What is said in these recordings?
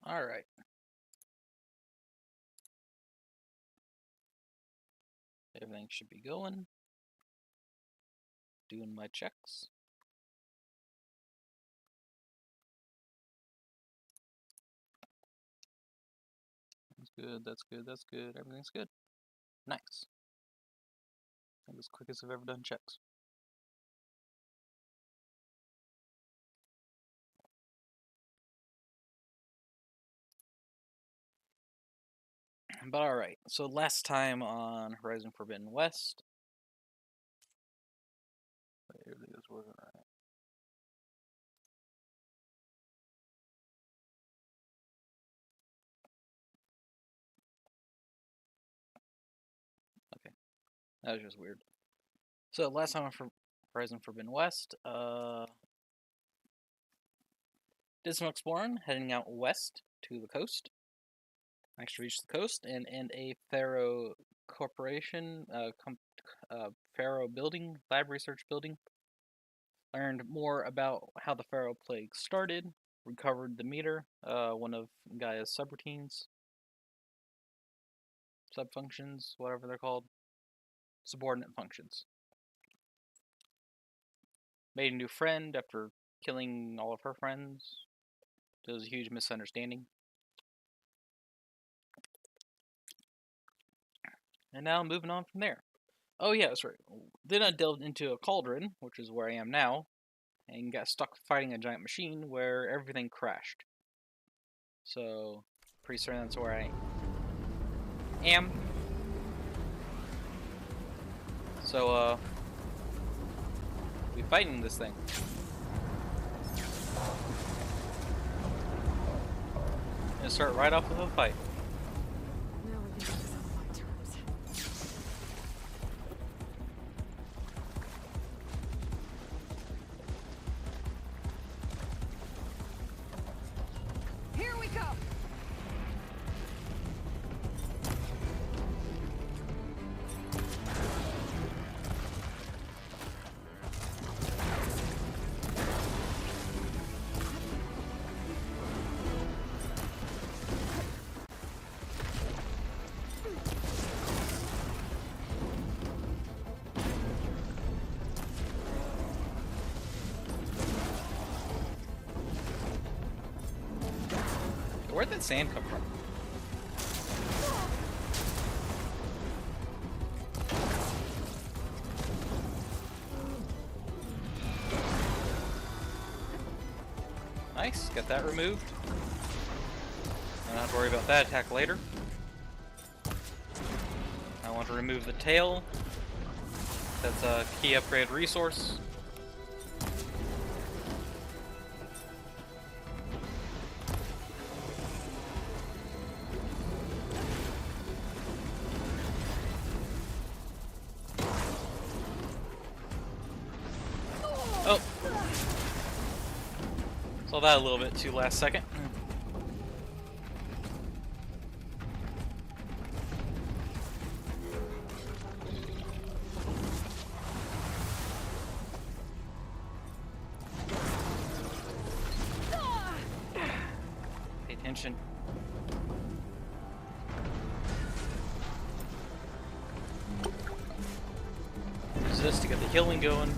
Alright. Everything should be going. Doing my checks. That's good, that's good, that's good. Everything's good. Nice. I think as quick as I've ever done checks. But alright, so last time on Horizon Forbidden West. Everything is working right. Okay, that was just weird. So last time on Horizon Forbidden West, did some exploring, heading out west to the coast. Actually reached the coast and a Pharaoh Corporation, Pharaoh building, lab research building. Learned more about how the Pharaoh plague started. Recovered Demeter, one of Gaia's subroutines, subfunctions, whatever they're called, subordinate functions. Made a new friend after killing all of her friends. There was a huge misunderstanding. And now moving on from there. Oh yeah, that's right. Then I delved into a cauldron, which is where I am now, and got stuck fighting a giant machine where everything crashed. So, pretty certain that's where I am. So, we fighting this thing. And start right off with a fight. Now we can do this on my terms. Here we go. Where'd that sand come from? Nice, got that removed. Don't have to worry about that attack later. I want to remove the tail. That's a key upgrade resource. Oh! Saw that a little bit too last second. Pay attention. Use this to get the healing going.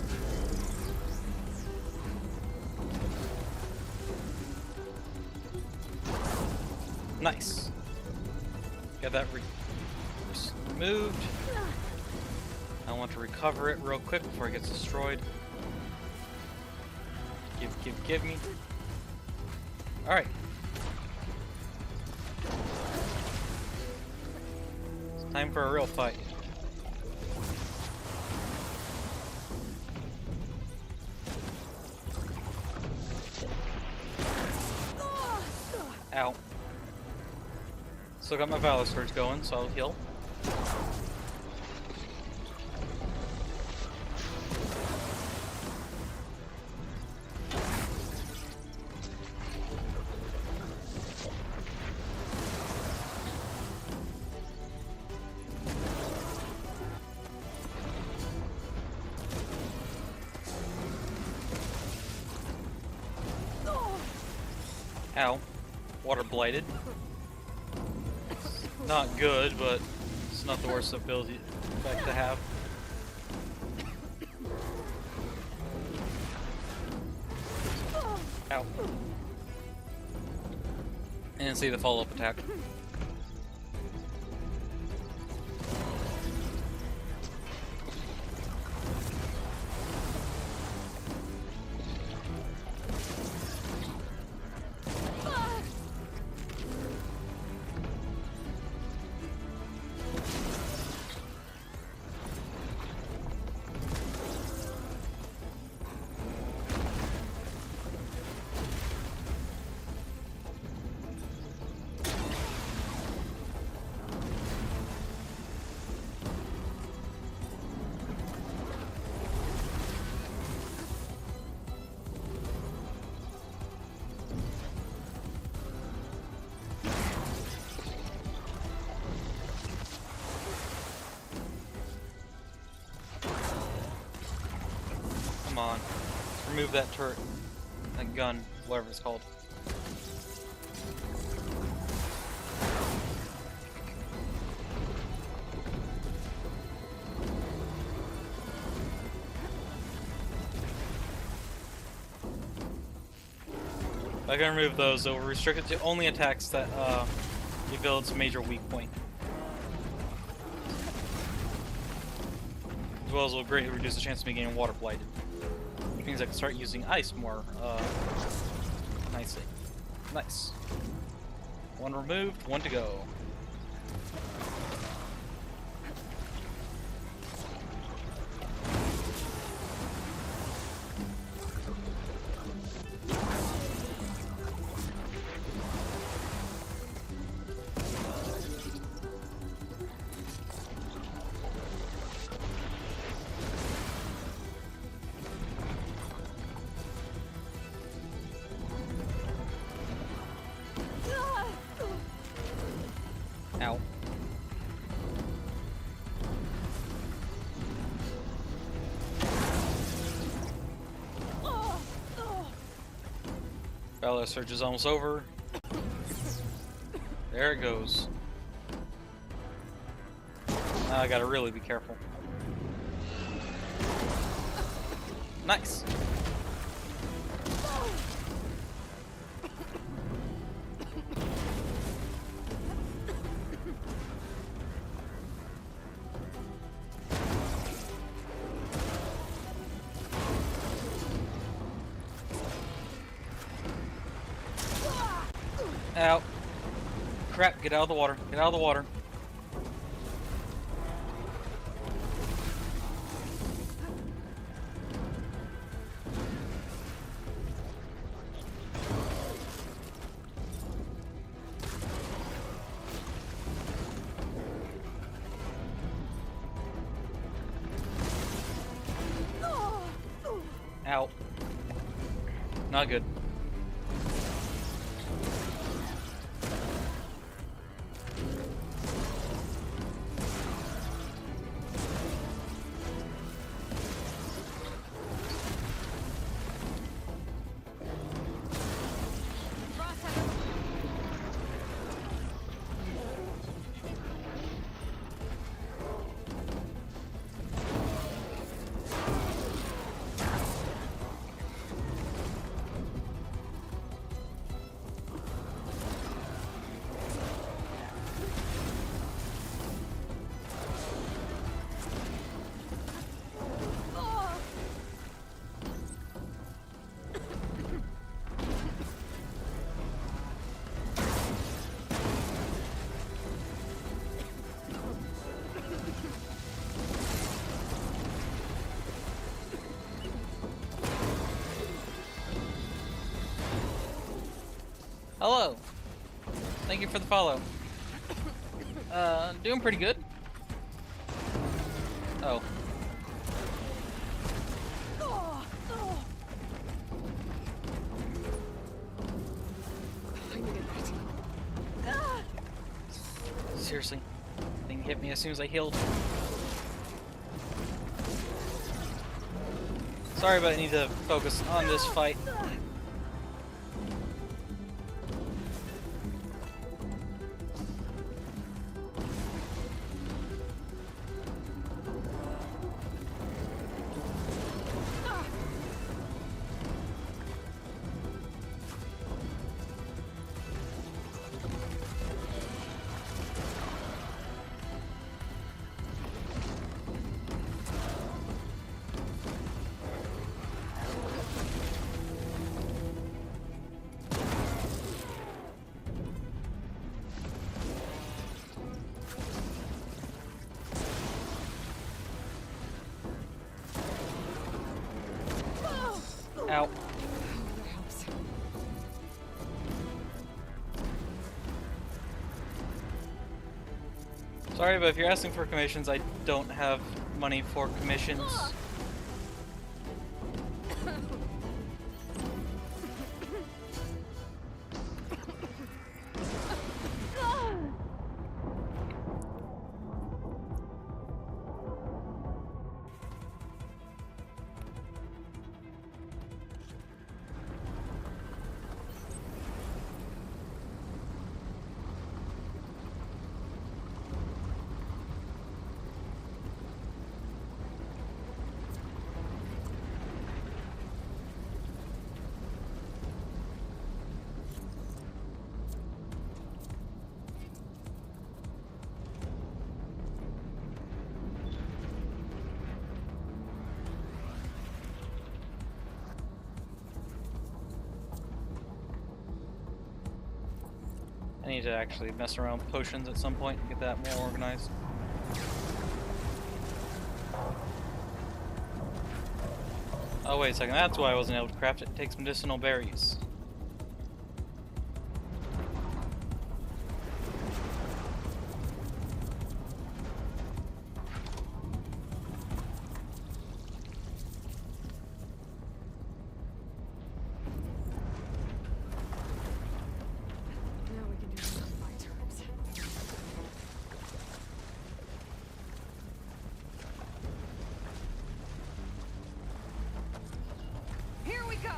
Nice. Got that removed. I want to recover it real quick before it gets destroyed. Give me. Alright. It's time for a real fight. Ow. Still got my Valor Surge going, so I'll heal. Ow. Water blighted. Not good, but it's not the worst ability effect to have. Ow. And see the follow-up attack. Come on. Remove that turret. That gun. Whatever it's called. If I can remove those, it will restrict it to only attacks that reveal its major weak point. As well as will greatly reduce the chance of me getting water blighted. Which means I can start using ice more nicely. Nice. One removed, one to go. Ow. Valor Surge is almost over. There it goes. Now I gotta really be careful. Nice. Ow. Crap, get out of the water. Get out of the water. Ow. Not good. Hello. Thank you for the follow. Doing pretty good. Oh. Seriously. Thing hit me as soon as I healed. Sorry, but I need to focus on this fight. Ow. Oh, that helps. Sorry, but if you're asking for commissions, I don't have money for commissions. I need to actually mess around with potions at some point and get that more organized. Oh, wait a second, that's why I wasn't able to craft it. It takes medicinal berries. Now we can do this on my terms. Here we go.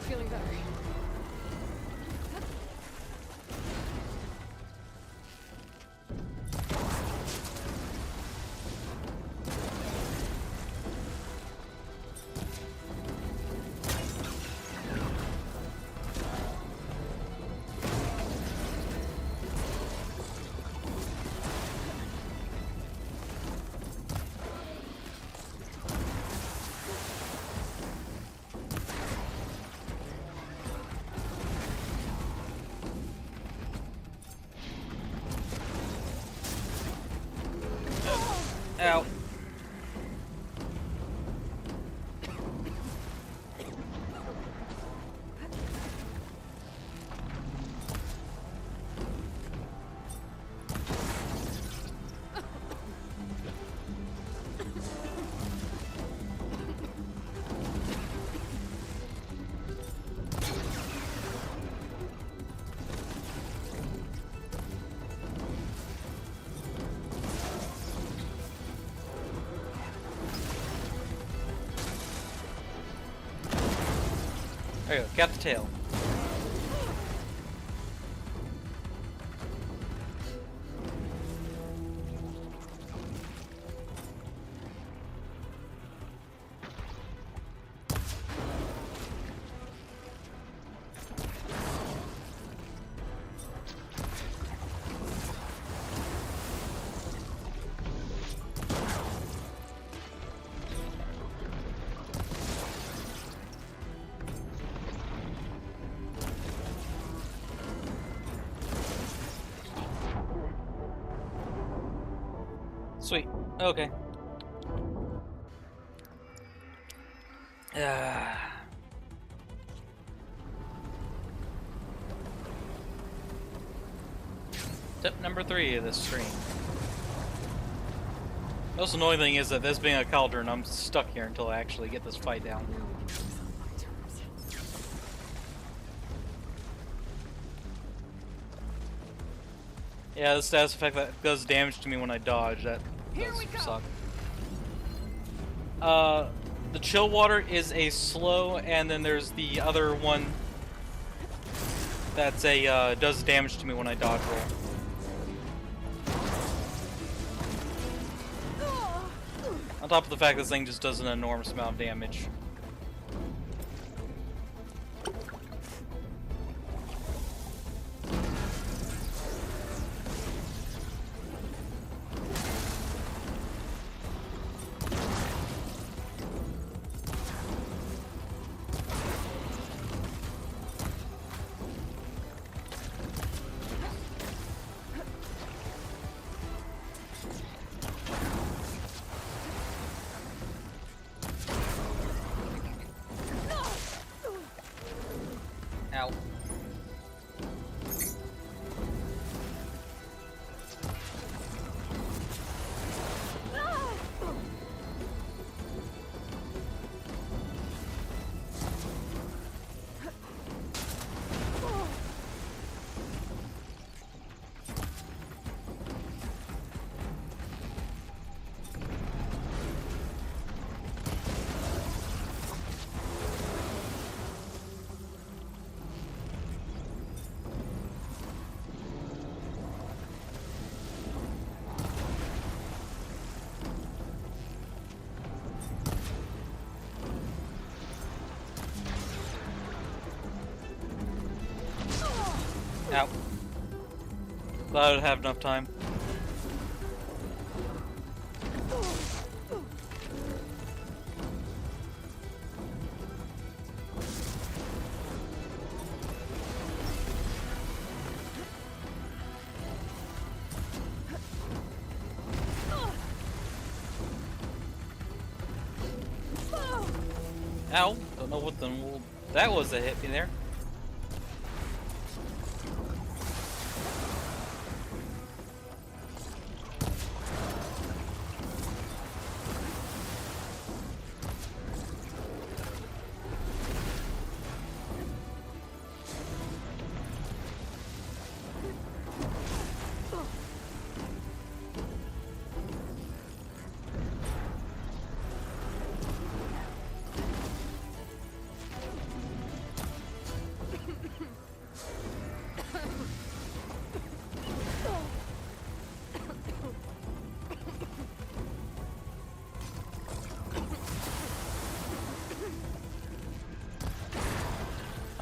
Feeling better. Ow. There you go, got the tail. Sweet. Okay. Step number 3 of this stream. The most annoying thing is that this being a cauldron, I'm stuck here until I actually get this fight down. Now we can do this on my terms. Yeah, the status effect that does damage to me when I dodge, that Here does we go. suck. The chill water is a slow, and then there's the other one. That's a does damage to me when I dodge roll. On top of the fact this thing just does an enormous amount of damage. Ow. Ow. Thought I would have enough time. Ow. Don't know what the... That was that hit me there.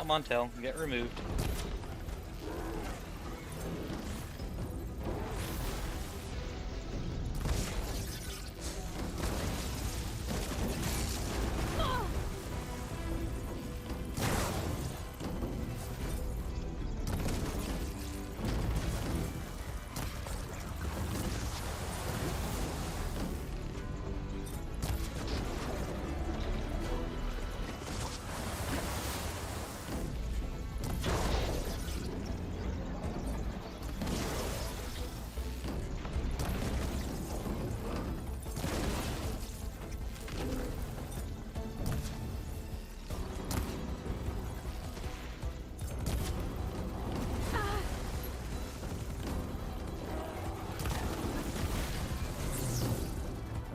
Come on, Tell. Get removed.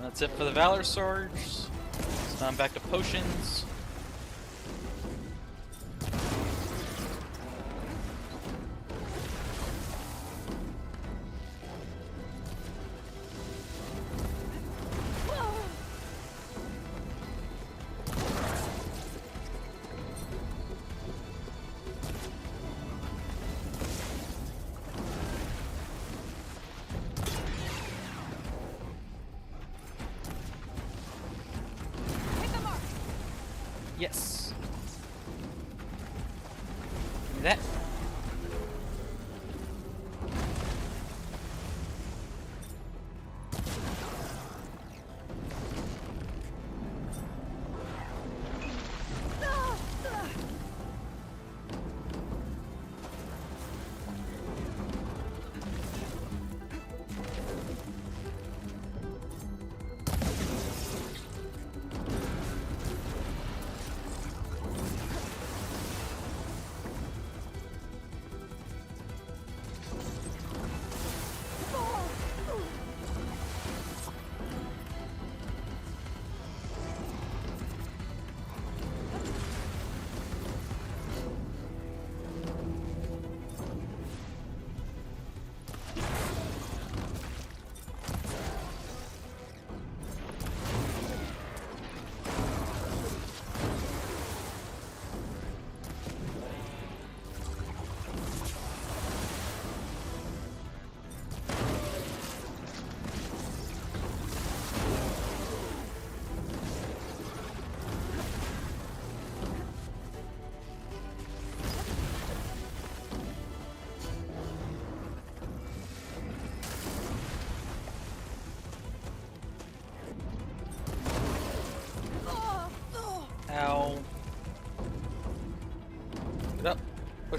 That's it for the Valor Swords. So now I'm back to potions. Yes. Give me that.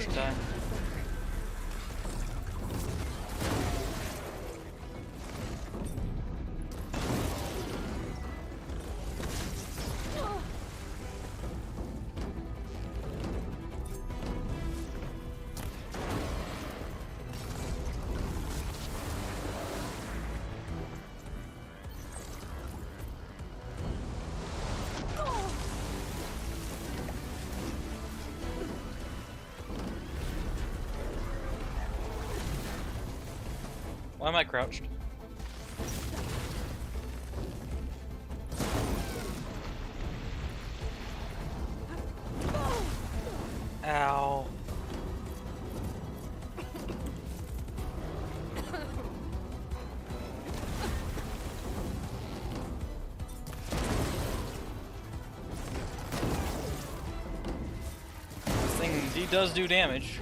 potion time. Why am I crouched? Ow. This thing indeed does do damage.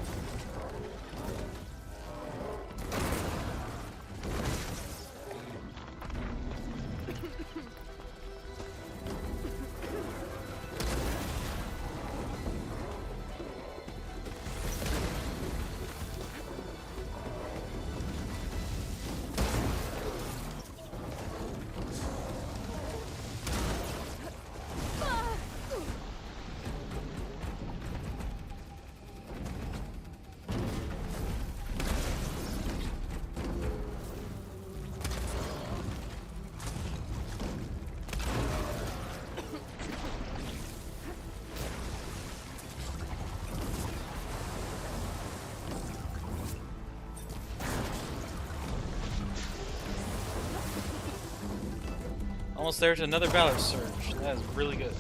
Almost there to another Valor Surge. That is really good.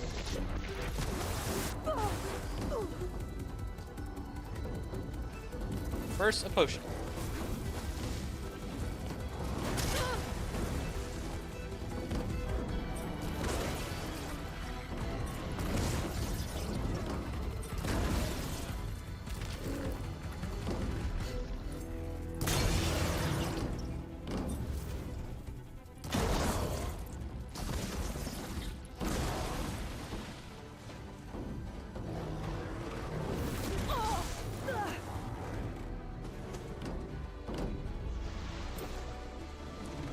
First, a potion.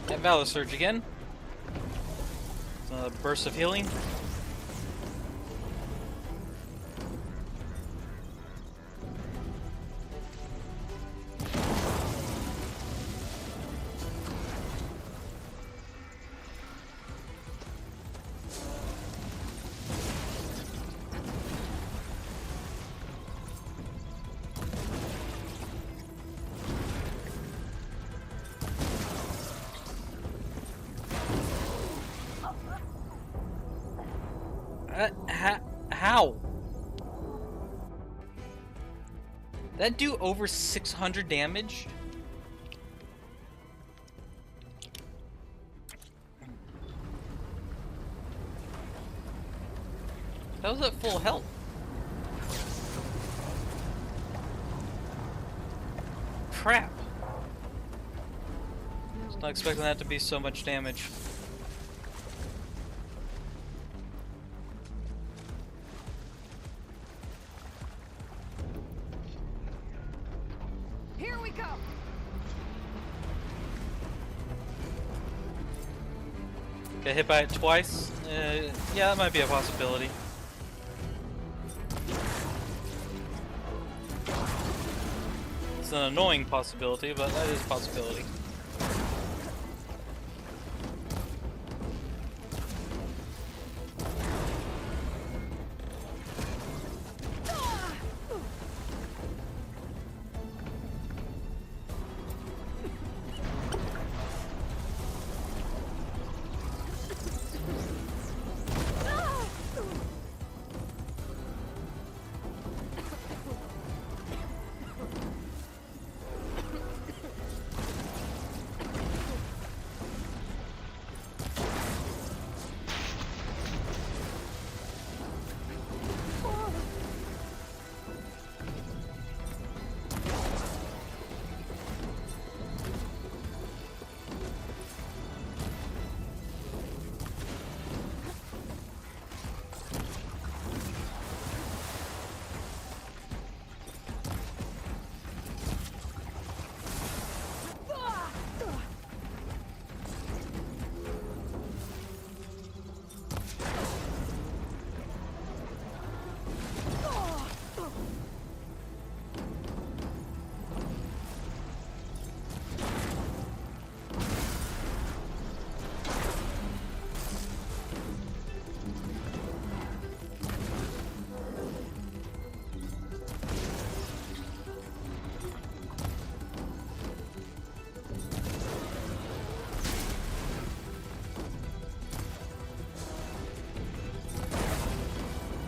And Valor Surge again. Another burst of healing. How? That do over 600 damage? That was at full health. Crap. I was not expecting that to be so much damage. Here we go. Get hit by it twice? Yeah, that might be a possibility. It's an annoying possibility, but that is a possibility.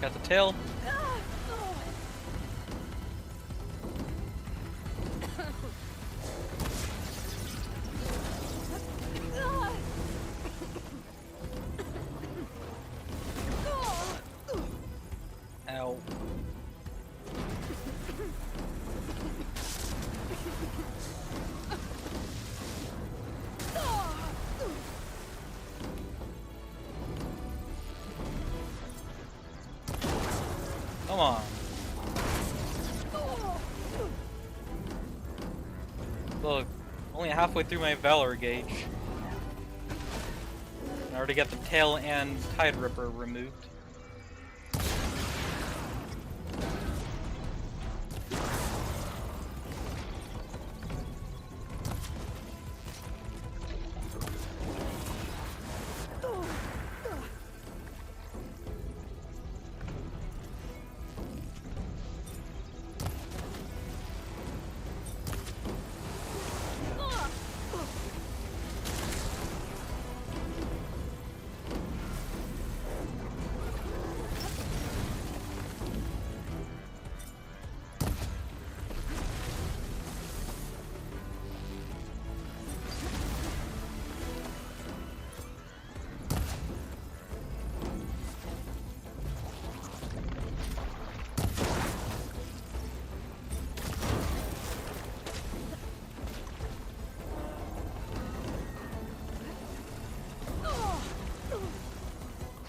Got the tail. Ow. Come on. Look, only halfway through my Valor gauge. I already got the tail and Tide Ripper removed.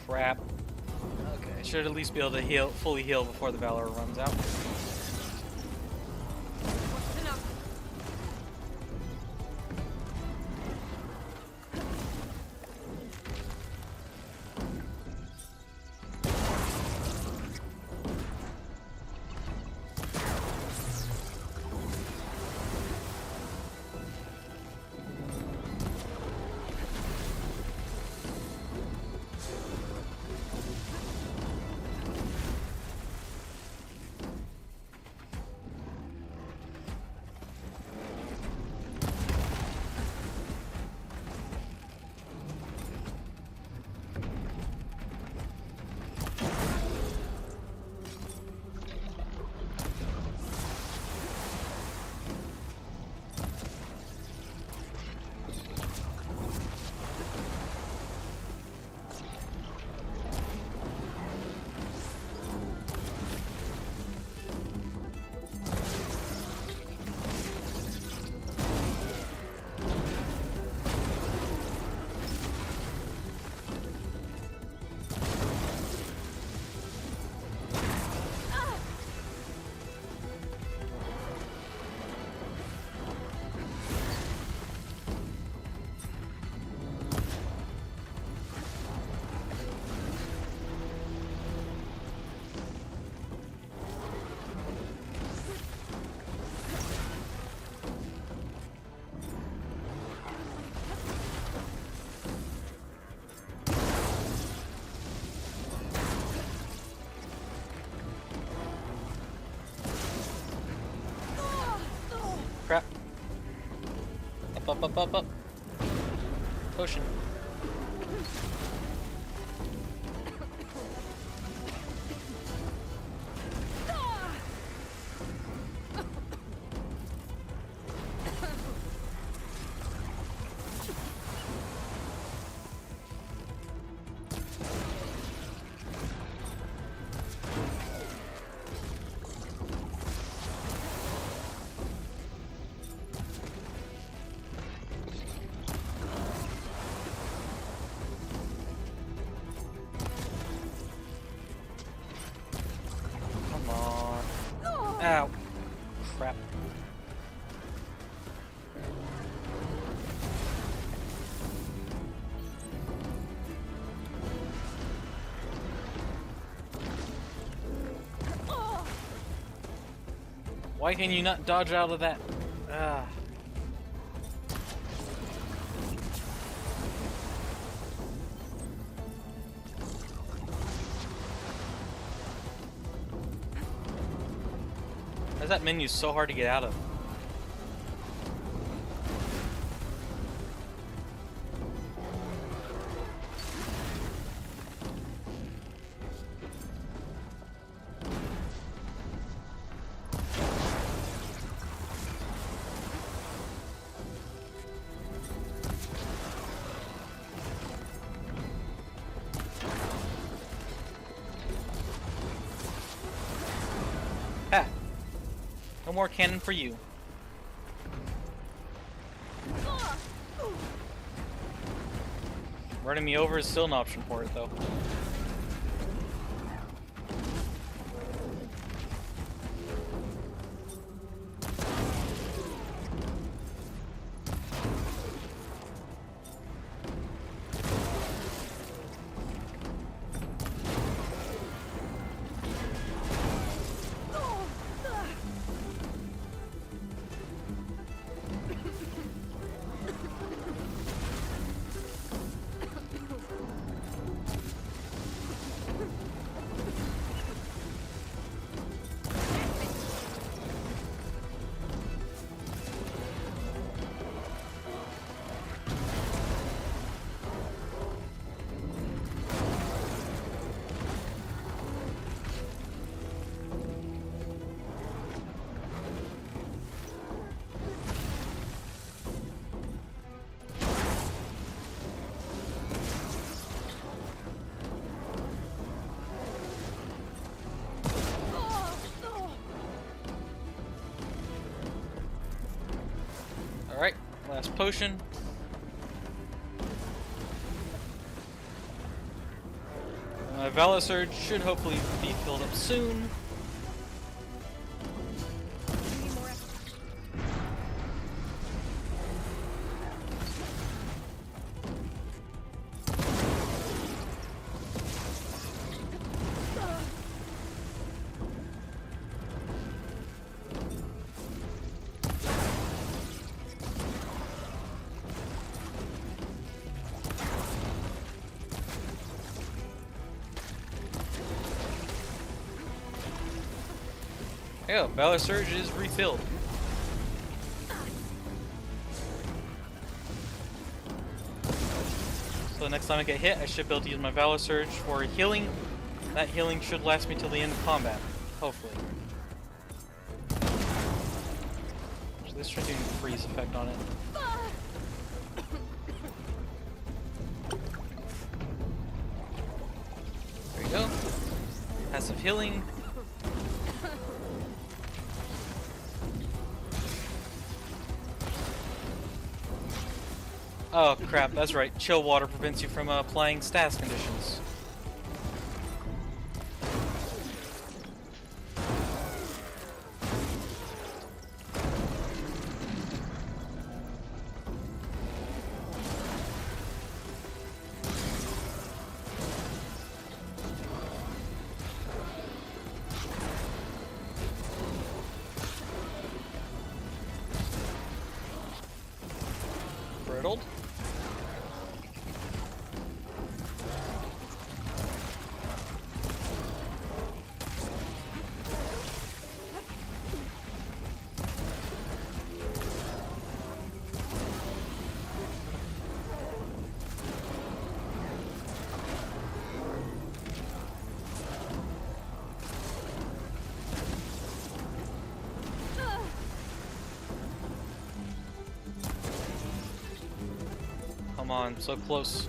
Crap. Okay, I should at least be able to fully heal before the Valor runs out. Enough. Crap. Up. Potion. Come on. Ow. Crap. Why can you not dodge out of that? Ah. Why is that menu so hard to get out of? No more cannon for you. Running me over is still an option for it, though. Alright, last potion. My Valor Surge should hopefully be filled up soon. Yeah, Valor Surge is refilled. So next time I get hit, I should be able to use my Valor Surge for healing. That healing should last me till the end of combat, hopefully. Actually, let's try doing a freeze effect on it. There you go. Passive healing. Oh crap, that's right. Chill water prevents you from applying status conditions. Riddled. Come on, so close.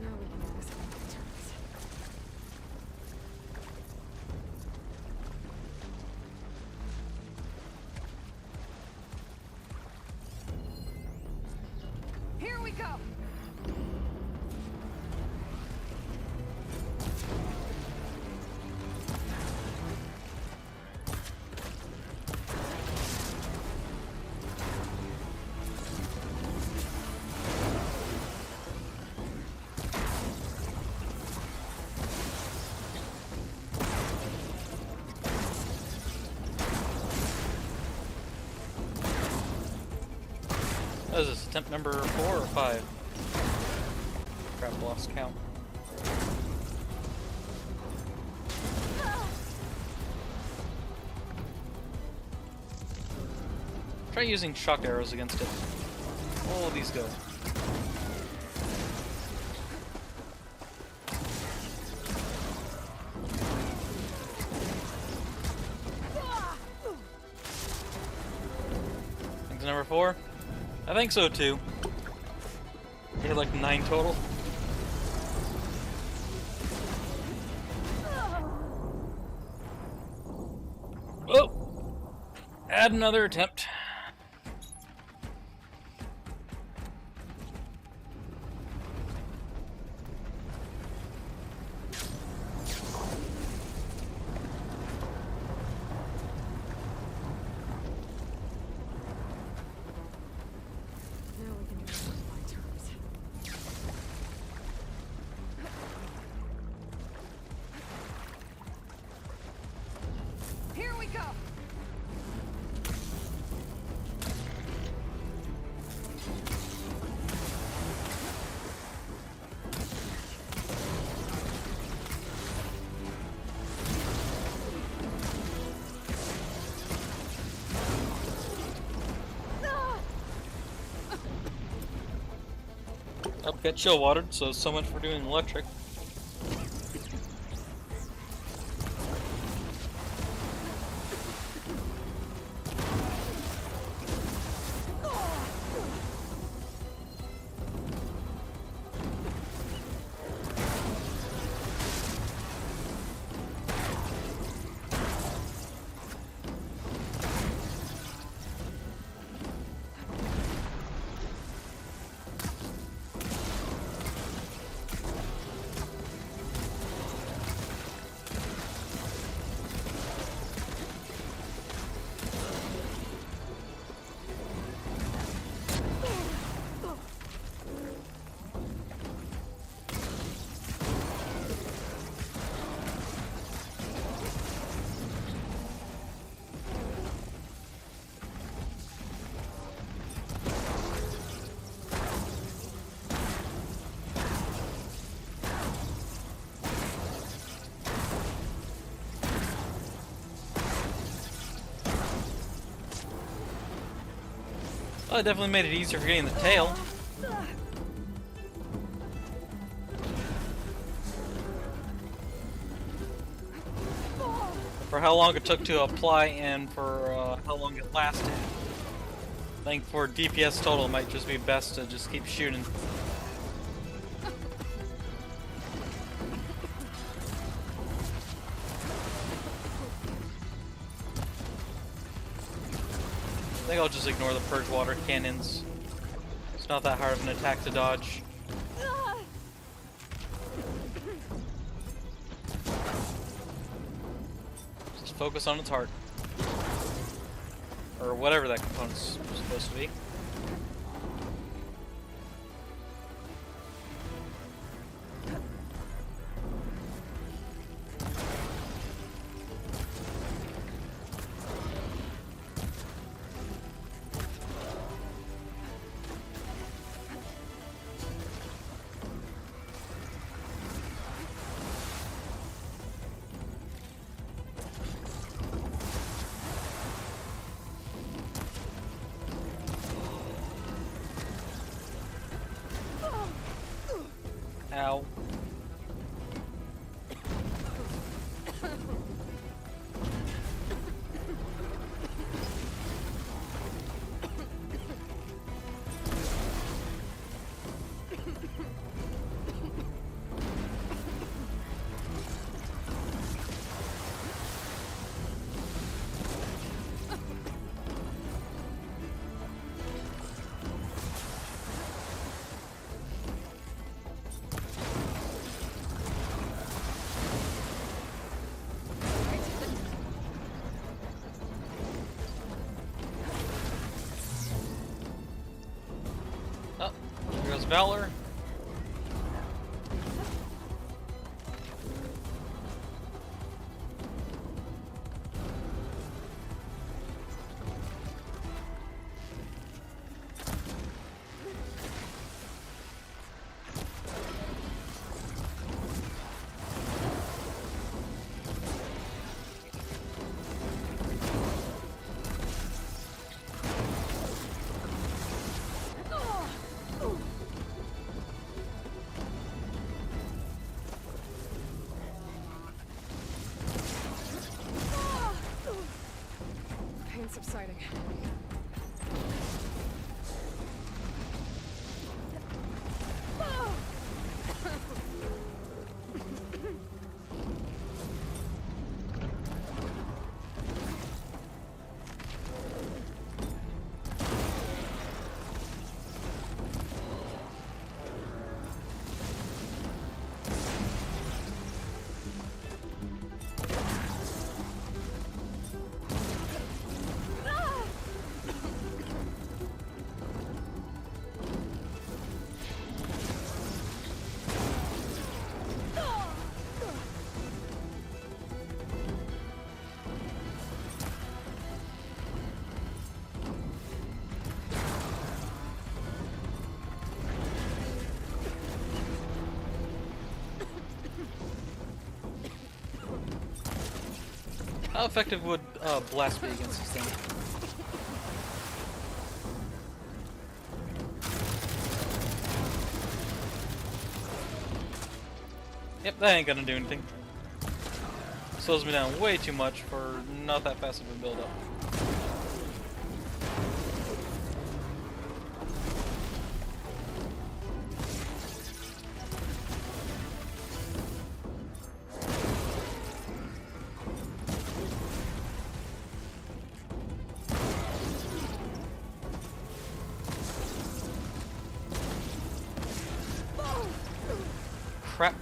Now we can do this in terms. Here we go. What is this, attempt number 4 or 5? Crap, lost count. Try using shock arrows against it. Where will these go? Thing's number 4? I think so too. We had like 9 total. Oh! Add another attempt. Now we can do this on my terms. Here we go. Up, get chill watered, so much for doing electric. Well, it definitely made it easier for getting the tail. For how long it took to apply and for how long it lasted. I think for DPS total it might just be best to just keep shooting. I think I'll just ignore the purge water cannons. It's not that hard of an attack to dodge. Just focus on its heart. Or whatever that component's supposed to be. Ow. Oh, there goes Valor. subsiding. How effective would blast be against this thing? Yep, that ain't gonna do anything. Slows me down way too much for not that fast of a build-up. Crap.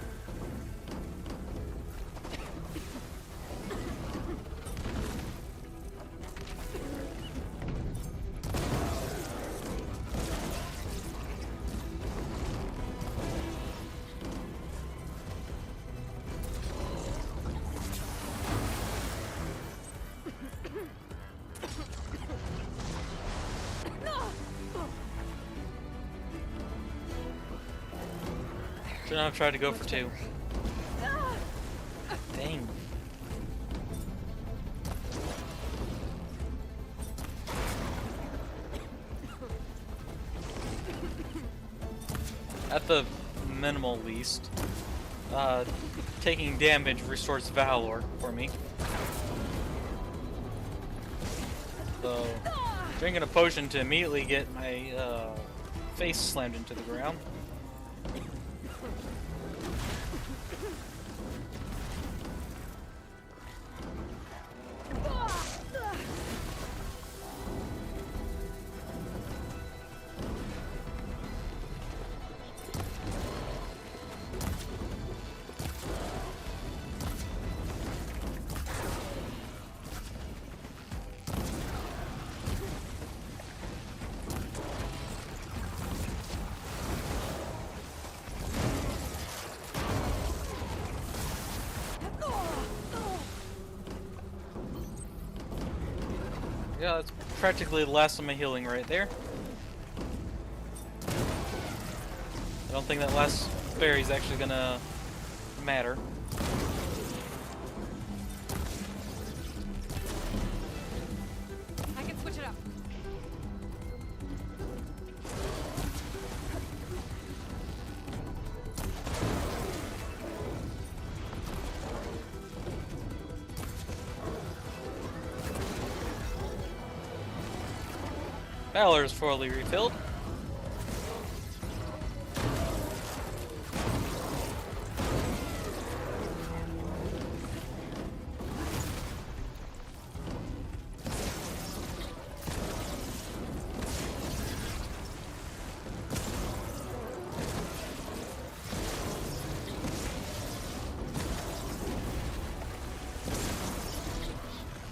Should not have tried to go for two. Dang. At the minimal least, taking damage restores Valor for me. So, drinking a potion to immediately get my face slammed into the ground. Yeah, that's practically the last of my healing right there. I don't think that last berry's actually gonna matter. I can switch it up. Valor is fully refilled.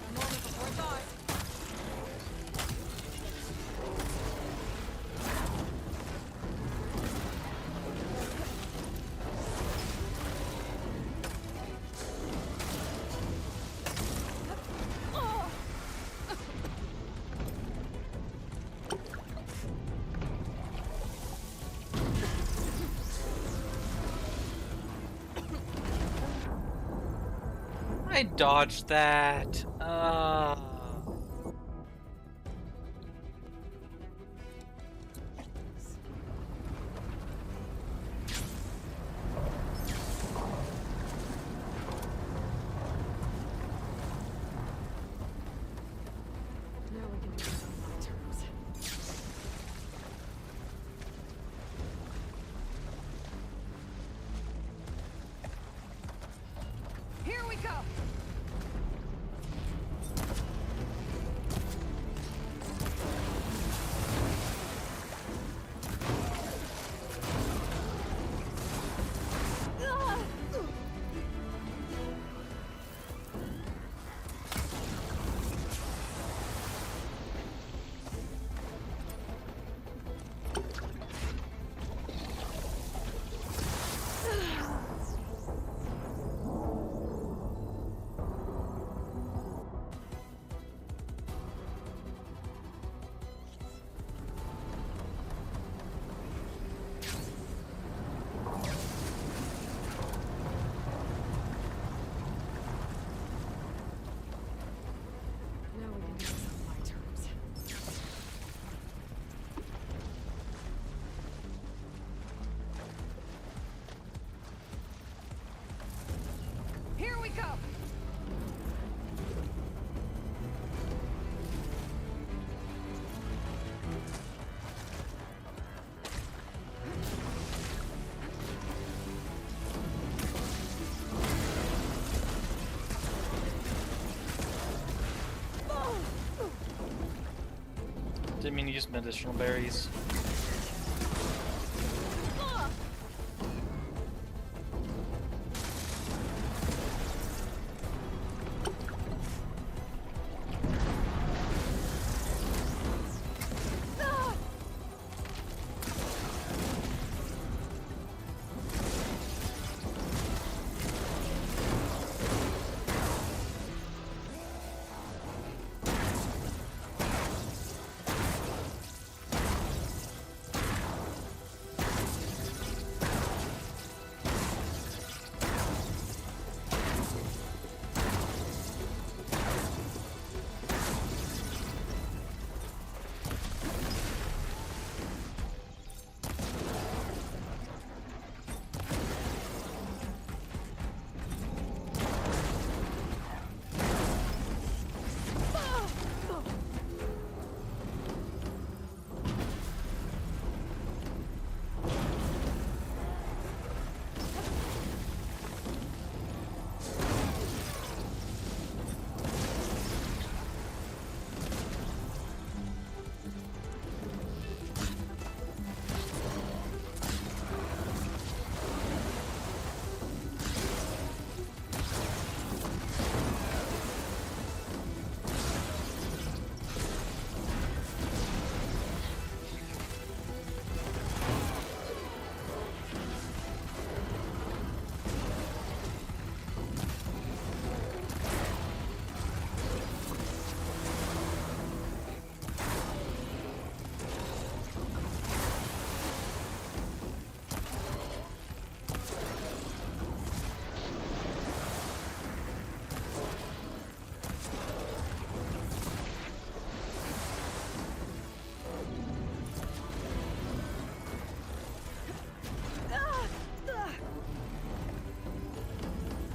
A moment before thought. I dodged that. go. Now we can do this on my terms. Here we go. Didn't mean to use medicinal berries.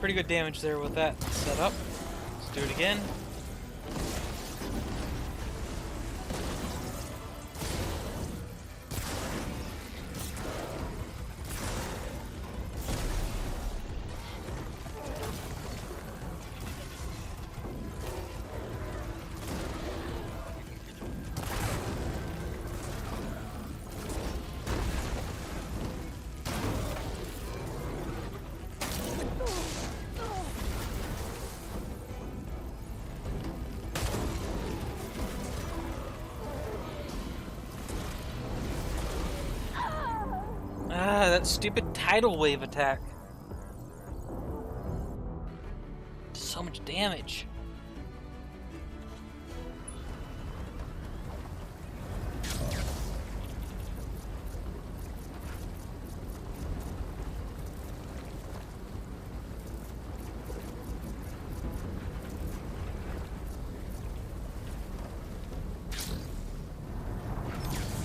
Pretty good damage there with that set up. Let's do it again. Ah, that stupid tidal wave attack. So much damage.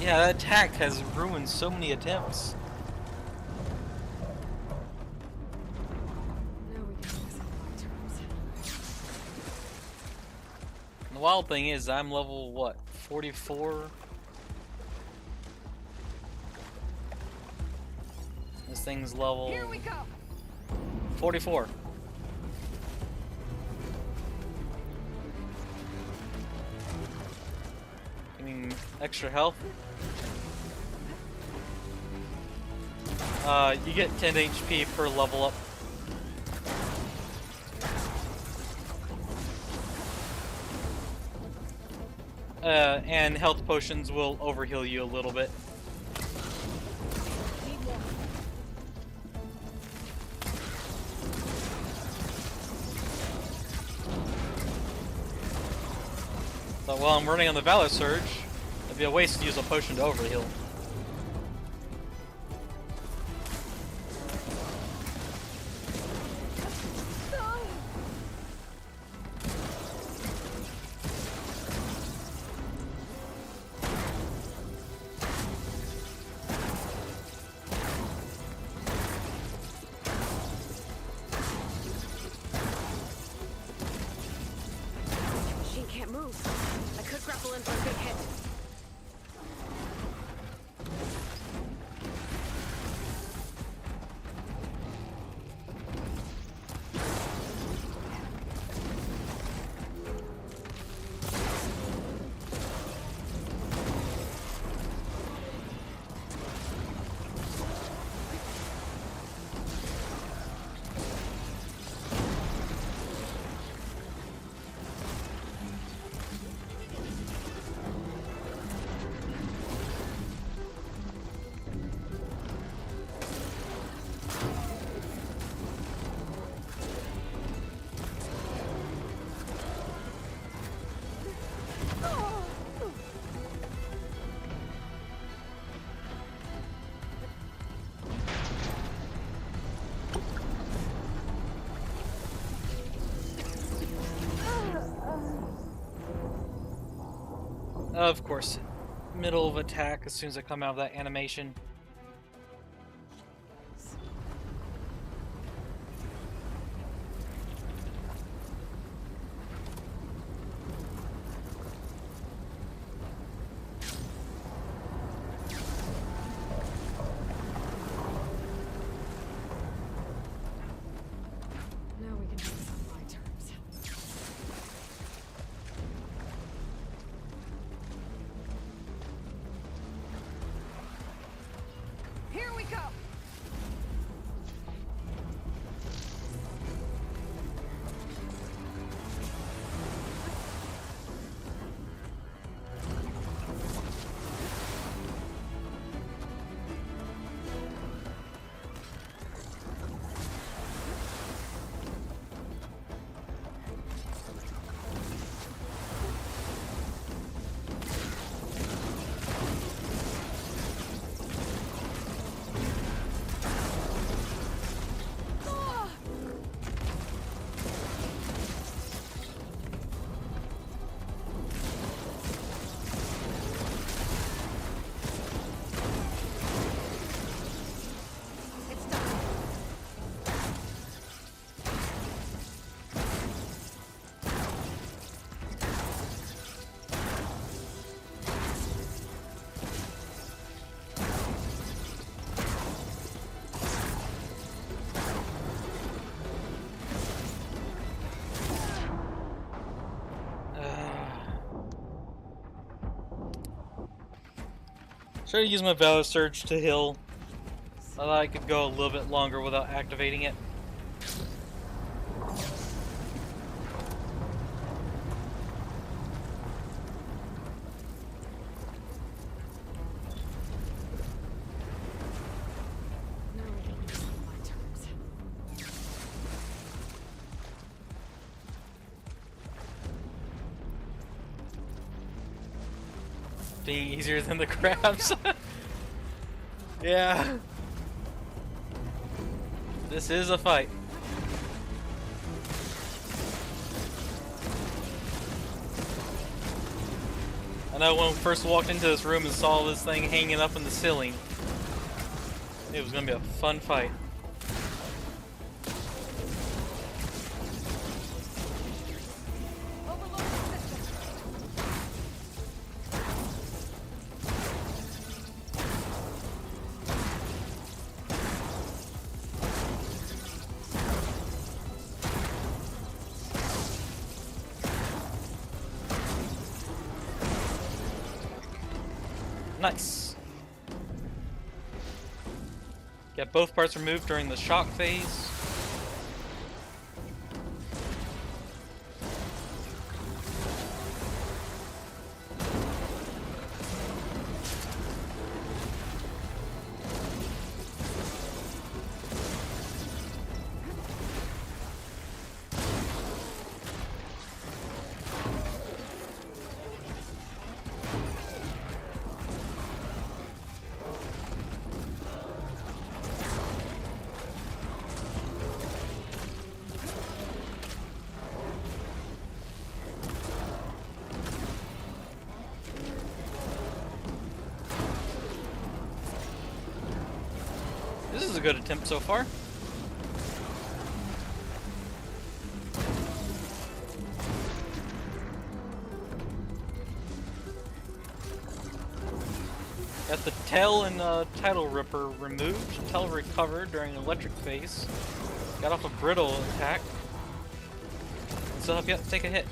Yeah, that attack has ruined so many attempts. Now we can do this on my terms. And the wild thing is, I'm level, what, 44? This thing's level Here we go. 44. extra health. You get 10 HP per level up. And health potions will overheal you a little bit. But while I'm running on the Valor Surge, it'd be a waste to use a potion to overheal. Machine can't move. I could grapple in for a big hit. Of course, middle of attack as soon as I come out of that animation. Now we can do this on my terms. Here we go. It's done. Try to use my Valor Surge to heal. I thought I could go a little bit longer without activating it. Now we can do this on my terms. Being easier than the crabs. Yeah. This is a fight. I know when we first walked into this room and saw this thing hanging up in the ceiling, it was gonna be a fun fight. Overload the system. Nice. Get both parts removed during the shock phase. This is a good attempt so far. Got the tail and title ripper removed. Tail recovered during electric phase. Got off a brittle attack. Still have yet to take a hit.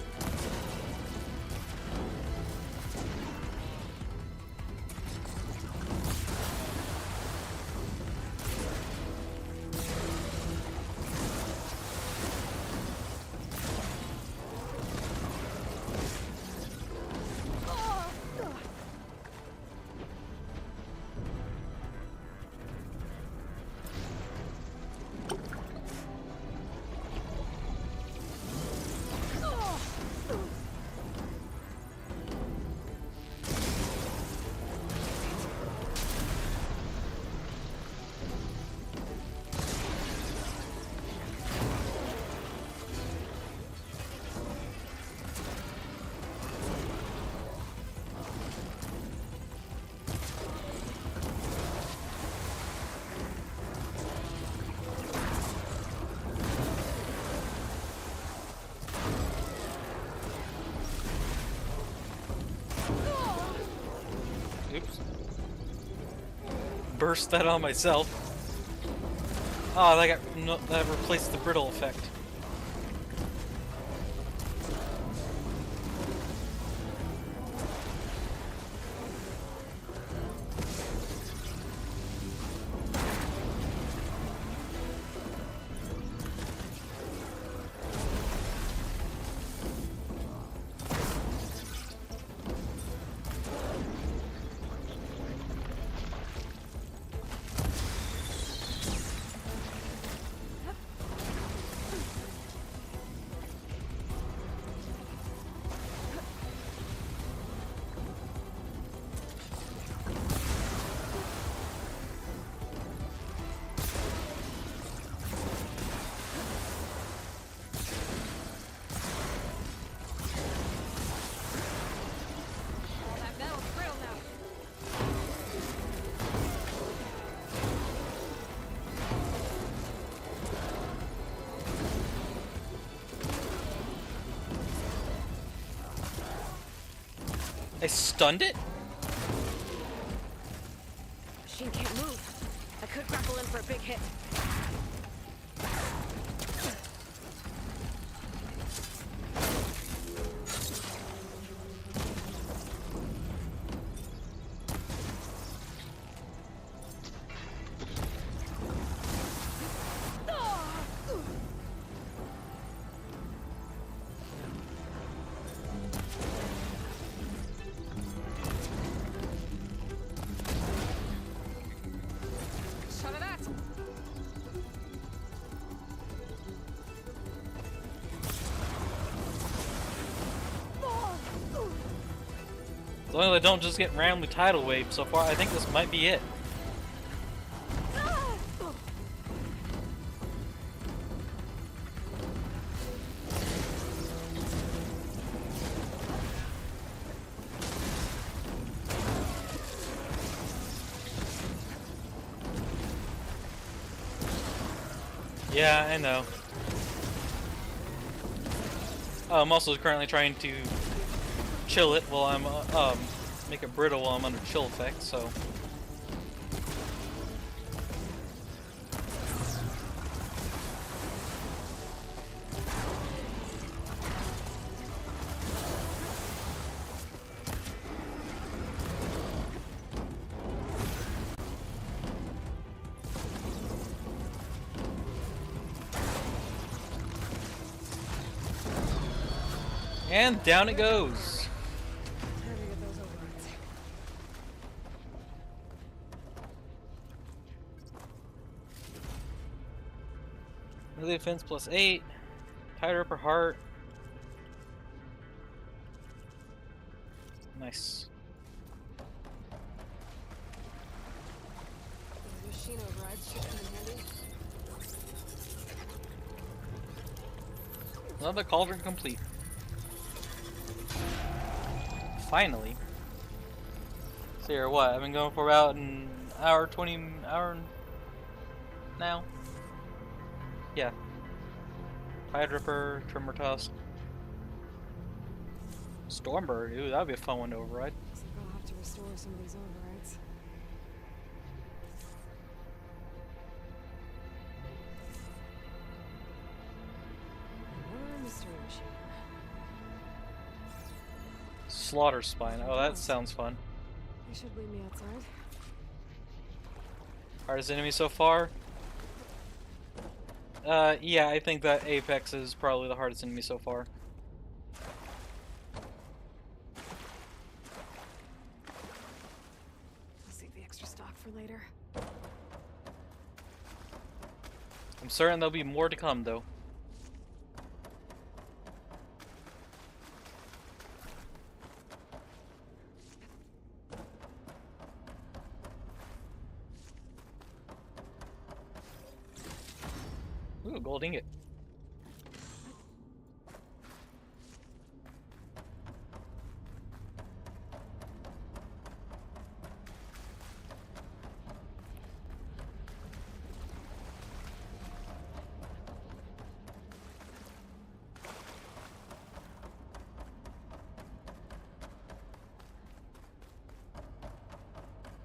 Oops. Burst that on myself. Oh, that replaced the brittle effect. I stunned it? Machine can't move. I could grapple in for a big hit. Shot of that. As long as I don't just get randomly tidal wave so far, I think this might be it. Yeah, I know. I'm also currently trying to chill it while I'm make it brittle while I'm under chill effect, so And down it goes. Time to get those overrides. Melee defense +8. Tighter upper heart. Nice. Those machine overrides should come in handy. Another cauldron complete. Finally. So here, what? I've been going for about an hour, 20 hour now. Yeah. Tide Ripper, Tremor Tusk, Stormbird. Ooh, that'd be a fun one to override. Looks like I'll have to restore some of these overrides. Another mystery machine. Slaughter Spine. Oh, that sounds fun. They should leave me outside. Hardest enemy so far? Yeah, I think that Apex is probably the hardest enemy so far. I'll save the extra stock for later. I'm certain there'll be more to come, though. Ooh, gold ingot.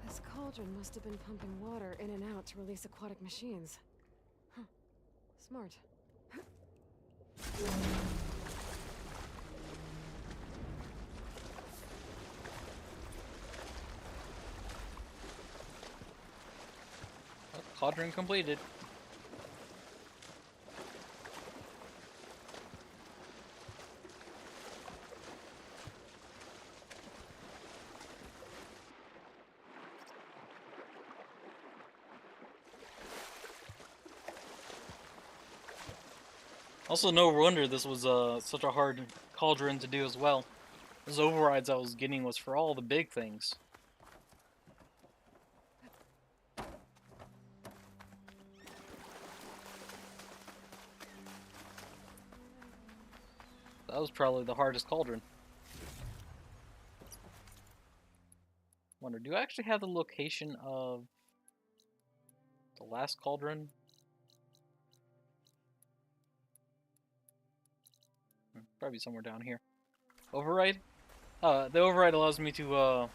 This cauldron must have been pumping water in and out to release aquatic machines. Huh. Smart. Oh, cauldron completed. Also, no wonder this was such a hard cauldron to do as well. Those overrides I was getting was for all the big things. That was probably the hardest cauldron. Wonder, do I actually have the location of the last cauldron? Probably somewhere down here. Override? The override allows me to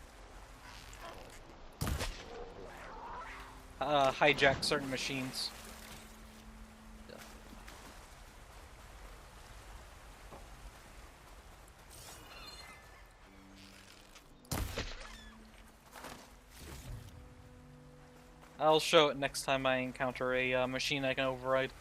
hijack certain machines. I'll show it next time I encounter a machine I can override.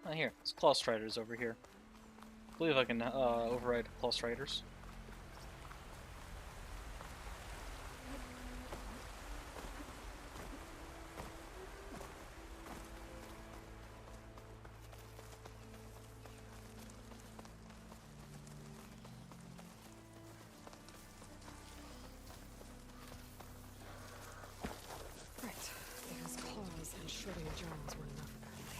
Oh, here, it's Claw Striders over here. I believe I can override Claw Striders. Right. Because claws and shredding germs were enough apparently.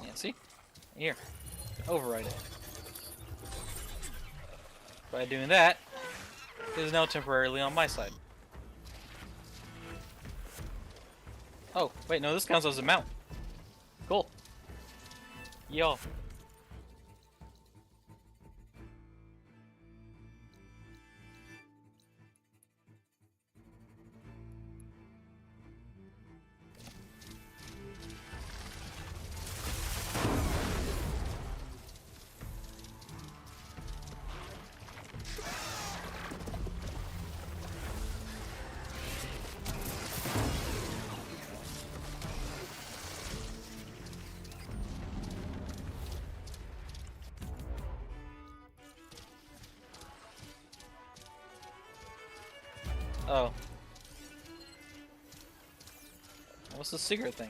Yeah, see? Here. Override it. By doing that, it is now temporarily on my side. Oh, wait, no, this counts as a mount. Cool. Yo. Oh. What's the secret thing?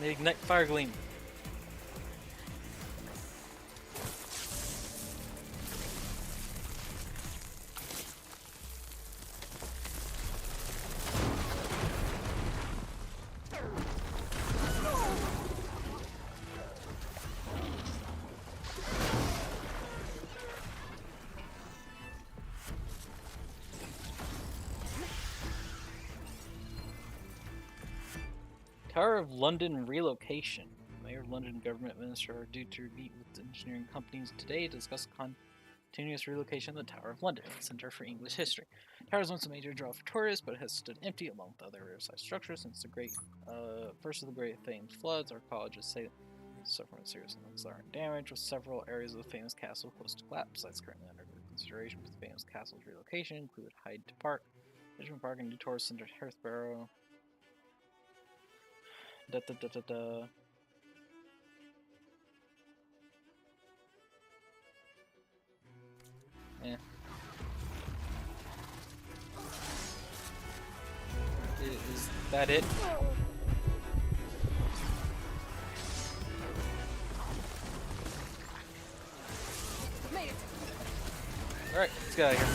They ignite fire gleam. Tower of London relocation. Mayor of London government minister are due to meet with engineering companies today to discuss continuous relocation of the Tower of London, Center for English History. The tower is once a major draw for tourists, but has stood empty along with other riverside structures since the first of the Great Thames floods. Archaeologists say suffering serious and damage, with several areas of the famous castle close to collapse. Sites currently under consideration for the famous castle's relocation include Hyde Park, Richmond Park, and new tourist center Heathborough. Da da da da da. Yeah. Is that it? Made it. Alright, let's get out of here.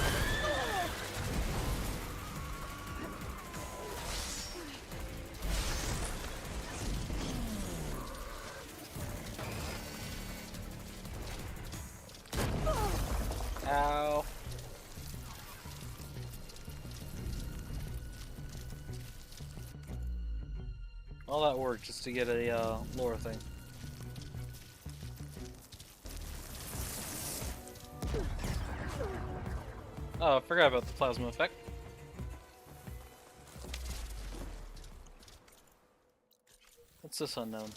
Ow. All that work just to get a lore thing. Oh, I forgot about the plasma effect. What's this unknown?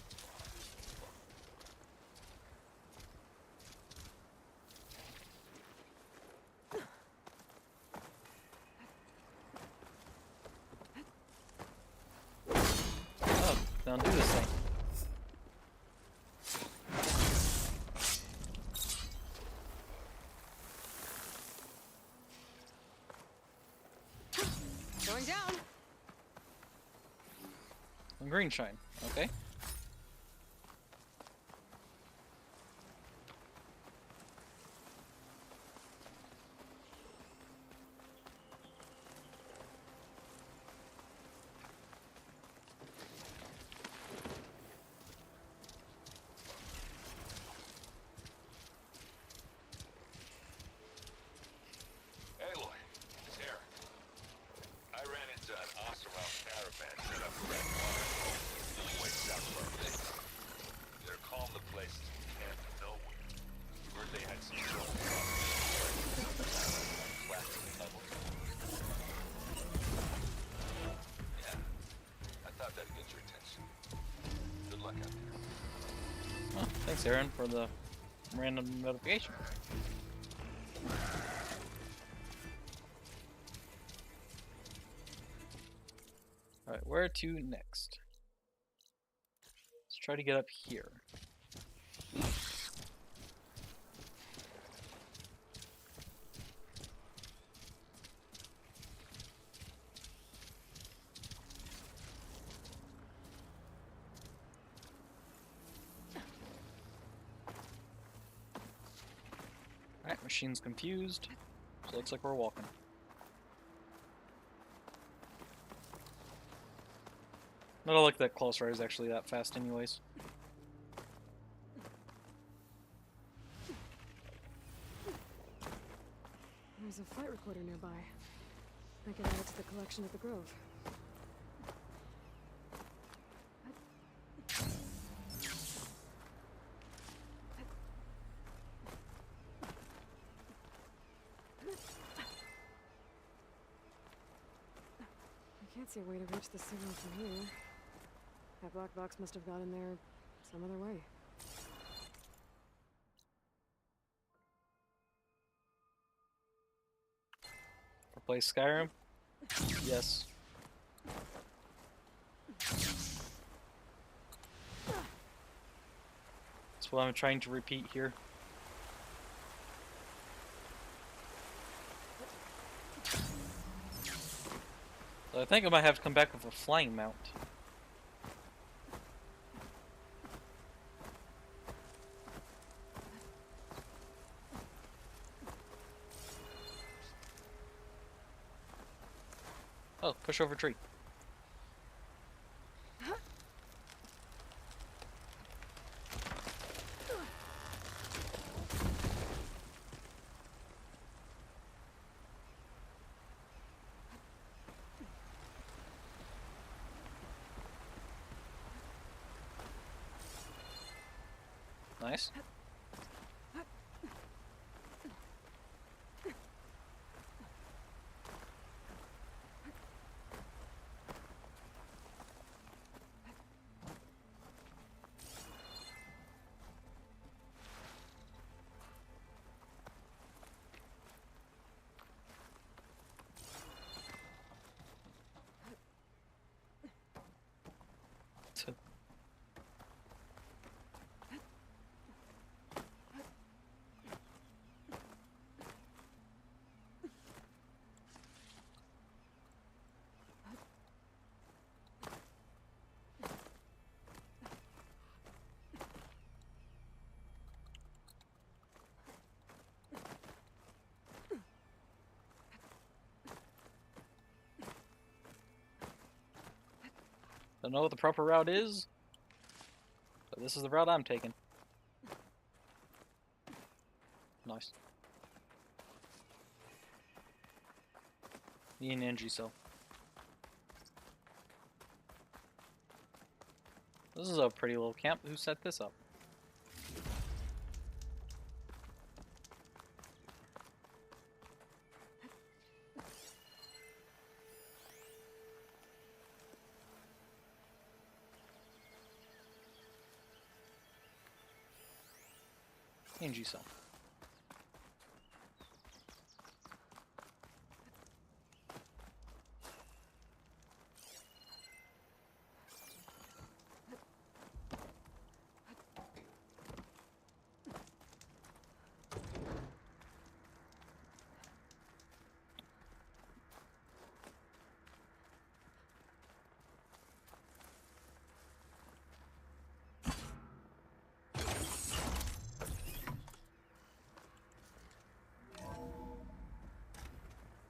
Oh, don't do this thing. Going down. And green shine. Okay. Aloy, it's Aaron. I ran into an Oseram caravan set up around water, way south of our base. They're calling the place Camp Nowhere. Where they had some trouble Yeah, I thought that'd get your attention. Good luck out there. Well, thanks, Aaron, for the random notification. Alright, where to next? Let's try to get up here. Alright, machine's confused. So it looks like we're walking. I don't like that close ride is actually that fast anyways. There's a flight recorder nearby. I can add it to the collection at the Grove. I can't see a way to reach the signal from here. That black box must have got in there some other way. Play Skyrim? Yes. That's what I'm trying to repeat here. So I think I might have to come back with a flying mount. Oh, push over tree. Nice. So, don't know what the proper route is, but this is the route I'm taking. Nice. Me and Angie cell. This is a pretty little camp. Who set this up? Angie cell.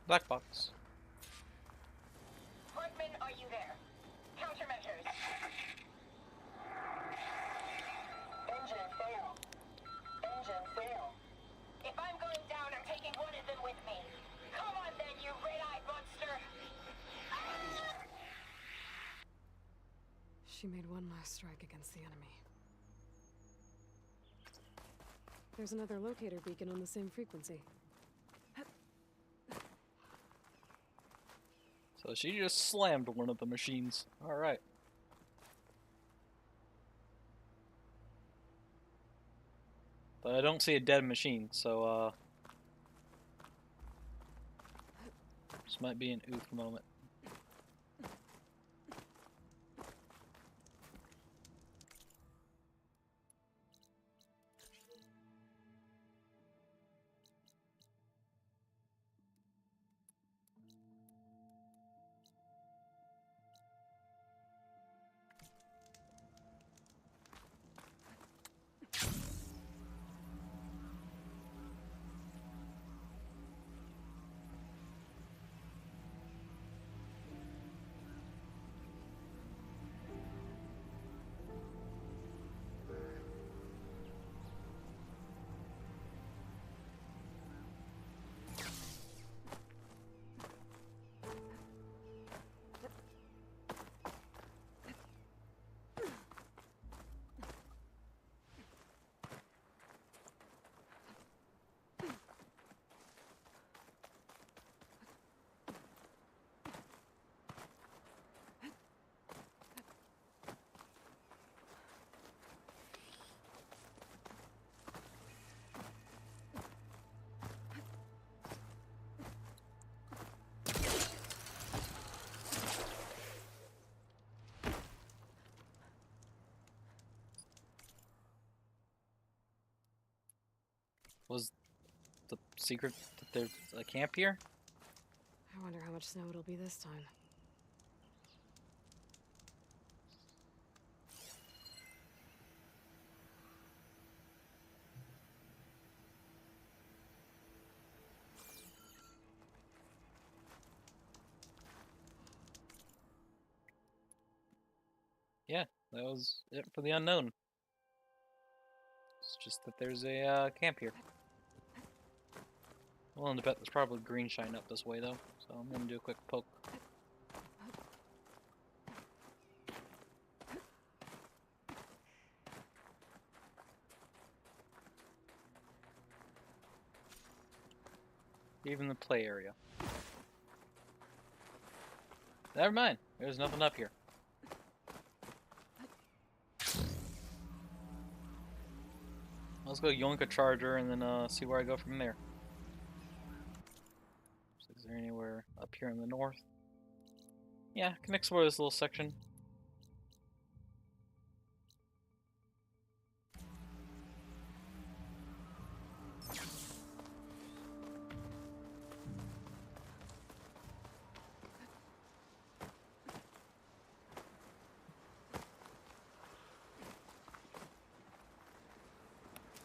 Black box. Hartman, are you there? Countermeasures. Engine fail. Engine fail. If I'm going down, I'm taking one of them with me. Come on then, you red-eyed monster! She made one last strike against the enemy. There's another locator beacon on the same frequency. So she just slammed one of the machines. Alright. But I don't see a dead machine, so this might be an oof moment. secret that there's a camp here? I wonder how much snow it'll be this time. Yeah, that was it for the unknown. It's just that there's a camp here. I'm willing to bet there's probably green shine up this way though, so I'm gonna do a quick poke. Even the play area. Never mind, there's nothing up here. Let's go yoink a charger and then see where I go from there. So is there anywhere up here in the north? Yeah, can explore this little section.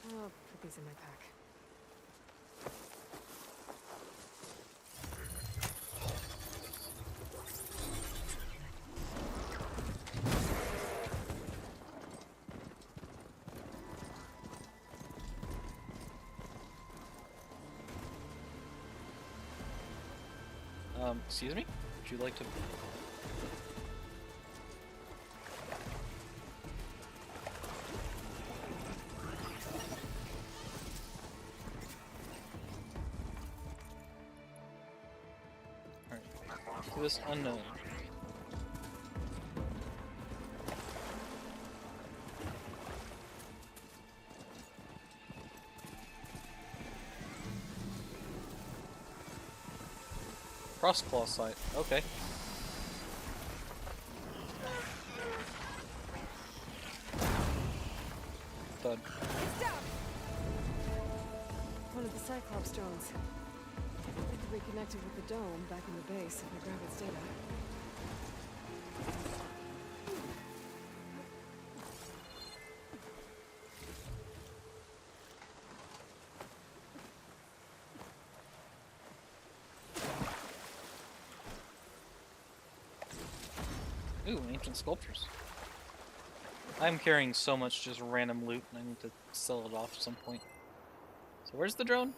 I'll put these in my pack. Excuse me? Would you like to... Alright, to this unknown. Crossclaw site, okay. Thud. One of the Cyclops drones. It reconnected with the dome back in the base and grab its data. Ooh, ancient sculptures. I'm carrying so much just random loot, and I need to sell it off at some point. So where's the drone?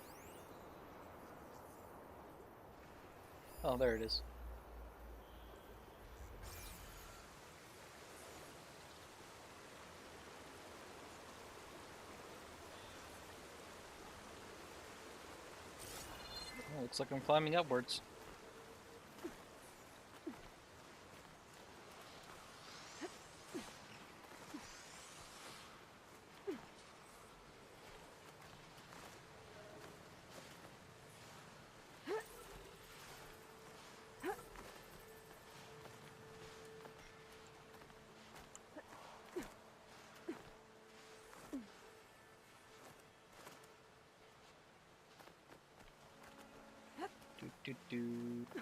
Oh, there it is. Oh, looks like I'm climbing upwards. Do do do.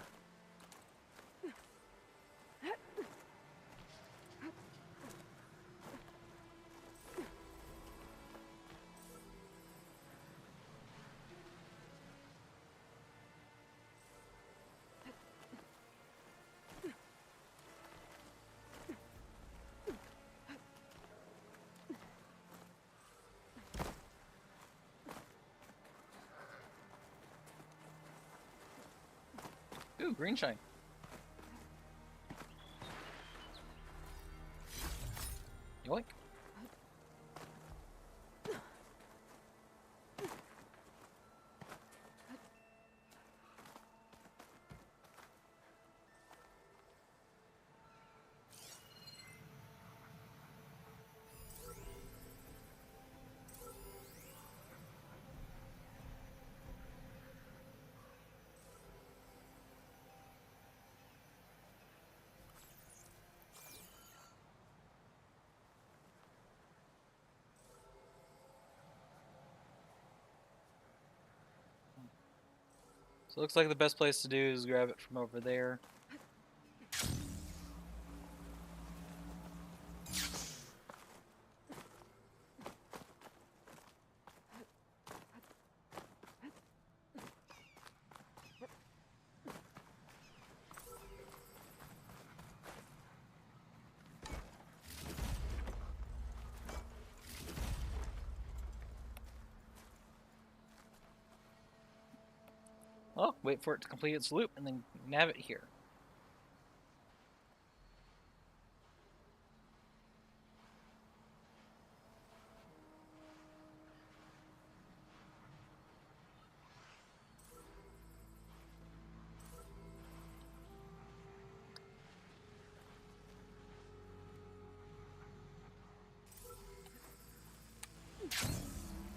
Ooh, green shine. Yoink. So it looks like the best place to do is grab it from over there. Well, wait for it to complete its loop and then nav it here.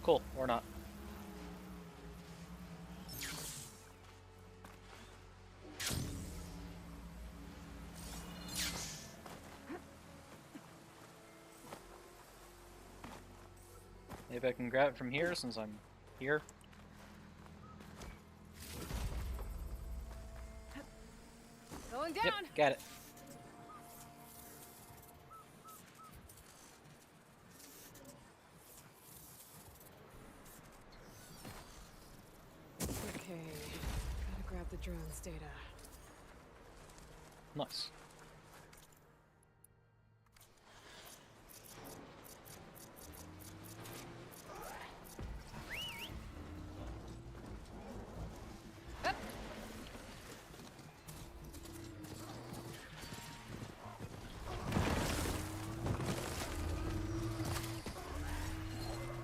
Cool, or not. Maybe I can grab it from here since I'm here. Going down. Yep, got it. Okay. Gotta grab the drone's data. Nice.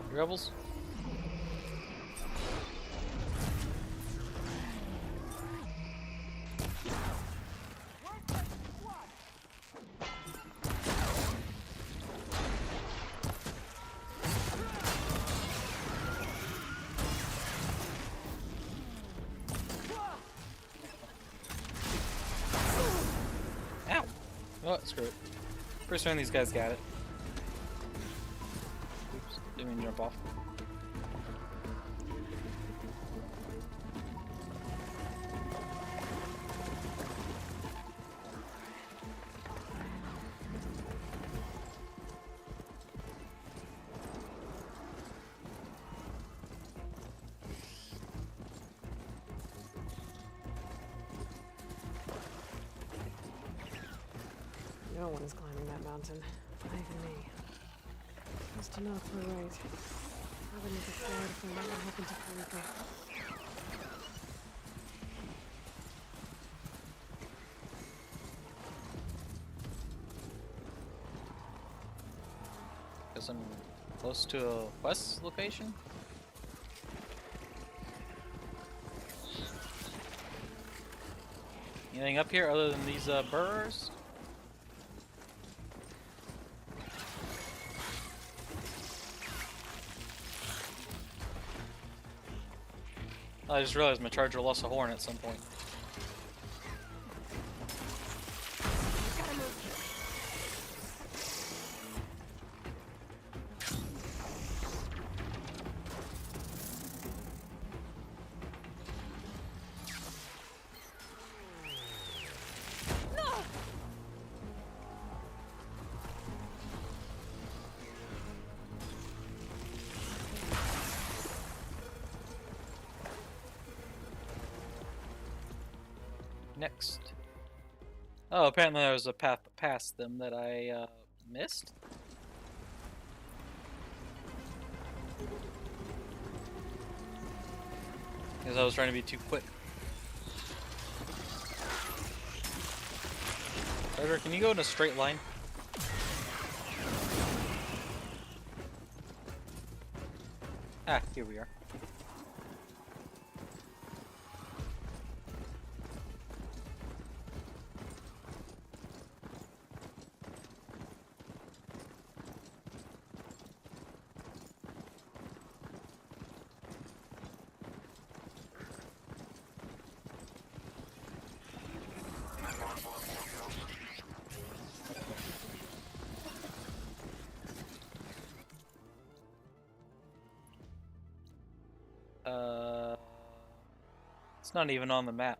Rebels? Ow! Oh, screw it. Pretty soon these guys got it. Oops, didn't mean to jump off. No one is climbing that mountain. Not even me. Close to North, we're right. Probably need to fly to find out what happened to Felipe. Guess I'm close to a quest location. Anything up here other than these burrs? I just realized my charger lost a horn at some point. Next. Oh, apparently there was a path past them that I missed. Because I was trying to be too quick. Carter, can you go in a straight line? Ah, here we are. It's not even on the map.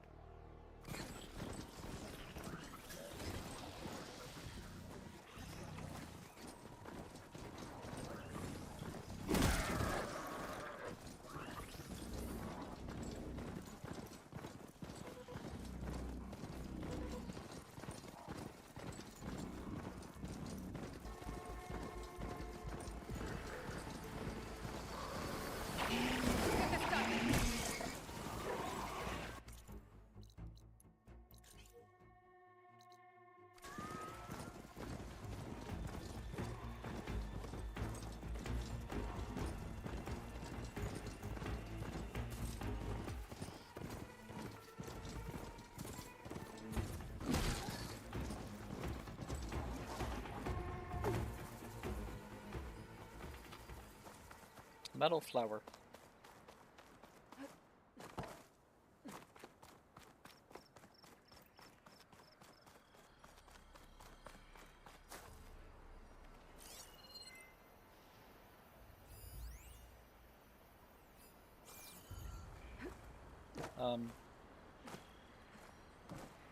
Metal flower.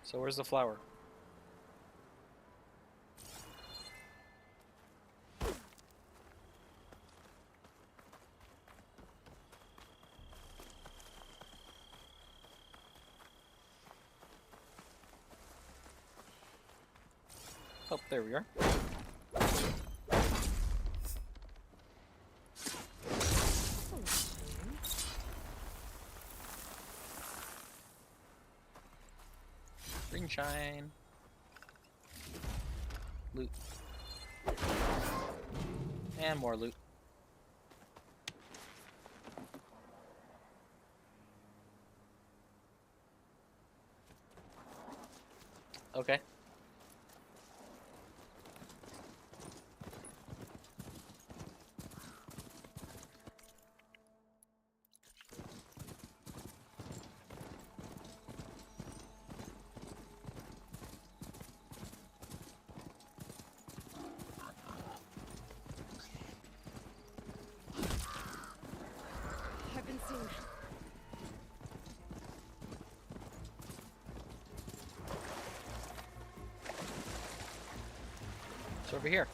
So where's the flower? Oh, there we are. Green shine. Loot. And more loot. Okay. I've been seen. It's over here.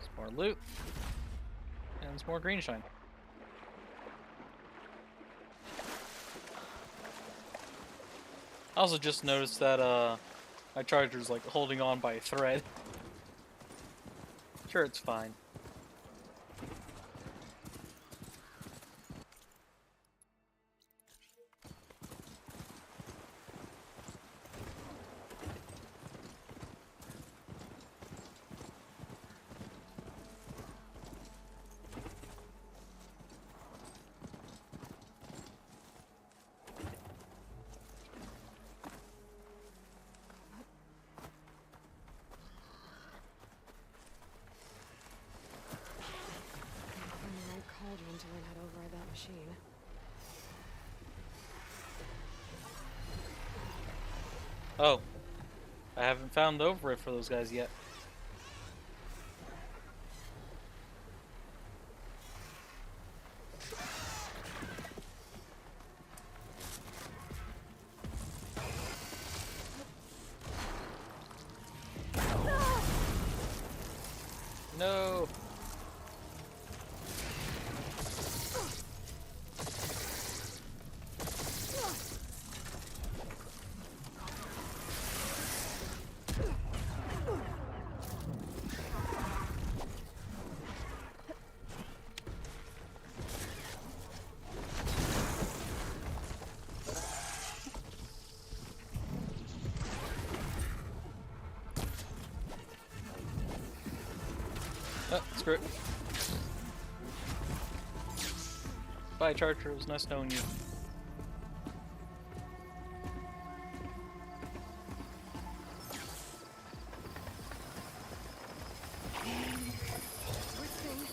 Some more loot. And some more green shine. I also just noticed that my charger's like holding on by a thread. Sure, it's fine. Find the right cauldron to learn how to override that machine. Oh. I haven't found the override for those guys yet. No. Oh, screw it. Bye, Charger. It was nice knowing you.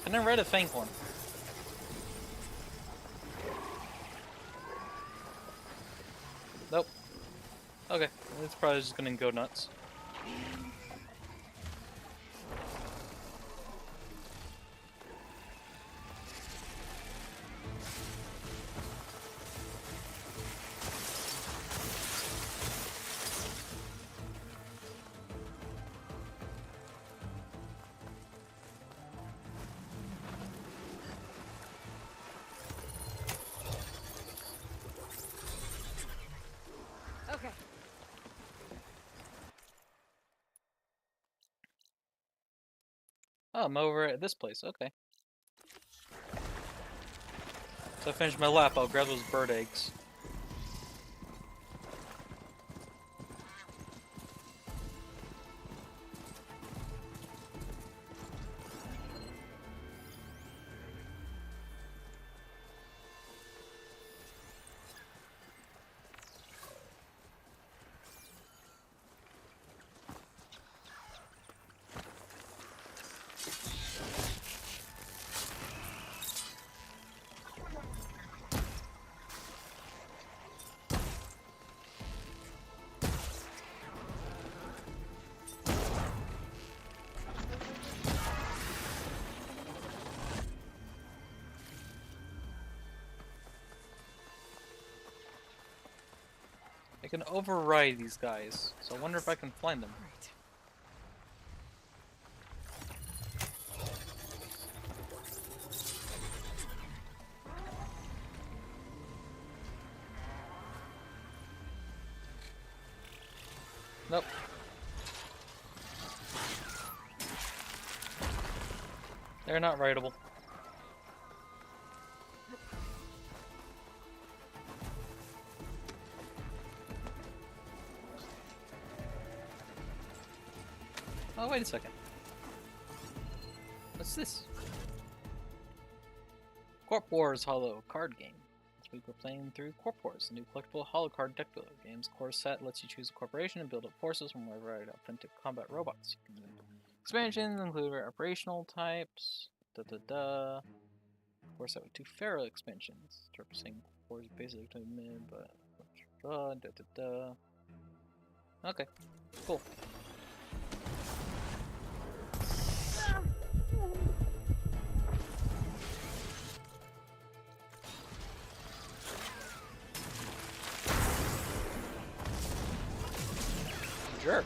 I never read a faint one. Nope. Okay, it's probably just gonna go nuts. Okay. Oh, I'm over at this place. Okay. So I finished my lap. I'll grab those bird eggs. I can override these guys, so I wonder if I can find them. Right. Nope. They're not writable. Oh, wait a second. What's this? Corp Wars Hollow card game. This week we're playing through Corp Wars, a new collectible hollow card deck builder. The game's core set lets you choose a corporation and build up forces from a variety of authentic combat robots. Expansions include operational types. Core set with 2 Pharaoh expansions. Representing Wars basic to mid, but Okay, cool. Sure.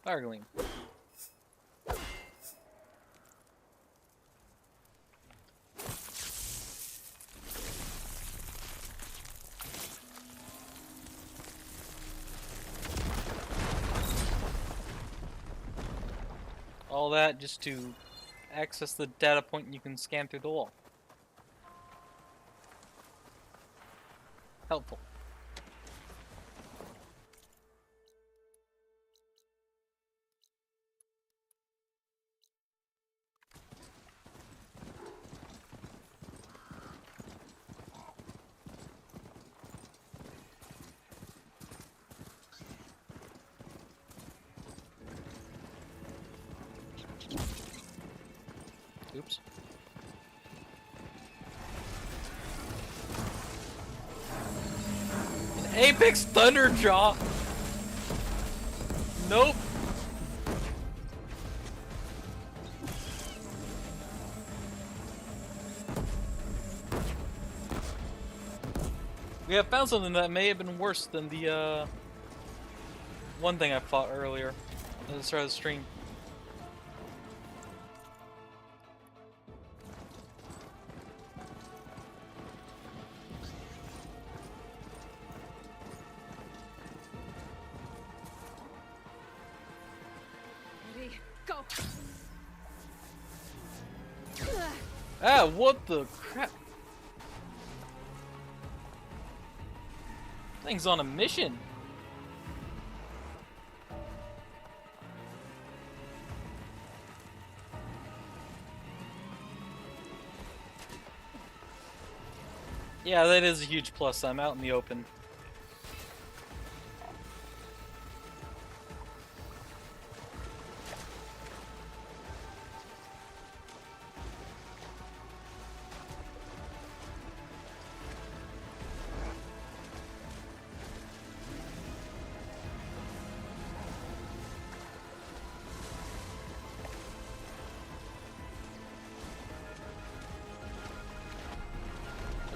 Fire Gleam. All that just to access the data point you can scan through the wall. Helpful. Oops. An Apex Thunderjaw! Nope. We have found something that may have been worse than the one thing I fought earlier at the start of the stream. Ready? Go. Ah, what the crap? Thing's on a mission. Yeah, that is a huge plus. I'm out in the open.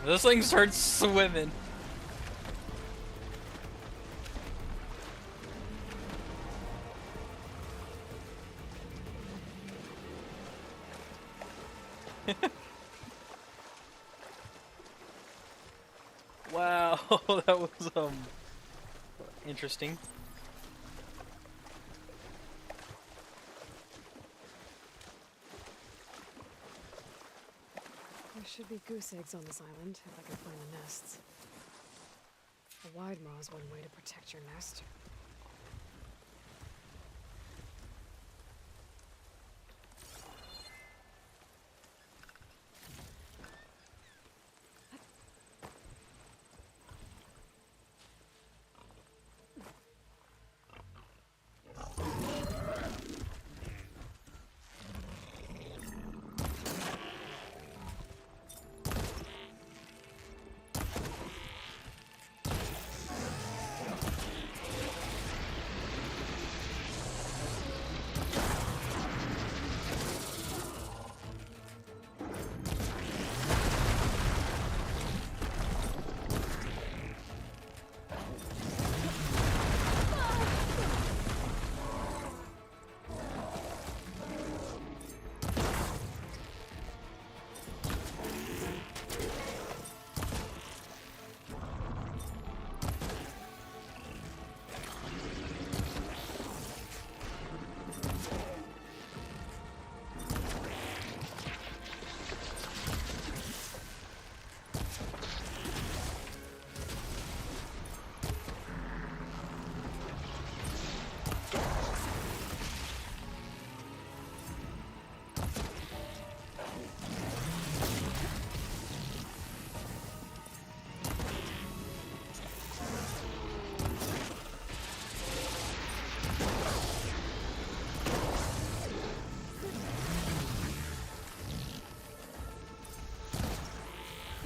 This thing starts swimming. Wow, that was interesting. There should be goose eggs on this island, if I can find the nests. A wide maw is one way to protect your nest.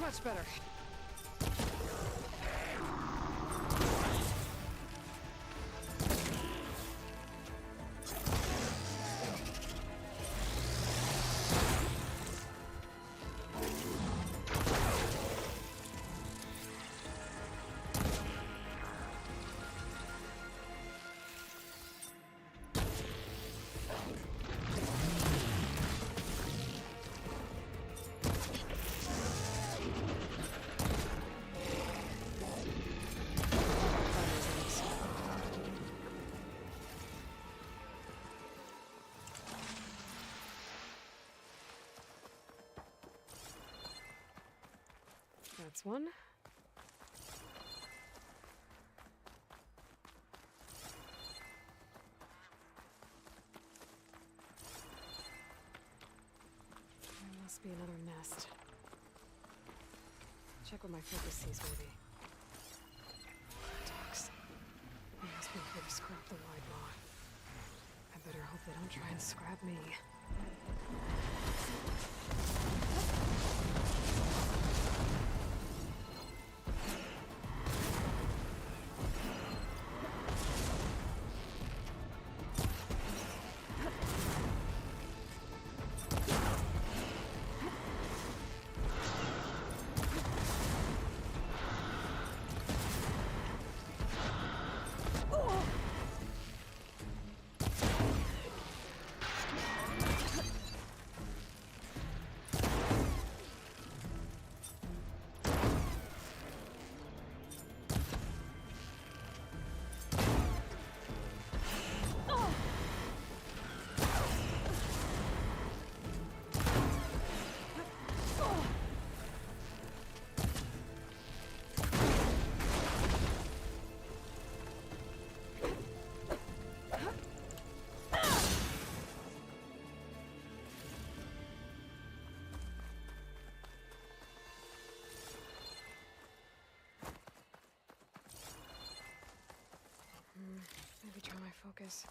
Much better. That's one. There must be another nest. Check what my focus sees, maybe. Dogs. They must be here to scrap the wide maw. I better hope they don't try and scrap me. focus.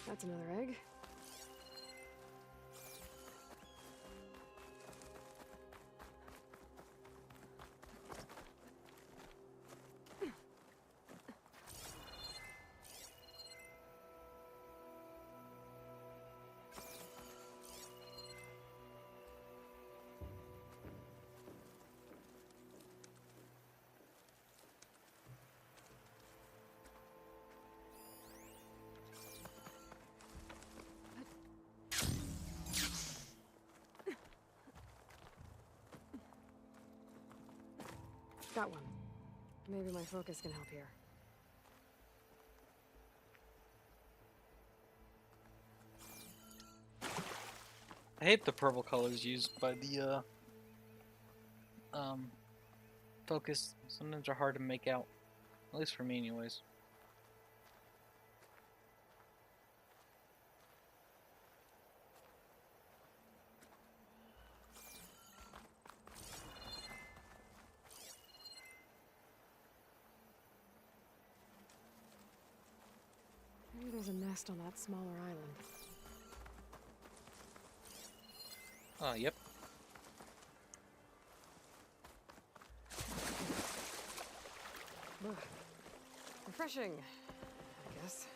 That's another egg. Got one. Maybe my focus can help here. I hate the purple colors used by the focus. Sometimes they're hard to make out. At least for me anyways. Maybe there's a nest on that smaller island. Oh, yep. Ugh. Refreshing, I guess.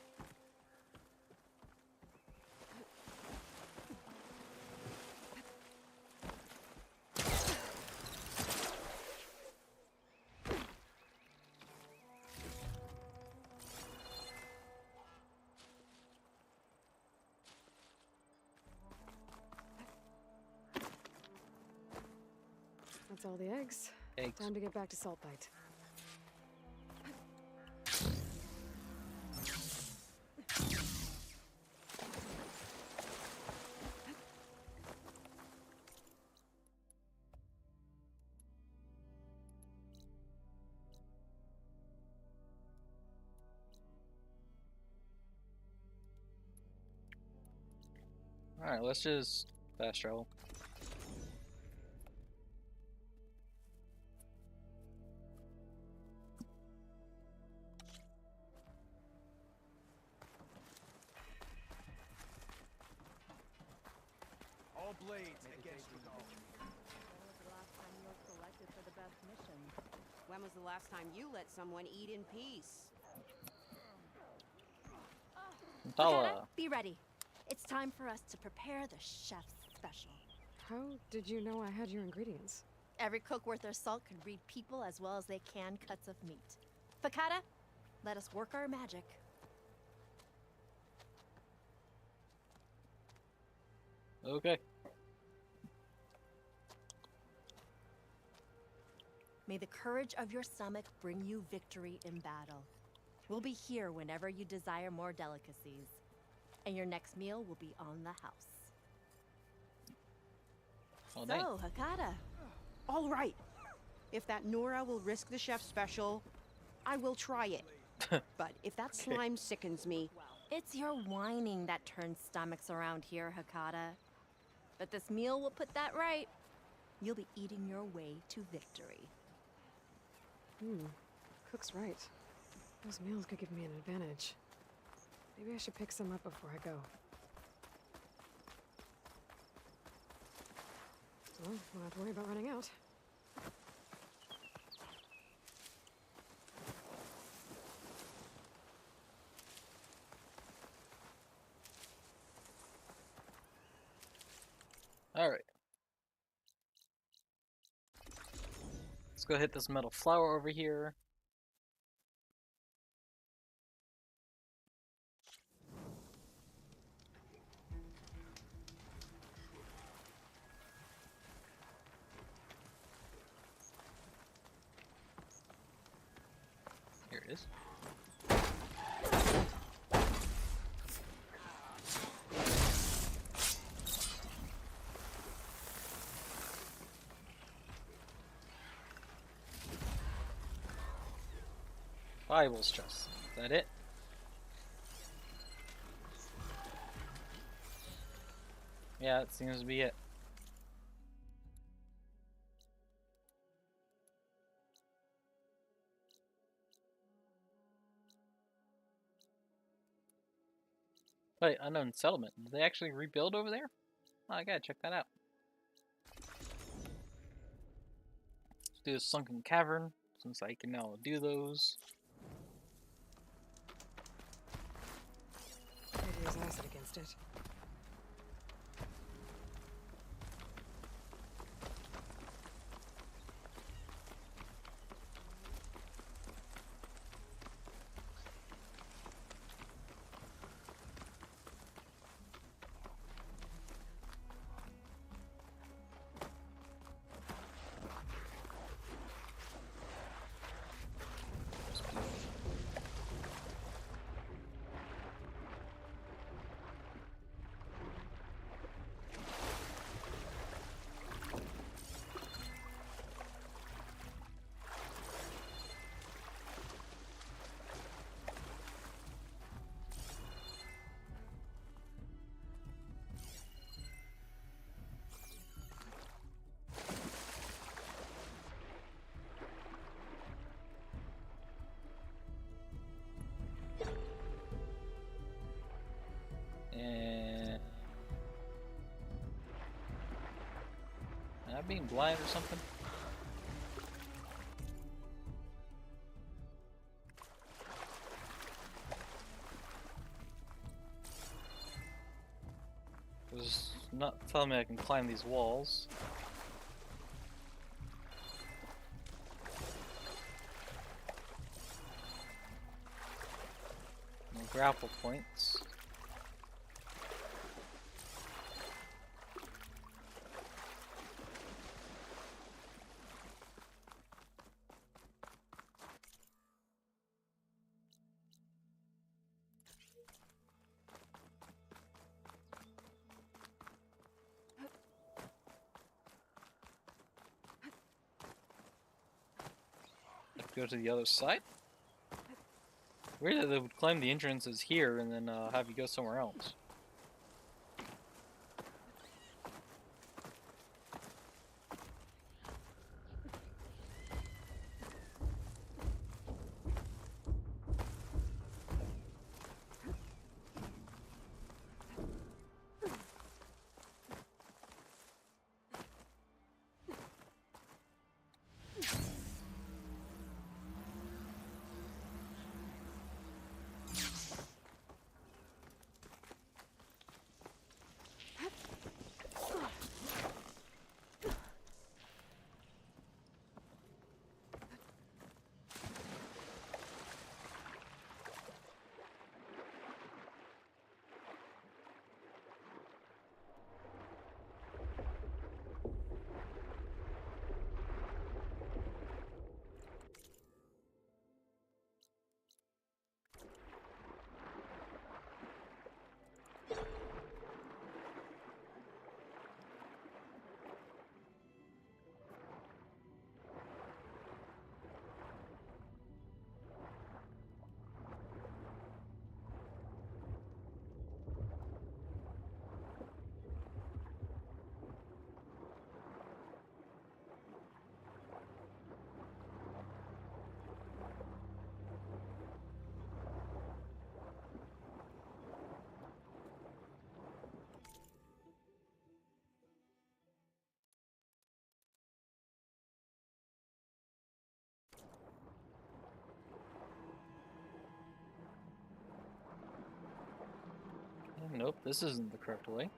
That's all the eggs. Eggs. Time to get back to Salt Bite. Alright, let's just fast travel. All blades against your goal. When was the last time you were selected for the best mission? When was the last time you let someone eat in peace? Tala. Be ready. It's time for us to prepare the chef's special. How did you know I had your ingredients? Every cook worth their salt can read people as well as they can cuts of meat. Fakata, let us work our magic. Okay. May the courage of your stomach bring you victory in battle. We'll be here whenever you desire more delicacies. And your next meal will be on the house. Oh, nice. So, Hakata, All right. If that Nora will risk the chef special, I will try it. But if that Okay. slime sickens me, it's your whining that turns stomachs around here, Hakata. But this meal will put that right. You'll be eating your way to victory. Cook's right. Those meals could give me an advantage. Maybe I should pick some up before I go. Well, won't have to worry about running out. Alright. Let's go hit this metal flower over here. Here it is. Valuables chest. Is that it? Yeah, it seems to be it. Wait, unknown settlement. Did they actually rebuild over there? Oh, I gotta check that out. Let's do a sunken cavern, since I can now do those. Maybe use acid against it. And am I being blind or something? It's not telling me I can climb these walls. No grapple points. Go to the other side? Weird that they would climb the entrances here and then have you go somewhere else. Nope, this isn't the correct way.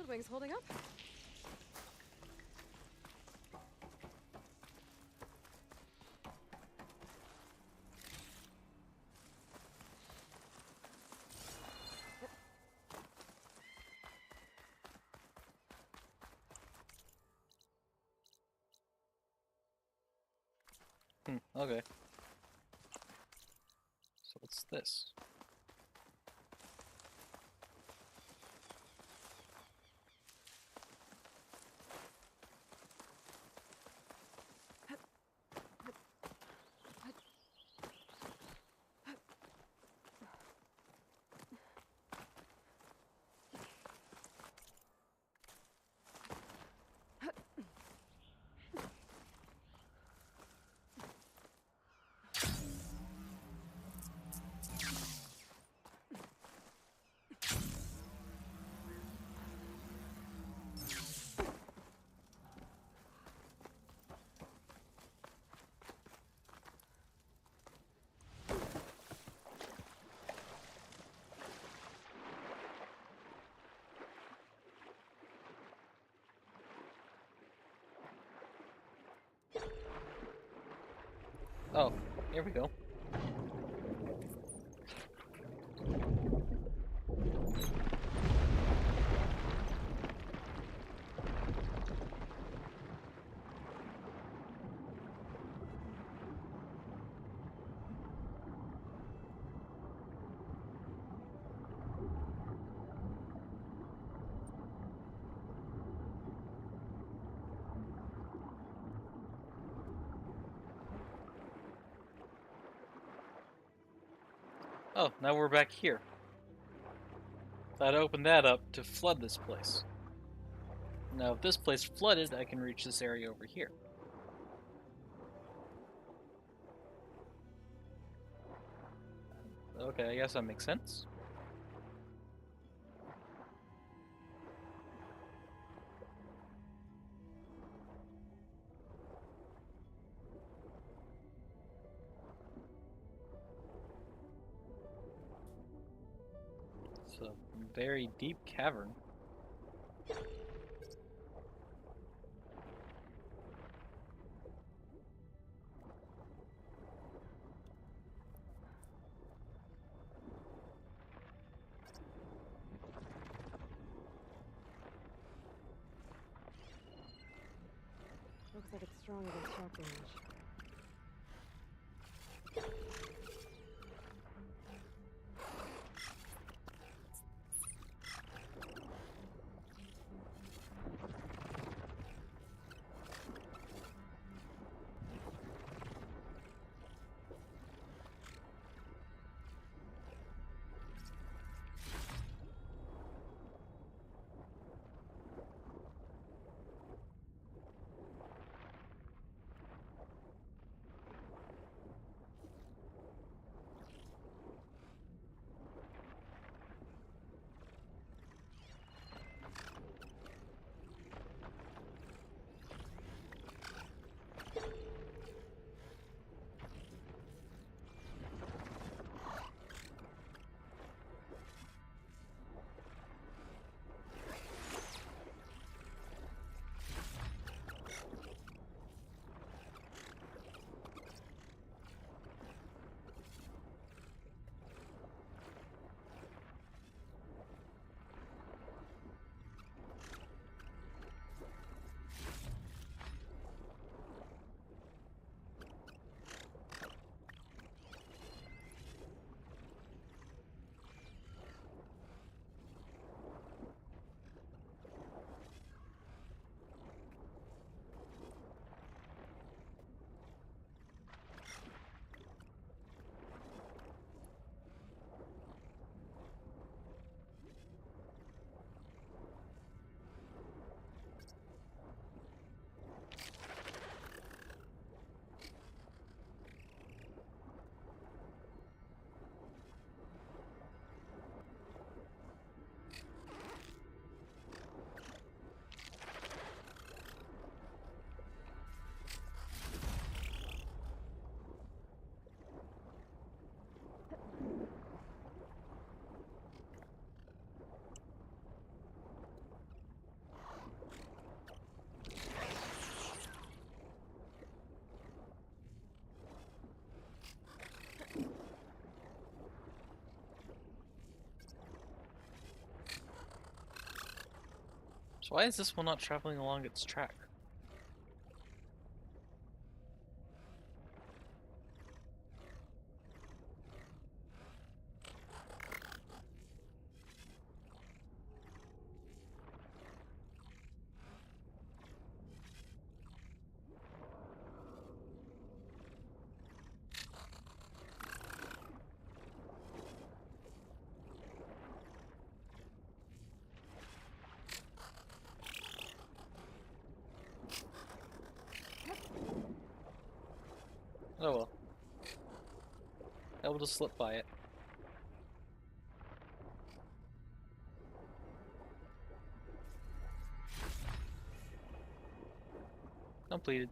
Wings holding up? Okay. So what's this? Oh, here we go. Oh, now we're back here. That opened that up to flood this place. Now, if this place flooded, I can reach this area over here. Okay, I guess that makes sense. It's a very deep cavern. Looks like it's strong against shock damage. So why is this one not traveling along its track? Oh well. Able to slip by it. Completed.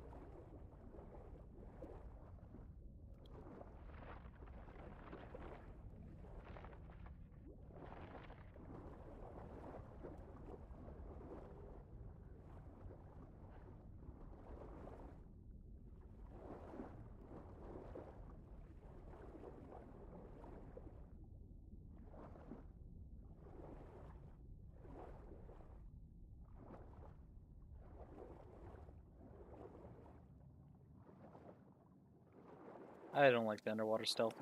I don't like the underwater stealth.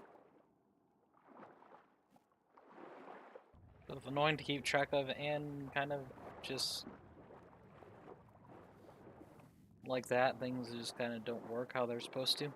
Both annoying to keep track of and kind of just like that. Things just kind of don't work how they're supposed to.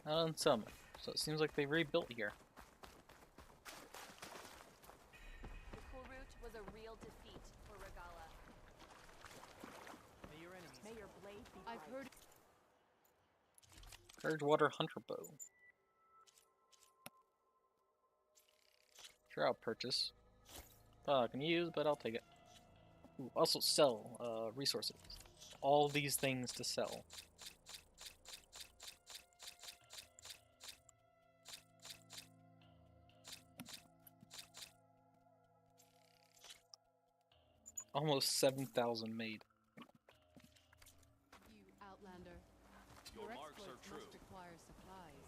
Not on Summit, so it seems like they rebuilt here. The Kulrut was a real defeat for Regala. May your enemies. May your blade be I've bright. heard. Urgewater Hunter Bow. Sure, I'll purchase. I can use, but I'll take it. Ooh, also sell resources. All these things to sell. Almost 7,000 made. You Outlander. Your marks are exploits true. must require supplies.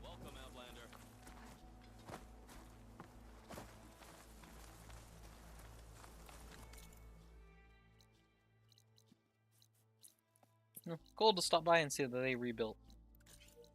Welcome, Outlander. Cool to stop by and see that they rebuilt. Easy there.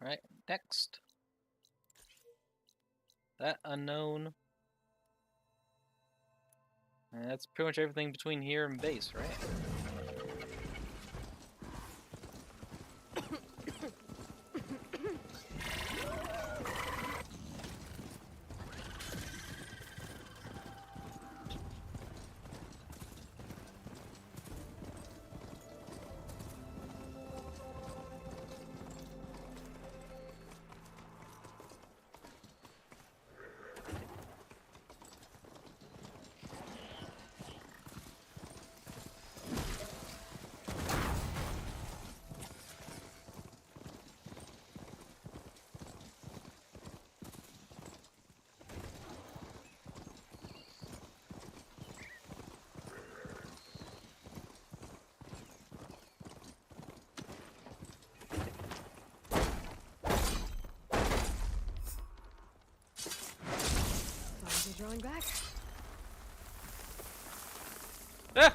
Right, next. That unknown. And that's pretty much everything between here and base, right? going back. Ah!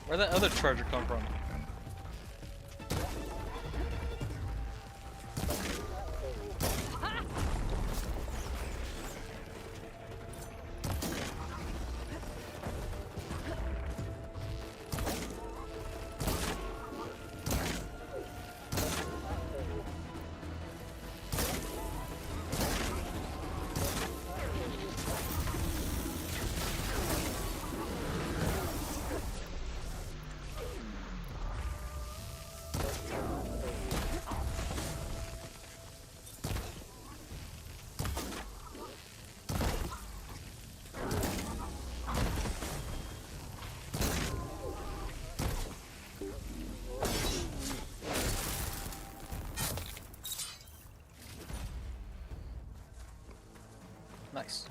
Where'd that other charger come from? Nice.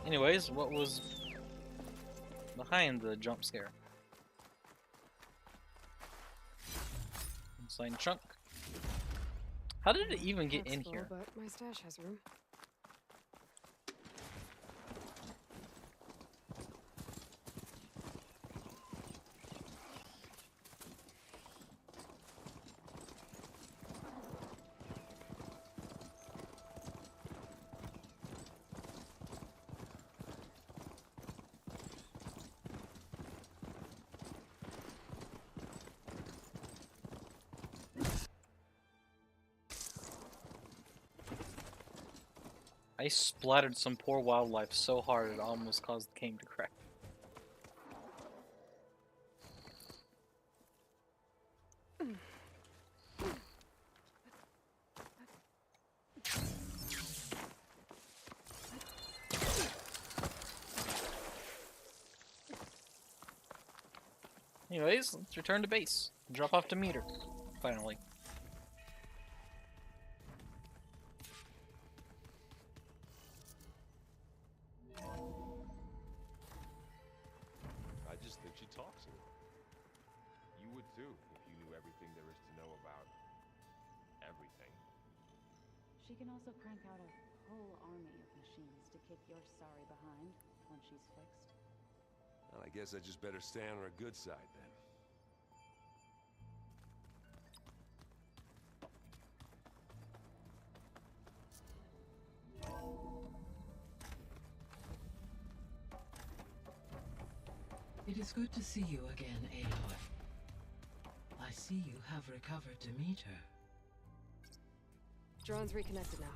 Anyways, what was behind the jump scare? Insane chunk. How did it even get That's in full, here? but my stash has room. I splattered some poor wildlife so hard it almost caused the game to crack. Anyways, let's return to base. Drop off Demeter, finally. I just think she talks a little. You would too, if you knew everything there is to know about everything. She can also crank out a whole army of machines to kick your sorry behind once she's fixed. Well, I guess I just better stay on her good side then. It is good to see you again, Aloy. I see you have recovered Demeter. Drone's reconnected now.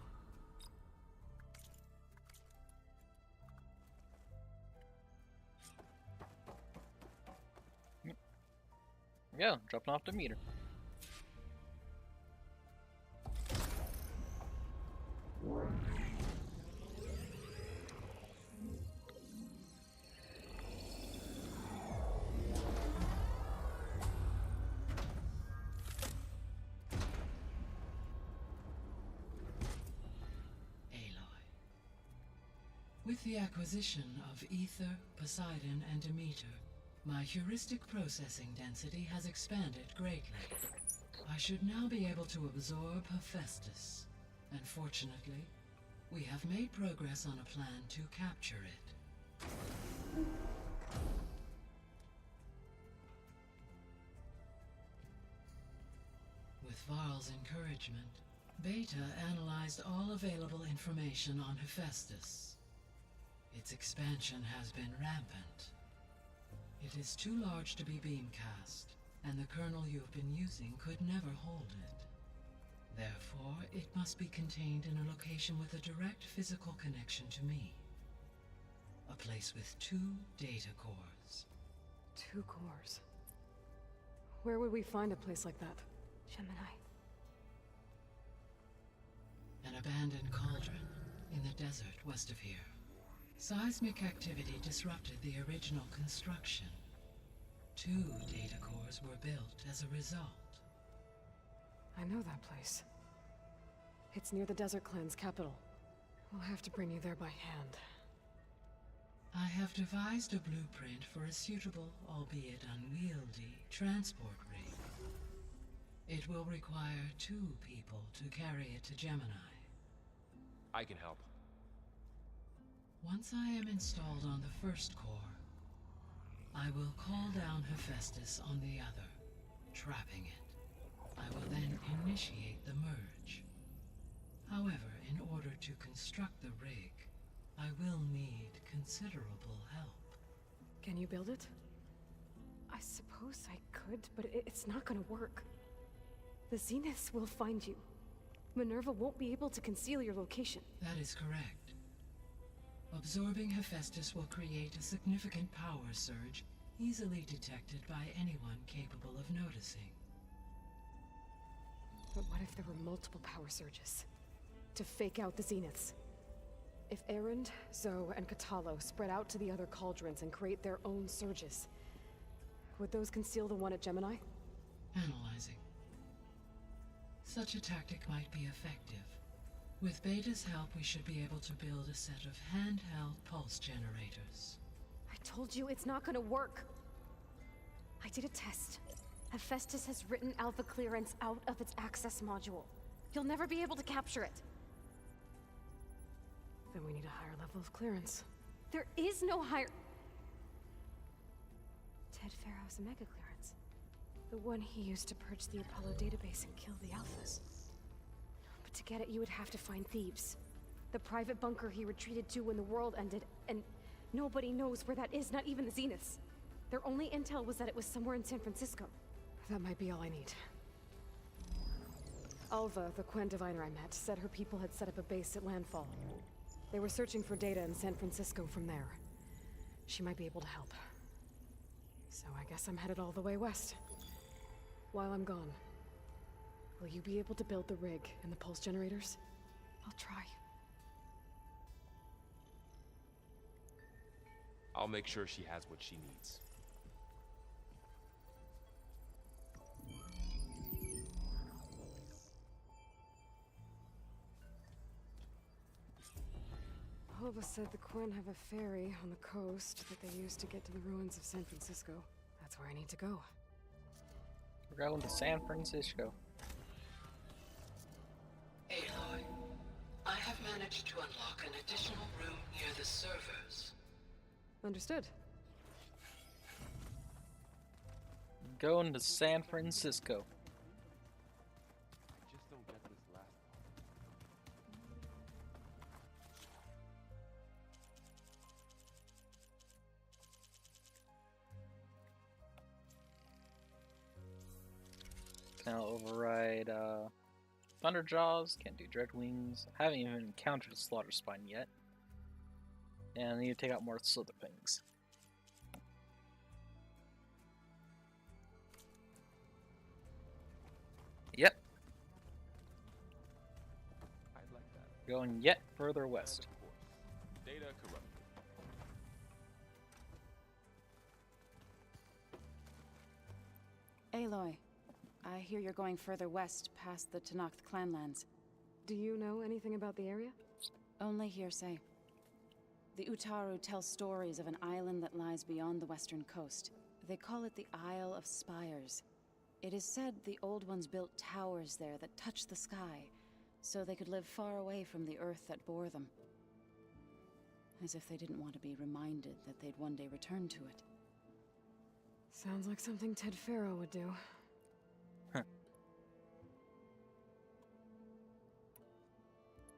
Yeah, dropping off Demeter. With the acquisition of Ether, Poseidon, and Demeter, my heuristic processing density has expanded greatly. I should now be able to absorb Hephaestus, and fortunately, we have made progress on a plan to capture it. With Varl's encouragement, Beta analyzed all available information on Hephaestus. Its expansion has been rampant. It is too large to be beamcast, and the kernel you have been using could never hold it. Therefore, it must be contained in a location with a direct physical connection to me. A place with 2 data cores. 2 cores. Where would we find a place like that? Gemini. An abandoned cauldron in the desert west of here. Seismic activity disrupted the original construction. 2 data cores were built as a result. I know that place. It's near the Desert Clan's capital. We'll have to bring you there by hand. I have devised a blueprint for a suitable, albeit unwieldy, transport rig. It will require 2 people to carry it to Gemini. I can help. Once I am installed on the first core, I will call down Hephaestus on the other, trapping it. I will then initiate the merge. However, in order to construct the rig, I will need considerable help. Can you build it? I suppose I could, but it's not gonna work. The Zeniths will find you. Minerva won't be able to conceal your location. That is correct. Absorbing Hephaestus will create a significant power surge, easily detected by anyone capable of noticing. But what if there were multiple power surges? To fake out the Zeniths? If Erend, Zoe, and Katalo spread out to the other cauldrons and create their own surges, would those conceal the one at Gemini? Analyzing. Such a tactic might be effective. With Beta's help, we should be able to build a set of handheld pulse generators. I told you it's not gonna work. I did a test. Hephaestus has written alpha clearance out of its access module. You'll never be able to capture it. Then we need a higher level of clearance. There is no higher... Ted Pharaoh's Omega clearance. The one he used to purge the Apollo database and kill the Alphas. But to get it, you would have to find Thebes. The private bunker he retreated to when the world ended, and nobody knows where that is, not even the Zeniths. Their only intel was that it was somewhere in San Francisco. That might be all I need. Alva, the Quen diviner I met, said her people had set up a base at landfall. They were searching for data in San Francisco from there. She might be able to help. So I guess I'm headed all the way west. While I'm gone, will you be able to build the rig and the pulse generators? I'll try. I'll make sure she has what she needs. Alva said the Quen have a ferry on the coast that they use to get to the ruins of San Francisco. That's where I need to go. We're going to San Francisco. Aloy, I have managed to unlock an additional room near the servers. Understood. Going to San Francisco. I just don't get this last Can now override Thunderjaws, can't do Dreadwings. Haven't even encountered a Slaughter Spine yet. And I need to take out more Slitherfings. Yep. I'd like that. Going yet further west. And of course, data corrupted. Aloy, I hear you're going further west past the Tenakth clanlands. Do you know anything about the area? Only hearsay. The Utaru tell stories of an island that lies beyond the western coast. They call it the Isle of Spires. It is said the Old Ones built towers there that touch the sky, so they could live far away from the earth that bore them. As if they didn't want to be reminded that they'd one day return to it. Sounds like something Ted Faro would do.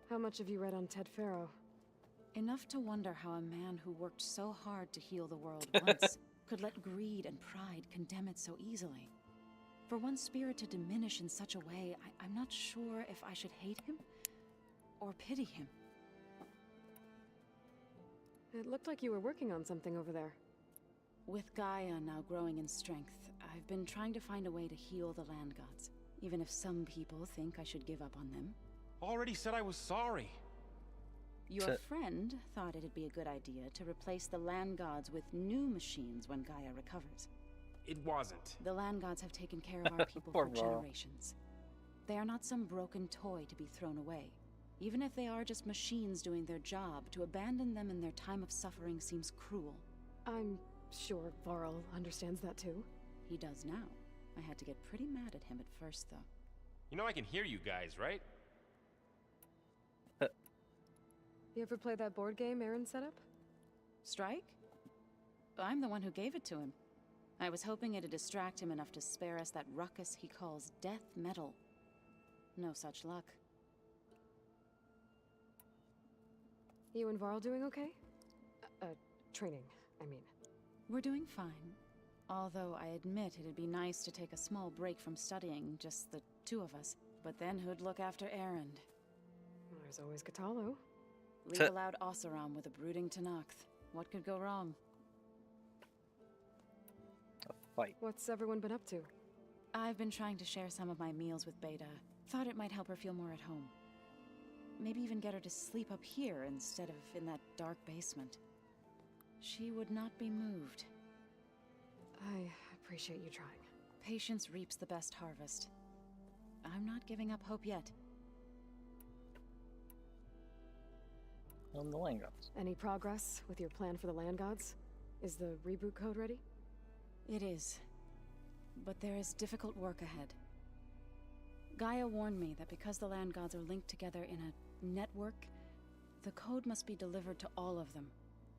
How much have you read on Ted Faro? Enough to wonder how a man who worked so hard to heal the world once could let greed and pride condemn it so easily. For one spirit to diminish in such a way, I'm not sure if I should hate him or pity him. It looked like you were working on something over there. With Gaia now growing in strength, I've been trying to find a way to heal the land gods, even if some people think I should give up on them. Already said I was sorry. Your friend thought it'd be a good idea to replace the land gods with new machines when Gaia recovers. It wasn't. The land gods have taken care of our people for generations. They are not some broken toy to be thrown away. Even if they are just machines doing their job, to abandon them in their time of suffering seems cruel. I'm sure Varl understands that too. He does now. I had to get pretty mad at him at first, though. You know I can hear you guys, right? You ever play that board game Aaron set up? Strike? I'm the one who gave it to him. I was hoping it'd distract him enough to spare us that ruckus he calls death metal. No such luck. You and Varl doing okay? Training, I mean. We're doing fine. Although I admit it'd be nice to take a small break from studying, just the two of us. But then who'd look after Erend? There's always Cthulhu. Leave a loud Oseram with a brooding Tenakth. What could go wrong? A fight. What's everyone been up to? I've been trying to share some of my meals with Beta. Thought it might help her feel more at home. Maybe even get her to sleep up here instead of in that dark basement. She would not be moved. I appreciate you trying. Patience reaps the best harvest. I'm not giving up hope yet. On the land gods. Any progress with your plan for the land gods? Is the reboot code ready? It is. But there is difficult work ahead. Gaia warned me that because the land gods are linked together in a network, the code must be delivered to all of them.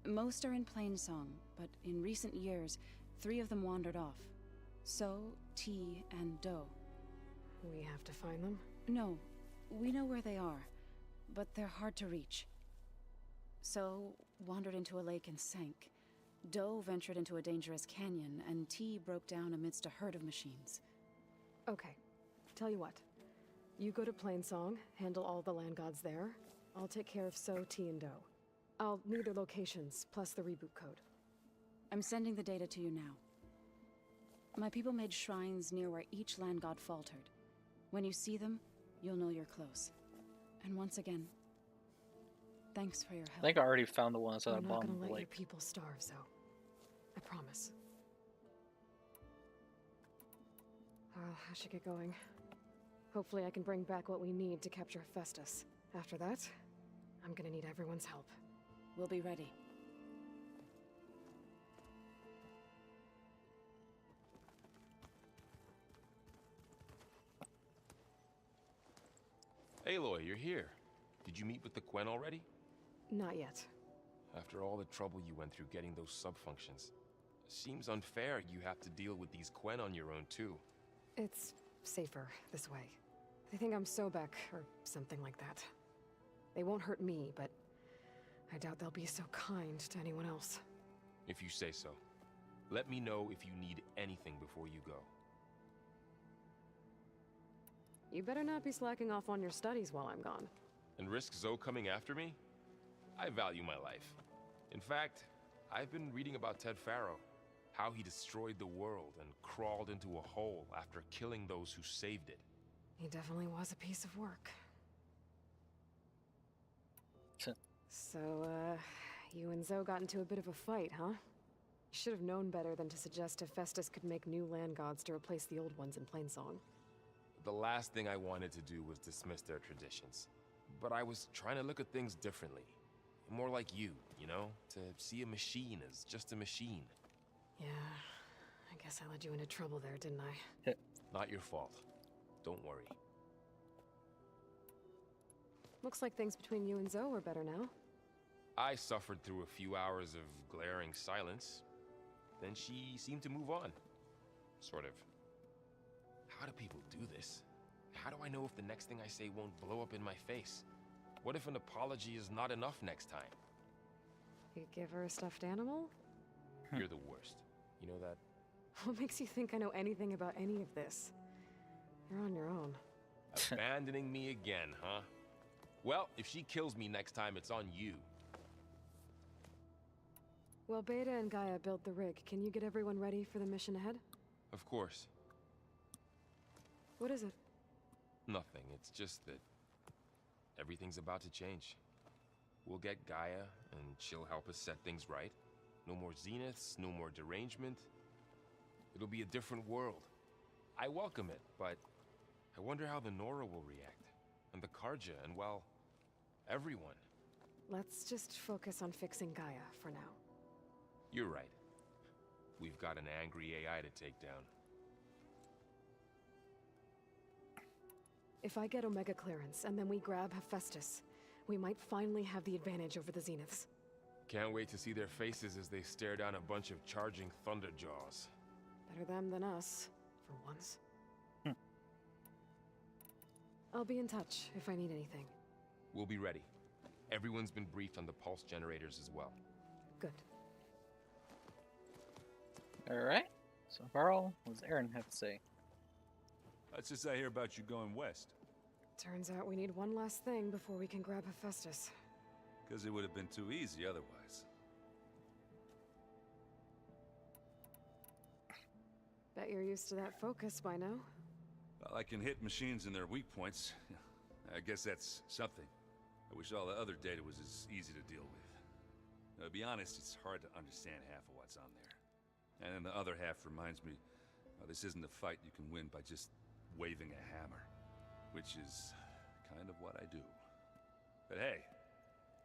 Most are in Plainsong, but in recent years, 3 of them wandered off. So, T, and Do. We have to find them? No, we know where they are, but they're hard to reach. So, wandered into a lake and sank. Do ventured into a dangerous canyon, and T broke down amidst a herd of machines. Okay. Tell you what. You go to Plainsong, handle all the land gods there. I'll take care of So, T, and Do. I'll need their locations, plus the reboot code. I'm sending the data to you now. My people made shrines near where each land god faltered. When you see them, you'll know you're close. And once again, thanks for your help. I think I already found the ones that I I'm not bombed gonna the let your lake. people starve, so I promise. I should get going. Hopefully I can bring back what we need to capture Hephaestus. After that, I'm gonna need everyone's help. We'll be ready. Aloy, you're here. Did you meet with the Quen already? Not yet. After all the trouble you went through getting those subfunctions, seems unfair you have to deal with these Quen on your own too. It's safer this way. They think I'm Sobek, or something like that. They won't hurt me, but I doubt they'll be so kind to anyone else. If you say so. Let me know if you need anything before you go. You better not be slacking off on your studies while I'm gone. And risk Zoe coming after me? I value my life. In fact, I've been reading about Ted Faro. How he destroyed the world and crawled into a hole after killing those who saved it. He definitely was a piece of work. So, you and Zoe got into a bit of a fight, huh? You should have known better than to suggest Hephaestus could make new land gods to replace the old ones in Plainsong. The last thing I wanted to do was dismiss their traditions. But I was trying to look at things differently. more like you know? To see a machine as just a machine. Yeah, I guess I led you into trouble there, didn't I? Not your fault. Don't worry. Looks like things between you and Zoe are better now. I suffered through a few hours of glaring silence. Then she seemed to move on. Sort of. How do people do this? How do I know if the next thing I say won't blow up in my face? What if an apology is not enough next time? You give her a stuffed animal? You're the worst. You know that? What makes you think I know anything about any of this? You're on your own. Abandoning me again, huh? Well, if she kills me next time, it's on you. Well, Beta and Gaia built the rig. Can you get everyone ready for the mission ahead? Of course. What is it? Nothing. It's just that everything's about to change. We'll get Gaia, and she'll help us set things right. No more zeniths, no more derangement. It'll be a different world. I welcome it, but I wonder how the Nora will react. And the Karja, and well, everyone. Let's just focus on fixing Gaia for now. You're right. We've got an angry AI to take down. If I get Omega clearance, and then we grab Hephaestus, we might finally have the advantage over the Zeniths. Can't wait to see their faces as they stare down a bunch of charging Thunderjaws. Better them than us, for once. I'll be in touch if I need anything. We'll be ready. Everyone's been briefed on the pulse generators as well. Good. Alright. So, Varl, what does Aaron have to say? Let's just I hear about you going west. Turns out we need one last thing before we can grab Hephaestus. Because it would have been too easy otherwise. Bet you're used to that focus by now. Well, I can hit machines in their weak points. I guess that's something. I wish all the other data was as easy to deal with. Now, to be honest, it's hard to understand half of what's on there. And then the other half reminds me, this isn't a fight you can win by just waving a hammer. Which is kind of what I do. But hey,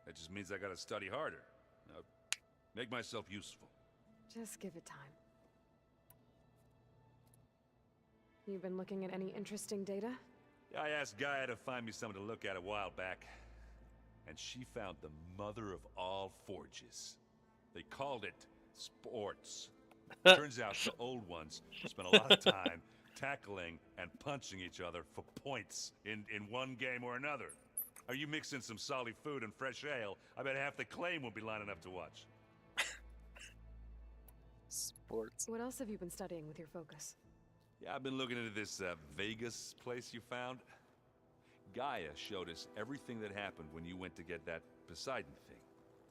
that just means I gotta study harder. Now, make myself useful. Just give it time. You've been looking at any interesting data? Yeah, I asked Gaia to find me something to look at a while back. And she found the mother of all forges. They called it sports. Turns out the old ones spent a lot of time tackling and punching each other for points in one game or another. Are you mixing some solid food and fresh ale? I bet half the claim will be lining up to watch. Sports. What else have you been studying with your focus? Yeah, I've been looking into this Vegas place you found. Gaia showed us everything that happened when you went to get that Poseidon thing.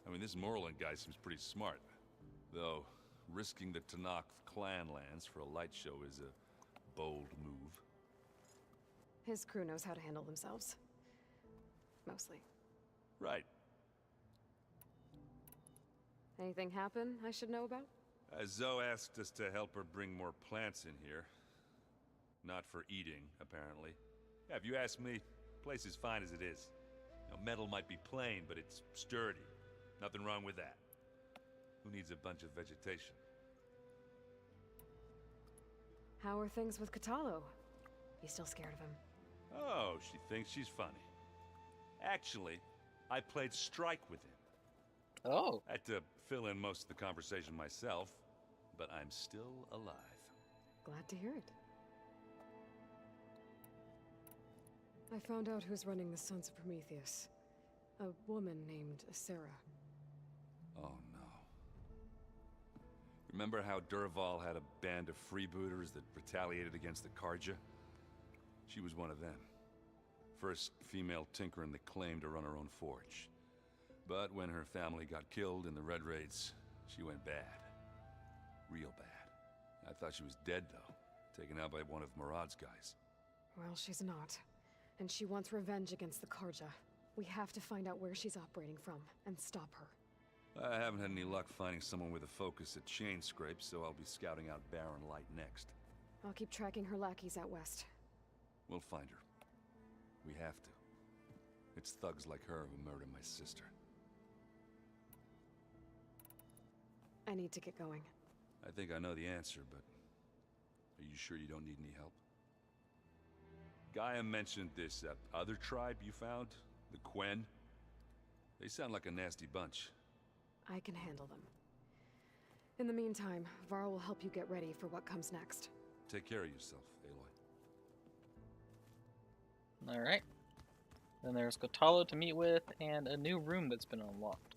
I mean, this Merlin guy seems pretty smart. Though, risking the Tanakh clan lands for a light show is a bold move. His crew knows how to handle themselves. Mostly. Right. Anything happen I should know about? Zoe asked us to help her bring more plants in here. Not for eating, apparently. Yeah, if you ask me, the place is fine as it is. You know, metal might be plain, but it's sturdy. Nothing wrong with that. Who needs a bunch of vegetation? How are things with Katalo? You still scared of him? Oh, she thinks she's funny. Actually, I played strike with him. Oh. I had to fill in most of the conversation myself, but I'm still alive. Glad to hear it. I found out who's running the Sons of Prometheus. A woman named Sarah. Oh no. Remember how Durval had a band of freebooters that retaliated against the Karja? She was one of them. First female tinker in the claim to run her own forge. But when her family got killed in the Red Raids, she went bad. Real bad. I thought she was dead, though. Taken out by one of Murad's guys. Well, she's not. And she wants revenge against the Karja. We have to find out where she's operating from, and stop her. I haven't had any luck finding someone with a focus at chain scrapes, so I'll be scouting out Baron Light next. I'll keep tracking her lackeys out west. We'll find her. We have to. It's thugs like her who murdered my sister. I need to get going. I think I know the answer, but are you sure you don't need any help? Gaia mentioned this other tribe you found, the Quen. They sound like a nasty bunch. I can handle them. In the meantime, Varl will help you get ready for what comes next. Take care of yourself, Aloy. Alright. Then there's Kotalo to meet with, and a new room that's been unlocked.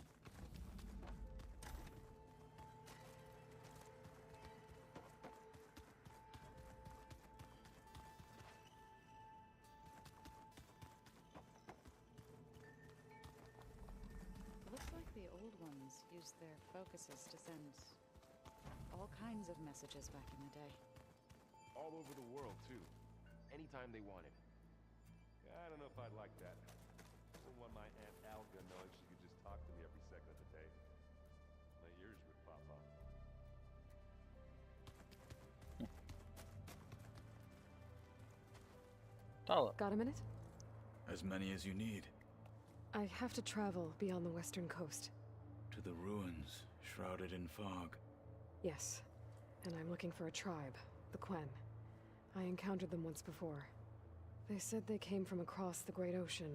Looks like the old ones used their focuses to send all kinds of messages back in the day. All over the world, too. Anytime they wanted. Yeah, I don't know if I'd like that. I don't want my Aunt Alga knowing she could just talk to me every second of the day. My ears would pop off. Tala. Got a minute? As many as you need. I have to travel beyond the western coast. To the ruins, shrouded in fog. Yes, and I'm looking for a tribe, the Quen. I encountered them once before. They said they came from across the Great Ocean.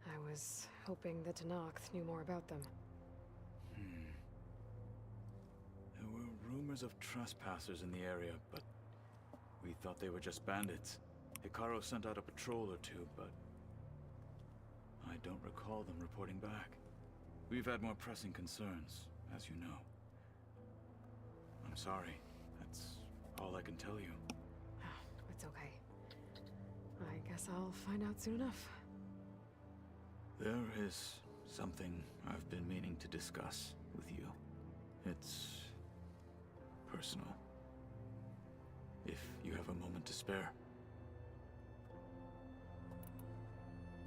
I was hoping that Tenakth knew more about them. There were rumors of trespassers in the area, but we thought they were just bandits. Hikaru sent out a patrol or two, but I don't recall them reporting back. We've had more pressing concerns, as you know. I'm sorry. That's all I can tell you. It's okay. I guess I'll find out soon enough. There is something I've been meaning to discuss with you. It's personal. If you have a moment to spare.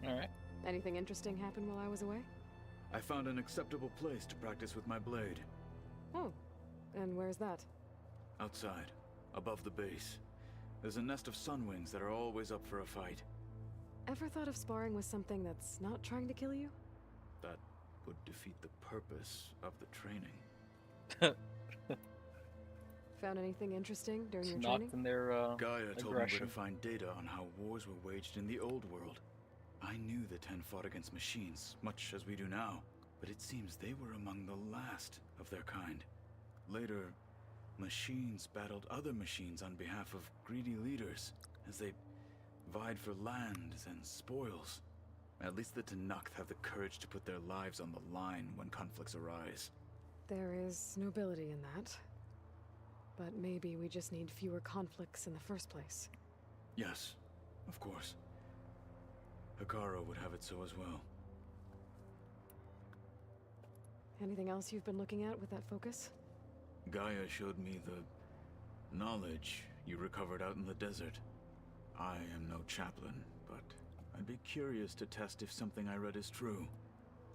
Alright. Anything interesting happen while I was away? I found an acceptable place to practice with my blade. Oh, and where's that? Outside, above the base. There's a nest of sunwings that are always up for a fight. Ever thought of sparring with something that's not trying to kill you? That would defeat the purpose of the training. Found anything interesting during your Knocked training? in their Gaia told me where aggression. to find data on how wars were waged in the old world. I knew the Ten fought against machines, much as we do now, but it seems they were among the last of their kind. Later, machines battled other machines on behalf of greedy leaders, as they vied for lands and spoils. At least the Tenakth have the courage to put their lives on the line when conflicts arise. There is nobility in that. But maybe we just need fewer conflicts in the first place. Yes, of course. Hikaru would have it so as well. Anything else you've been looking at with that focus? Gaia showed me the knowledge you recovered out in the desert. I am no chaplain, but I'd be curious to test if something I read is true.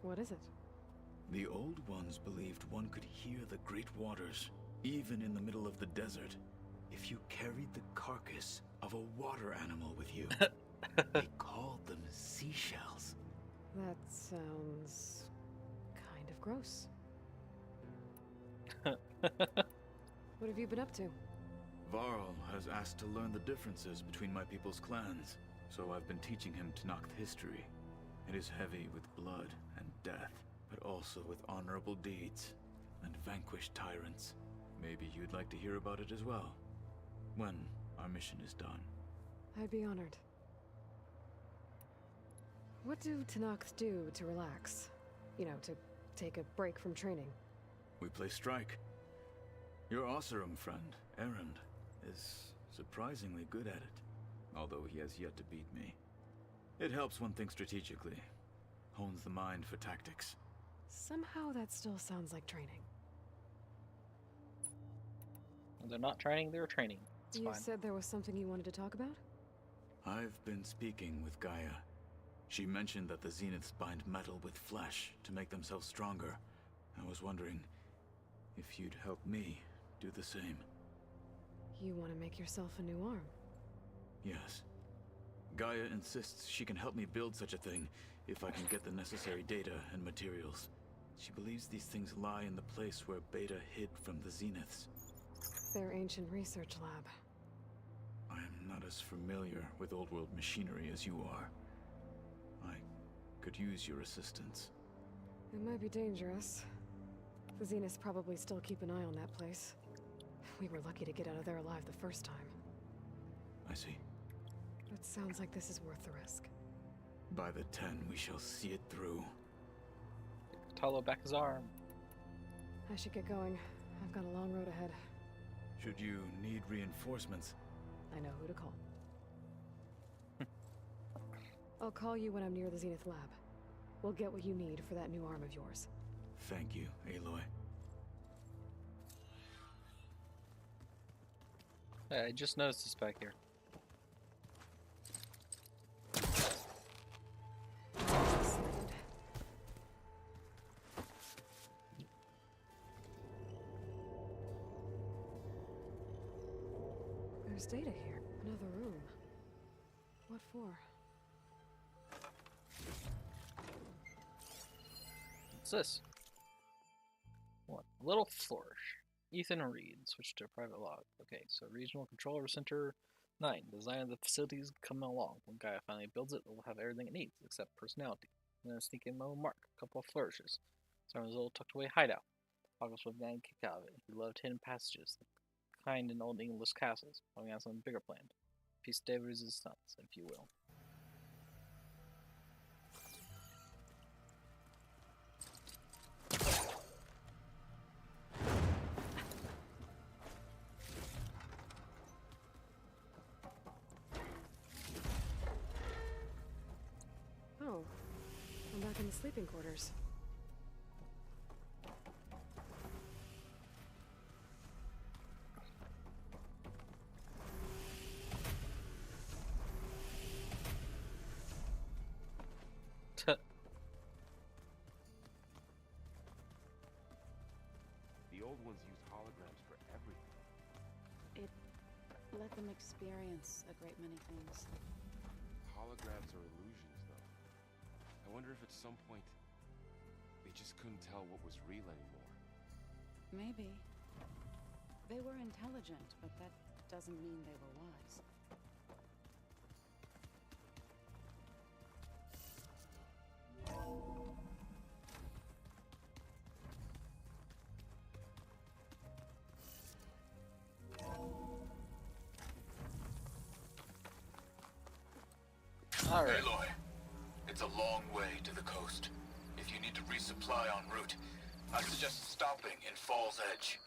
What is it? The Old Ones believed one could hear the great waters, even in the middle of the desert, if you carried the carcass of a water animal with you. They called them seashells. That sounds kind of gross. What have you been up to? Varl has asked to learn the differences between my people's clans, so I've been teaching him Tenakth history. It is heavy with blood and death, but also with honorable deeds and vanquished tyrants. Maybe you'd like to hear about it as well, when our mission is done. I'd be honored. What do Tenakth do to relax? You know, to take a break from training. We play strike. Your Oseram friend, Erend, is surprisingly good at it, although he has yet to beat me. It helps one think strategically, hones the mind for tactics. Somehow that still sounds like training. They're not training, they're training. It's You fine. said there was something you wanted to talk about? I've been speaking with Gaia. She mentioned that the Zeniths bind metal with flesh to make themselves stronger. I was wondering if you'd help me do the same. You want to make yourself a new arm? Yes. Gaia insists she can help me build such a thing if I can get the necessary data and materials. She believes these things lie in the place where Beta hid from the Zeniths. Their ancient research lab. I am not as familiar with old world machinery as you are. I could use your assistance. It might be dangerous. The Zeniths probably still keep an eye on that place. We were lucky to get out of there alive the first time. I see. It sounds like this is worth the risk. By the 10, we shall see it through. Talo back his arm. I should get going. I've got a long road ahead. Should you need reinforcements? I know who to call. I'll call you when I'm near the Zenith lab. We'll get what you need for that new arm of yours. Thank you, Aloy. Hey, I just noticed this back here. There's data here. Another room. What for? What's this? What? Little flourish. Ethan Reed. Switch to private log. Okay, so Regional Controller Center 9. Design of the facilities coming along. When Gaia finally builds it, it will have everything it needs, except personality. And then sneak in my own mark. A couple of flourishes. Starting his little tucked away hideout. August was getting kicked out of it. He loved hidden passages. The kind in old English castles. Probably has something bigger planned. Peace de resistance, if you will. Oh, I'm back in the sleeping quarters. The old ones used holograms for everything. It let them experience a great many things. Holograms are illusions, though. I wonder if at some point they just couldn't tell what was real anymore. Maybe. They were intelligent, but that doesn't mean they were wise. Alright. Aloy, it's a long way to the coast. If you need to resupply en route, I suggest stopping in Falls Edge.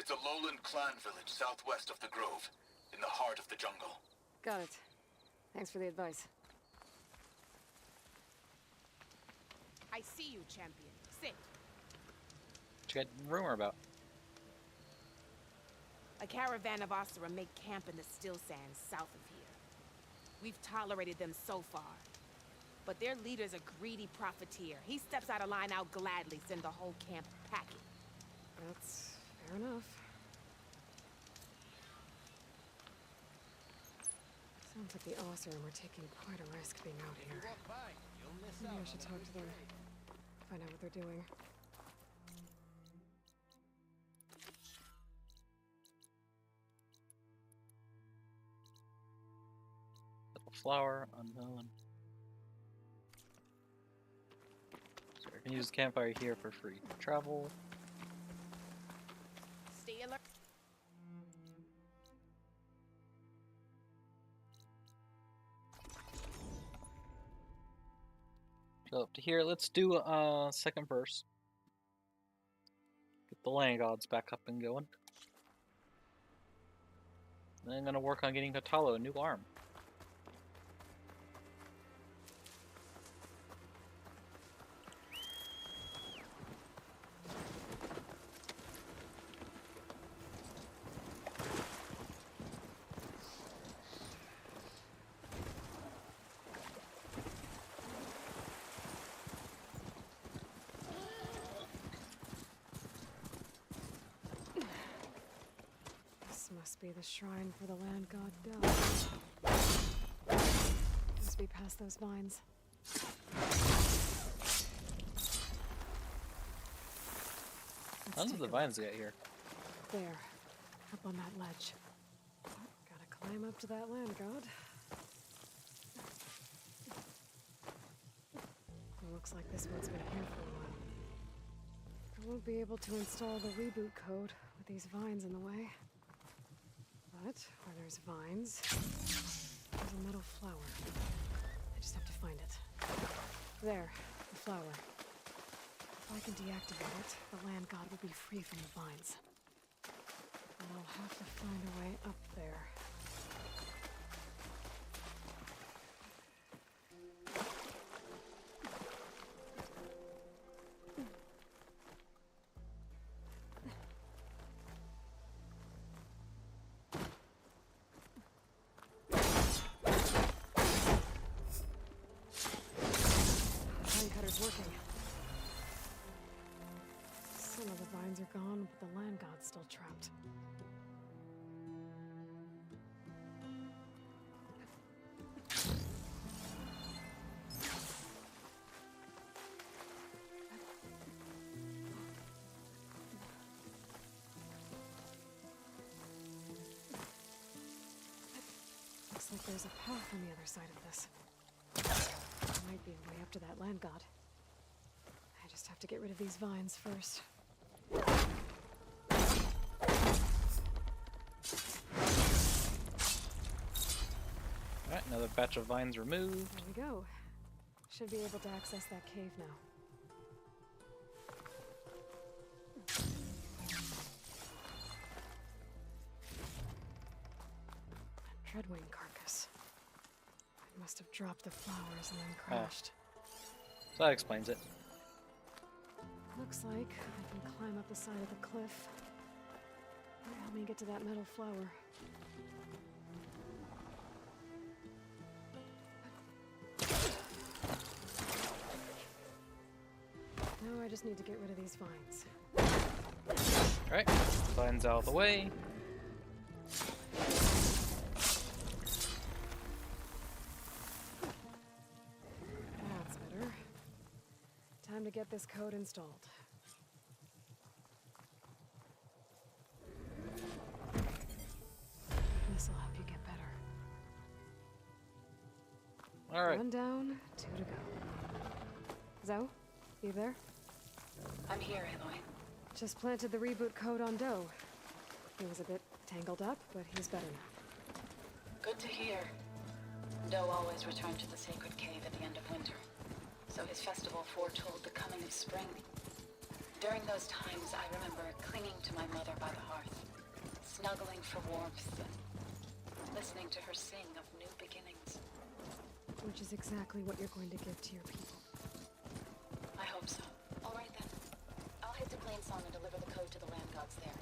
It's a lowland clan village southwest of the Grove, in the heart of the jungle. Got it. Thanks for the advice. I see you, champion. Sit. What you got rumor about? A caravan of Asura make camp in the still sands south of here. We've tolerated them so far. But their leader's a greedy profiteer. He steps out of line, I'll gladly send the whole camp packing. That's fair enough. Sounds like the Oseram are taking quite a risk being out here. Maybe I should talk to them. Find out what they're doing. Little flower, unknown. So I can use the campfire here for free. Travel. Stay alert. Go up to here. Let's do a second verse. Get the land gods back up and going. Then I'm gonna work on getting Katalo a new arm. This must be the shrine for the land god Del. Must be past those vines. How did take the a vines look. get here? There, up on that ledge. Gotta climb up to that land god. It looks like this one's been here for a while. I won't be able to install the reboot code with these vines in the way. But where there's vines, there's a metal flower. I just have to find it. There, the flower. If I can deactivate it, the land god will be free from the vines. And I'll have to find a way up there. Vine cutter's working. Some of the vines are gone, but the land god's still trapped. Looks like there's a path on the other side of this. There might be a way up to that land god. I just have to get rid of these vines first. Alright, another batch of vines removed. There we go. Should be able to access that cave now. Dreadwing carcass. It must have dropped the flowers and then crashed. So that explains it. Looks like I can climb up the side of the cliff. Help me get to that metal flower. Now I just need to get rid of these vines. Alright, vines out of the way. That's better. Time to get this code installed. This'll help you get better. Alright. One down, two to go. Zoe, you there? I'm here, Aloy. Just planted the reboot code on Doe. He was a bit tangled up, but he's better now. Good to hear. Doe always returned to the sacred cave at the end of winter, so his festival foretold the coming of spring. During those times, I remember clinging to my mother by the hearth, snuggling for warmth, and listening to her sing of new beginnings. Which is exactly what you're going to give to your people. I hope so. All right then. I'll head to Plainsong and deliver the code to the land gods there.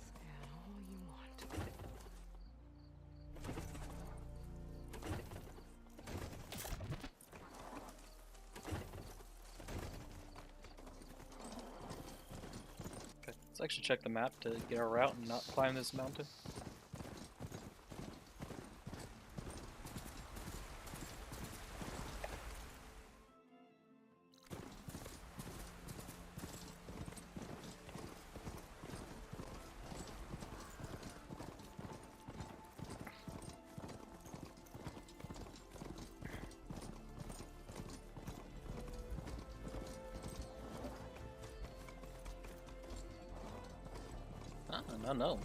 Scan all you want. Okay, let's actually check the map to get our route and not climb this mountain. No.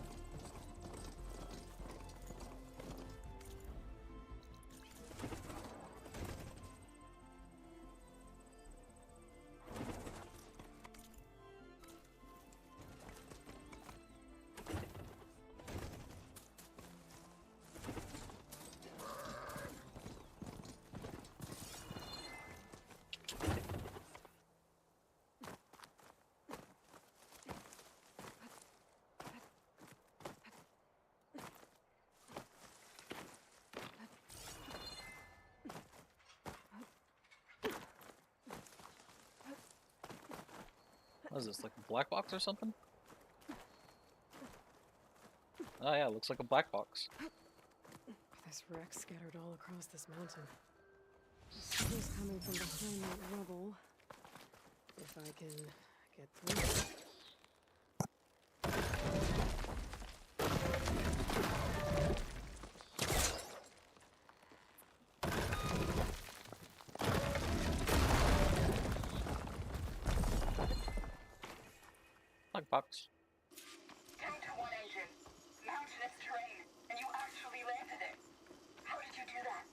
What is this, like a black box or something? Oh yeah, looks like a black box. There's wrecks scattered all across this mountain. The signal's coming from behind that rubble. If I can get through. Black box. 10 to 1 engine. Mountainous terrain, and you actually landed it. How did you do that?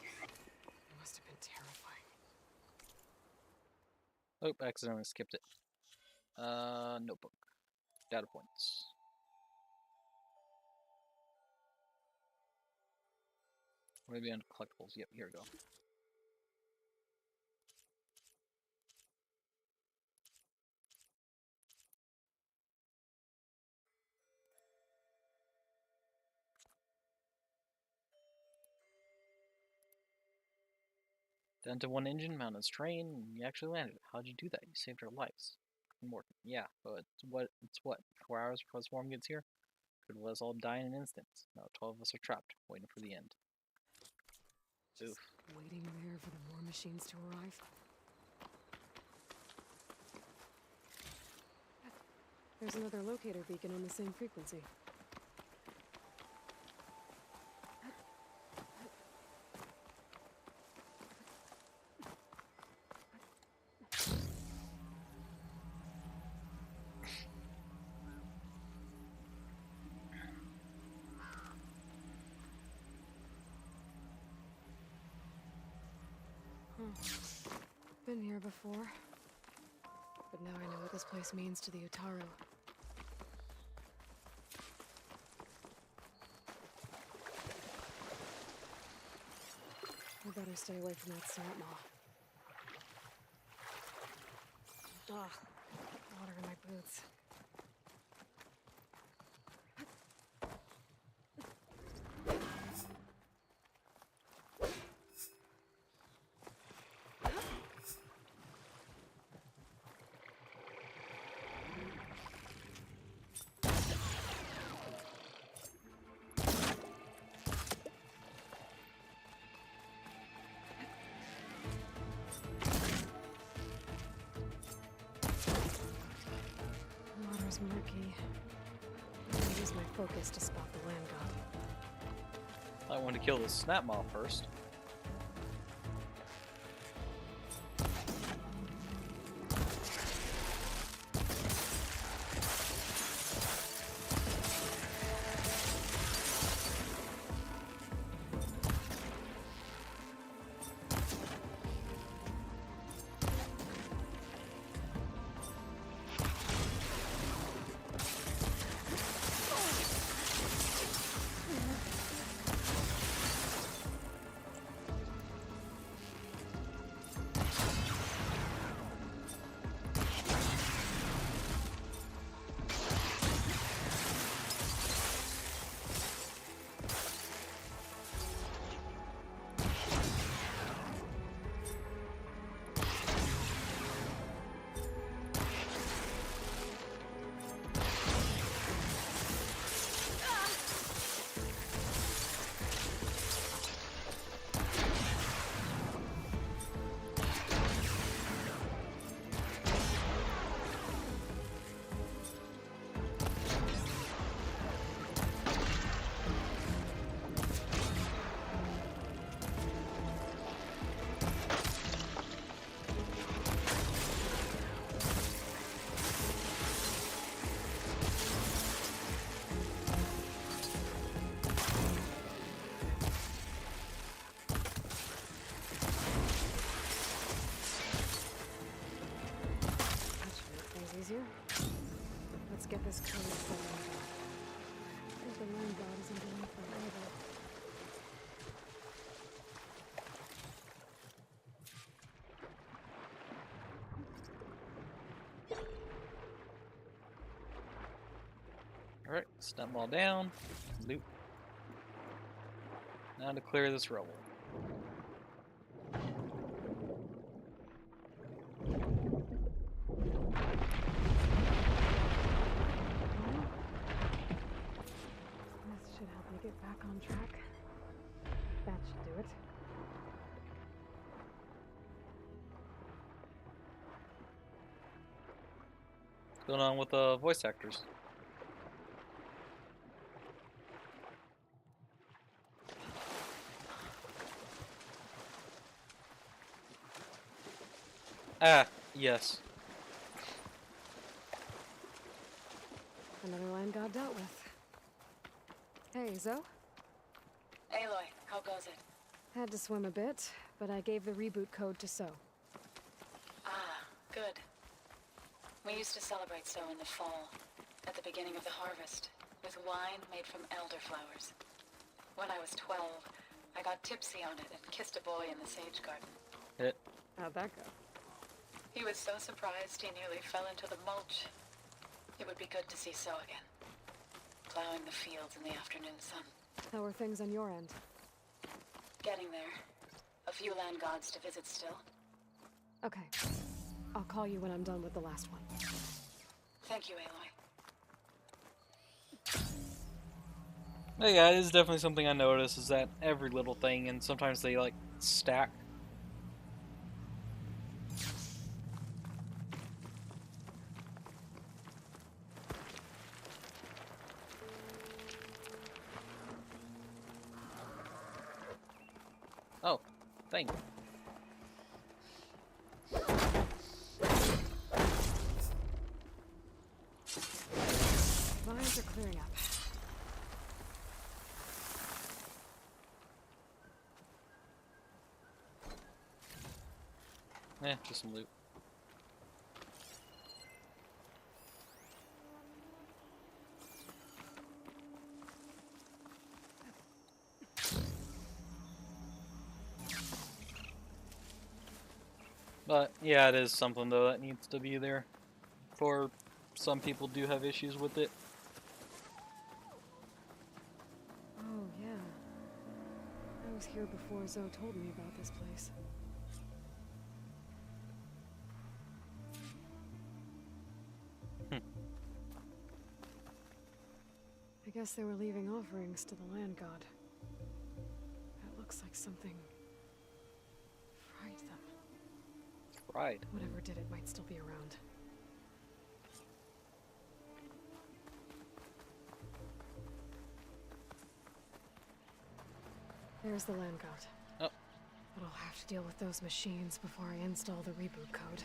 It must have been terrifying. Oh, accidentally skipped it. Notebook. Data points. Maybe on collectibles. Yep, here we go. Down to 1 engine, mounted terrain, and you actually landed. How'd you do that? You saved our lives. Morton. Yeah, but it's what? 4 hours before the swarm gets here? Could let us all die in an instant. Now 12 of us are trapped, waiting for the end. Oof. Waiting there for the war machines to arrive. There's another locator beacon on the same frequency. Been here before. But now I know what this place means to the Utaru. I better stay away from that snap maw. Ugh, water in my boots. Water's murky. I'll use my focus to spot the land god. I want to kill this snap maw first. Easier. Let's get this code set up. I think the land god isn't doing forever. Alright, stun them all down. Loot. Now to clear this rubble. going on with the voice actors? Ah, yes. Another land god dealt with. Hey, Zoe? Aloy, how goes it? Had to swim a bit, but I gave the reboot code to So. Ah, good. We used to celebrate So in the fall, at the beginning of the harvest, with wine made from elderflowers. When I was 12, I got tipsy on it and kissed a boy in the sage garden. Hit. How'd that go? He was so surprised he nearly fell into the mulch. It would be good to see So again, plowing the fields in the afternoon sun. How are things on your end? Getting there. A few land gods to visit still. Okay. I'll call you when I'm done with the last one. Thank you, Aloy. Yeah, it is definitely something I notice, is that every little thing, and sometimes they, like, stack. Oh, thank you. Vines are clearing up. Just some loot. But yeah, it is something though that needs to be there. For some people do have issues with it. Oh, yeah. I was here before Zoe told me about this place. I guess they were leaving offerings to the land god. That looks like something fried them. Fried? Whatever did it might still be around. There's the land god. Oh. But I'll have to deal with those machines before I install the reboot code.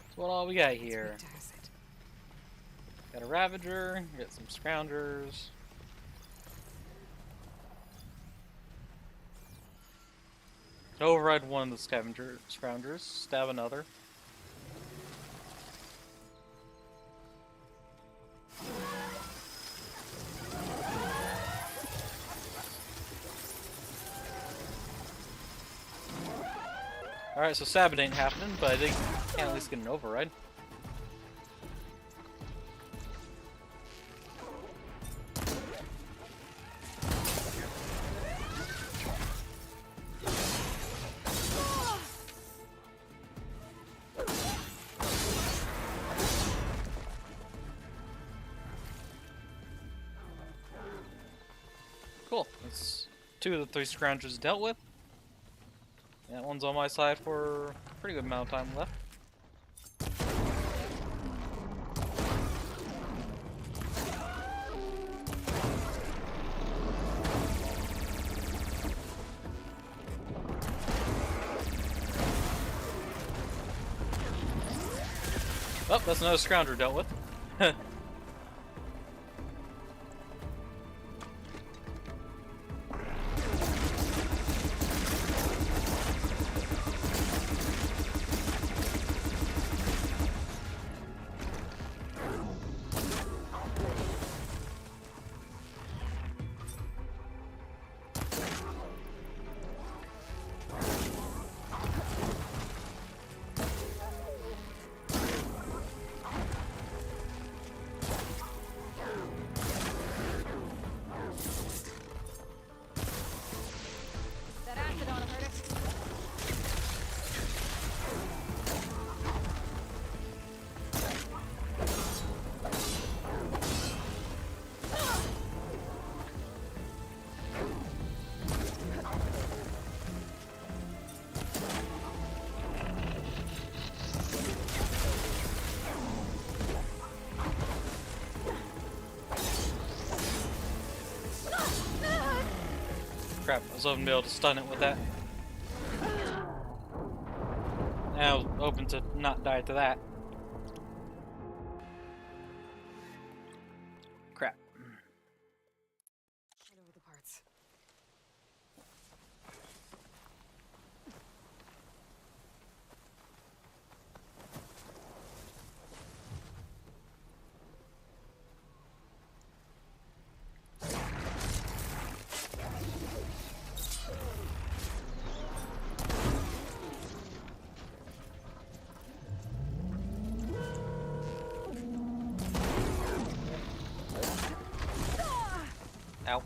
That's what all we got here. It's weak to acid. Got a Ravager, got some Scroungers. Override one of the Scroungers, stab another. Alright, so Sabbath ain't happening, but I think I can at least get an override. Cool. That's 2 of the 3 Scroungers dealt with. That one's on my side for a pretty good amount of time left. Oh, that's another Scrounger dealt with. Crap, I was hoping to be able to stun it with that. Now I was hoping to not die to that. Crap. Hand over the parts. Ow.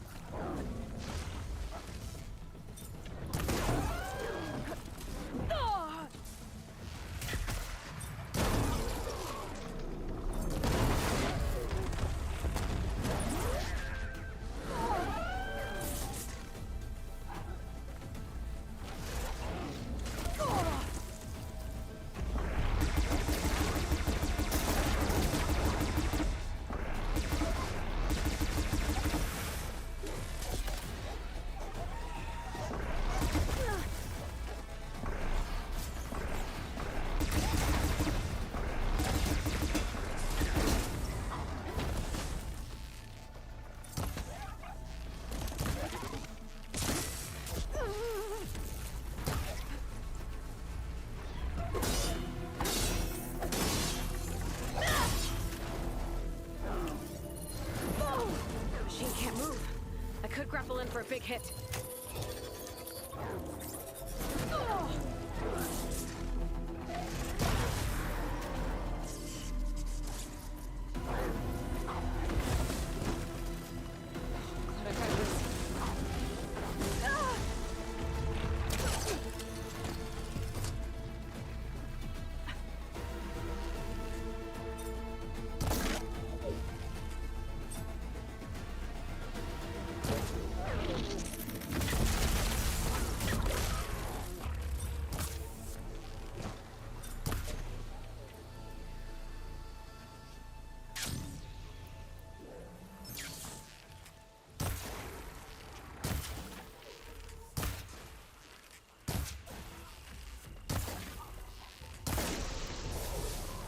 Machine can't move. I could grapple in for a big hit. Glad I got this.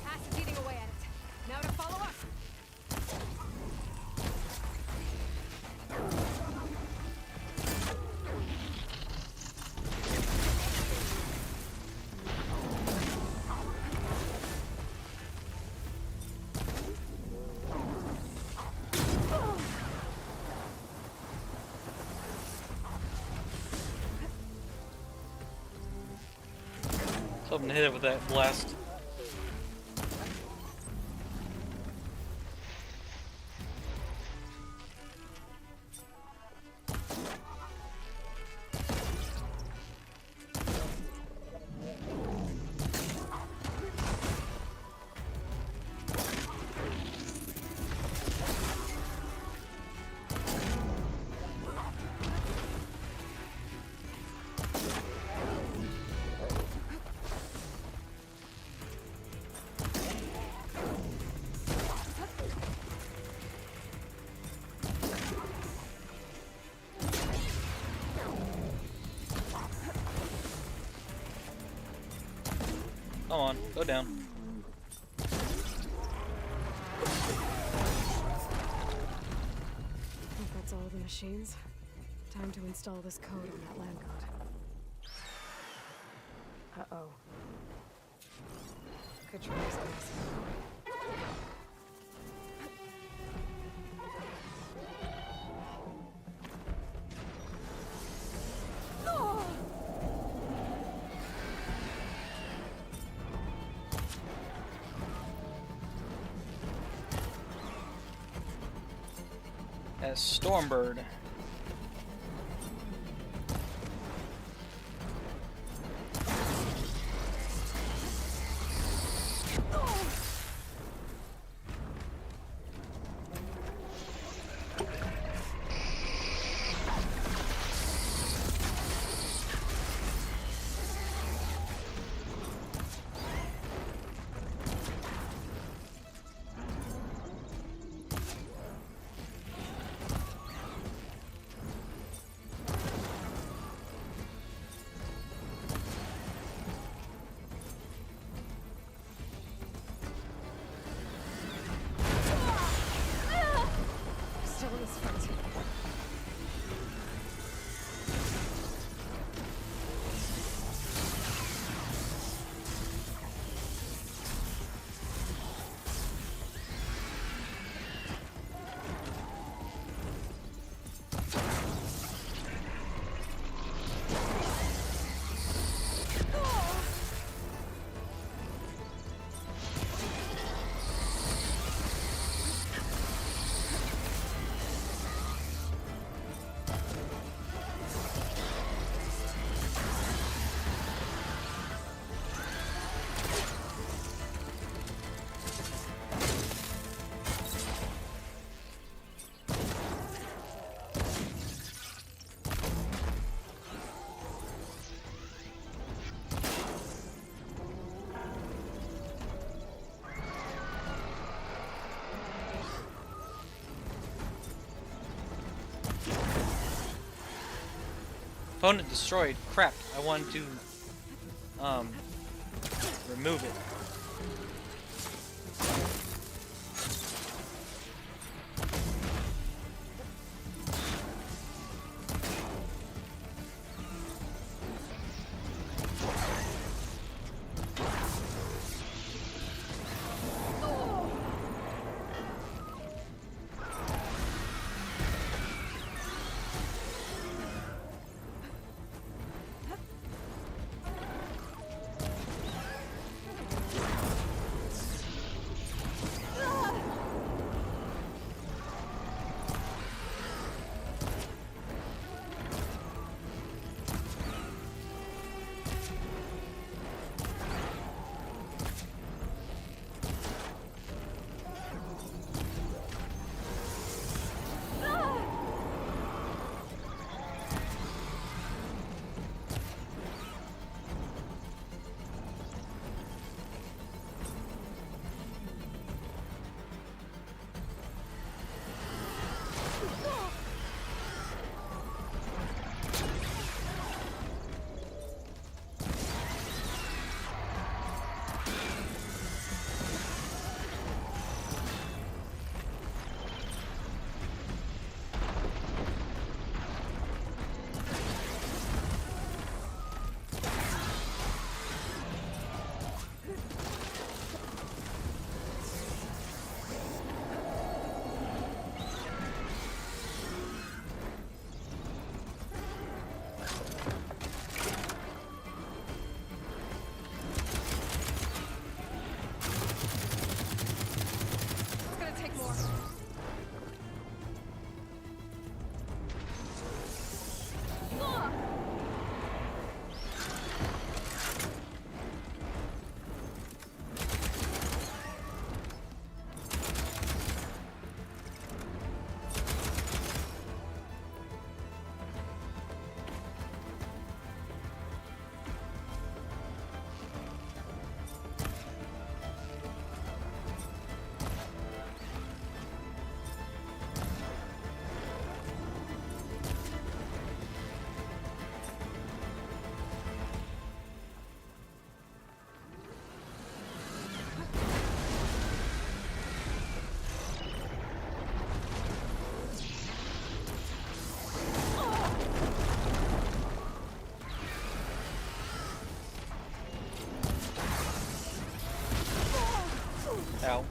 Pass is eating away at it. Now to follow up. So I'm gonna hit it with that blast. Come on, go down. I think that's all the machines. Time to install this code on that land god. Uh-oh. Could try this guys. As Stormbird. Opponent destroyed. Crap. I wanted to remove it. It's gonna take more. Ow.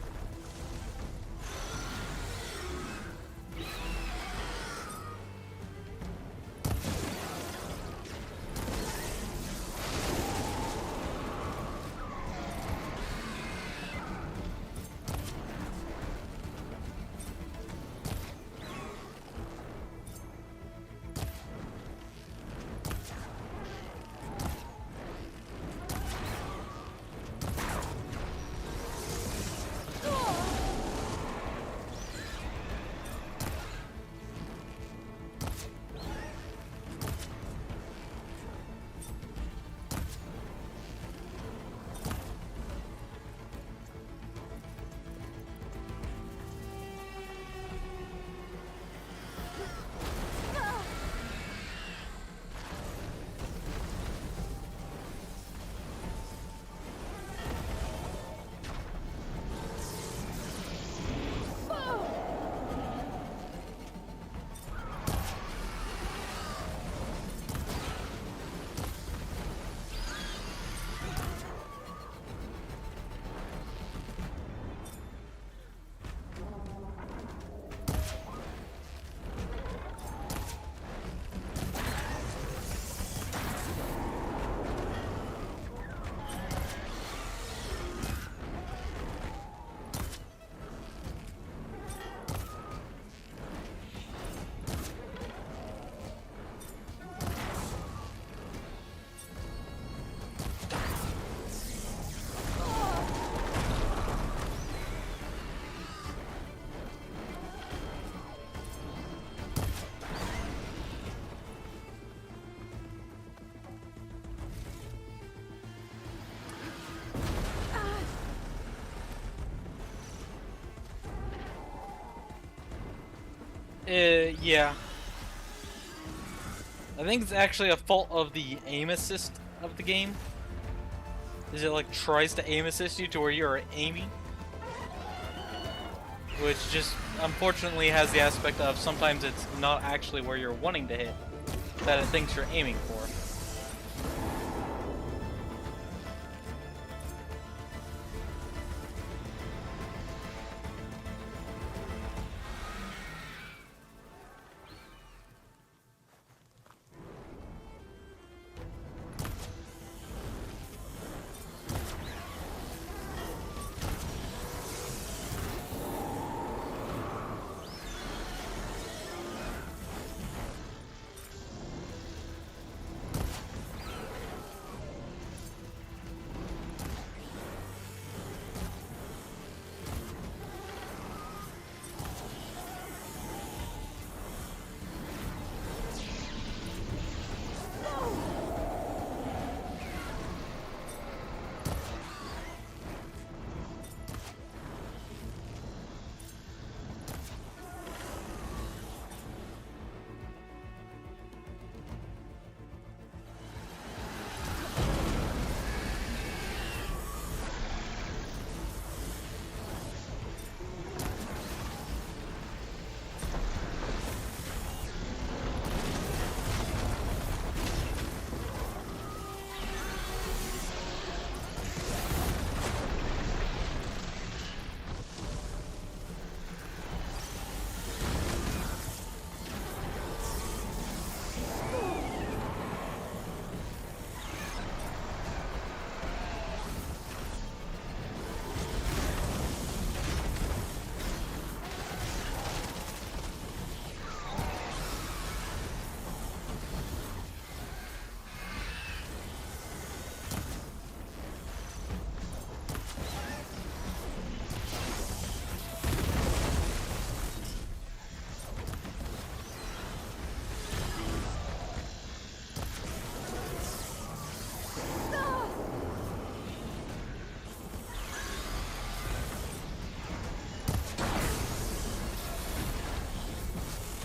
Yeah. I think it's actually a fault of the aim assist of the game. Is it like tries to aim assist you to where you're aiming? Which just unfortunately has the aspect of sometimes it's not actually where you're wanting to hit that it thinks you're aiming for.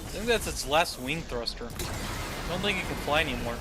I think that's its last wing thruster. I don't think it can fly anymore.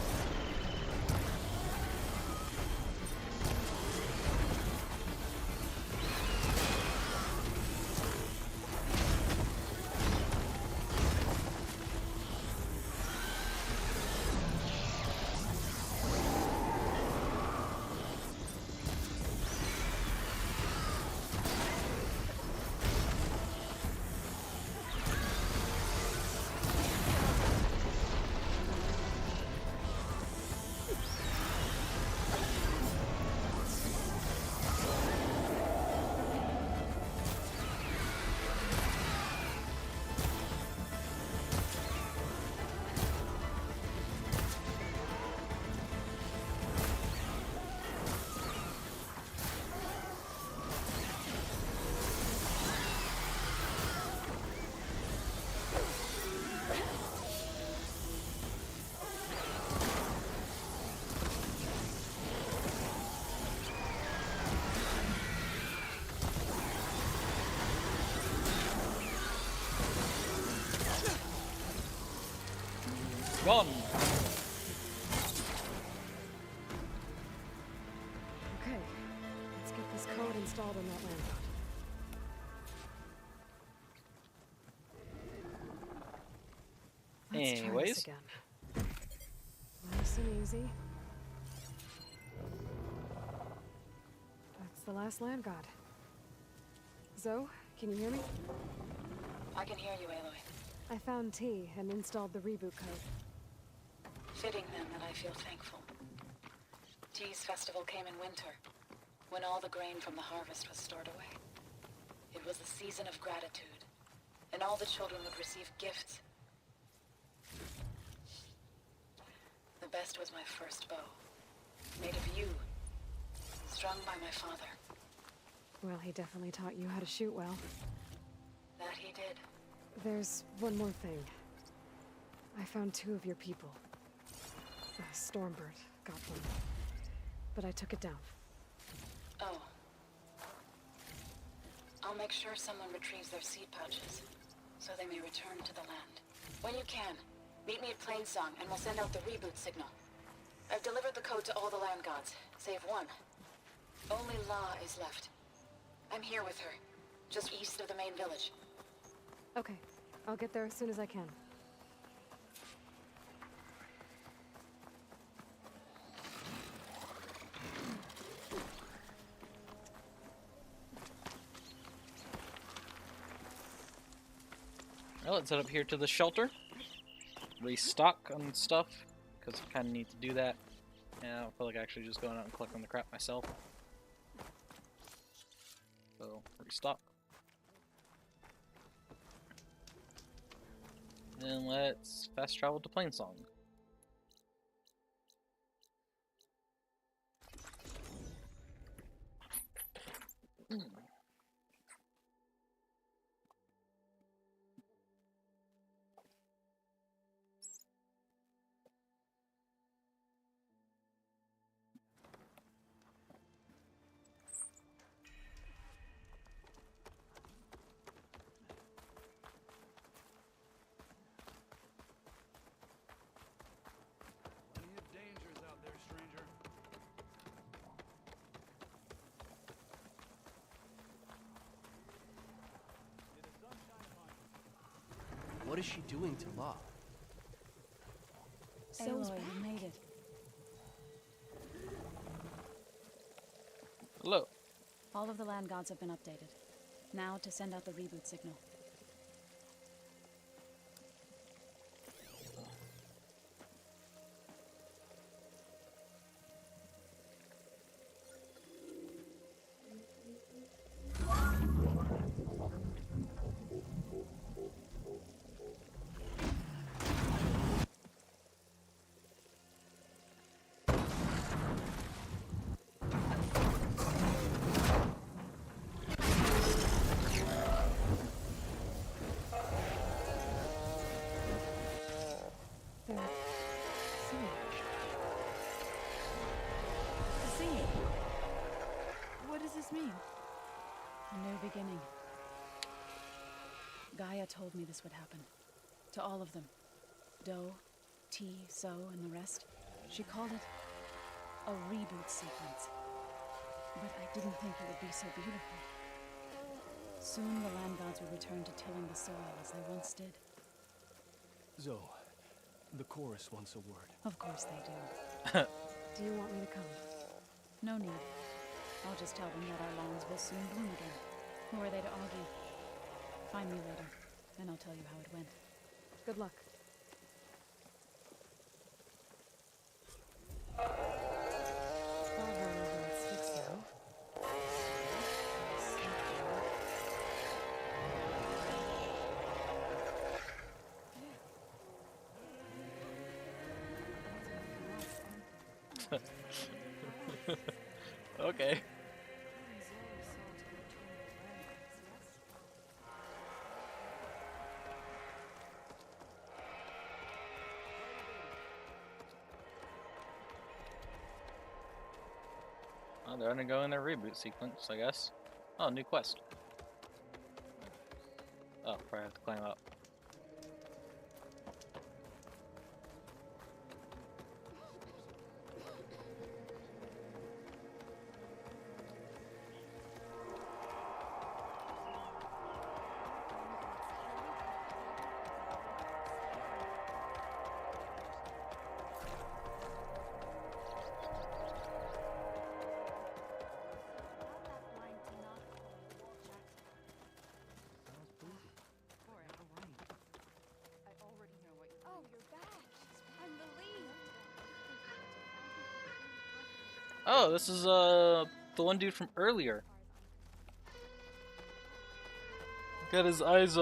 Gone. Okay, let's get this code installed on that land. Let's try Anyways. this again. Nice and easy. That's the last land god. Zoe, can you hear me? I can hear you, Aloy. I found T and installed the reboot code. Fitting then that I feel thankful. T's festival came in winter, when all the grain from the harvest was stored away. It was the season of gratitude, and all the children would receive gifts. The best was my first bow, made of yew, strung by my father. Well, he definitely taught you how to shoot well. That he did. There's one more thing. I found 2 of your people. Stormbird got one, but I took it down. Oh. I'll make sure someone retrieves their seed pouches, so they may return to the land. When you can, Meet me at Plainsong, and we'll send out the reboot signal. I've delivered the code to all the land gods, save one. Only La is left. I'm here with her, just east of the main village. Okay, I'll get there as soon as I can. Well, let's head up here to the shelter. Restock on stuff, because I kind of need to do that. And I don't feel like actually just going out and collecting the crap myself. So, restock. Then let's fast travel to Plainsong. Plenty of dangers out there, stranger. What is she doing to La? Aloy, you made it. Hello. All of the land gods have been updated. Now to send out the reboot signal. What does this mean? A new beginning. Gaia told me this would happen. To all of them. Do, T, So, and the rest. She called it a reboot sequence. But I didn't think it would be so beautiful. Soon the land gods will return to tilling the soil as they once did. Zoe, the chorus wants a word. Of course they do. Do you want me to come? No need. I'll just tell them that our lands will soon bloom again. Who are they to argue? Find me later, and I'll tell you how it went. Good luck. Okay. Oh, they're undergoing their reboot sequence, I guess. Oh, new quest. Oh, probably have to climb up. Oh, this is the one dude from earlier. Got his eyes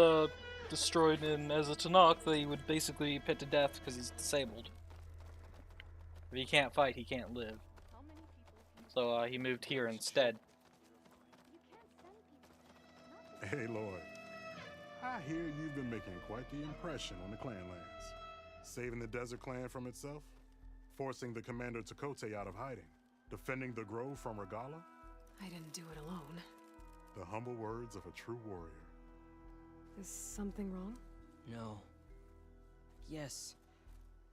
destroyed, and as a Tanakh, that he would basically be put to death because he's disabled. If he can't fight, he can't live. So he moved here instead. Hey, Lloyd. I hear you've been making quite the impression on the clan lands. Saving the desert clan from itself, forcing the commander Takote out of hiding, defending the grove from Regala. I didn't do it alone. The humble words of a true warrior. Is something wrong? No. Yes.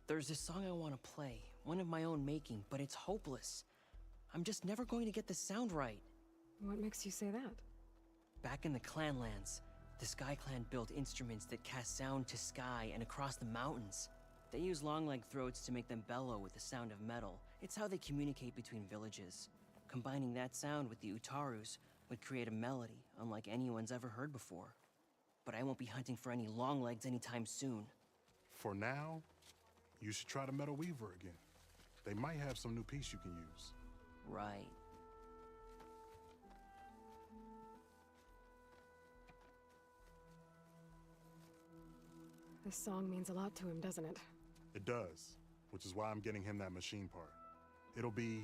There's this song I want to play, one of my own making, but it's hopeless. I'm just never going to get the sound right. What makes you say that? Back in the Clanlands, the Sky Clan built instruments that cast sound to sky and across the mountains. They use long-leg throats to make them bellow with the sound of metal. It's how they communicate between villages. Combining that sound with the Utarus would create a melody unlike anyone's ever heard before. But I won't be hunting for any longlegs anytime soon. For now, you should try the Metal Weaver again. They might have some new piece you can use. Right. This song means a lot to him, doesn't it? It does, which is why I'm getting him that machine part. It'll be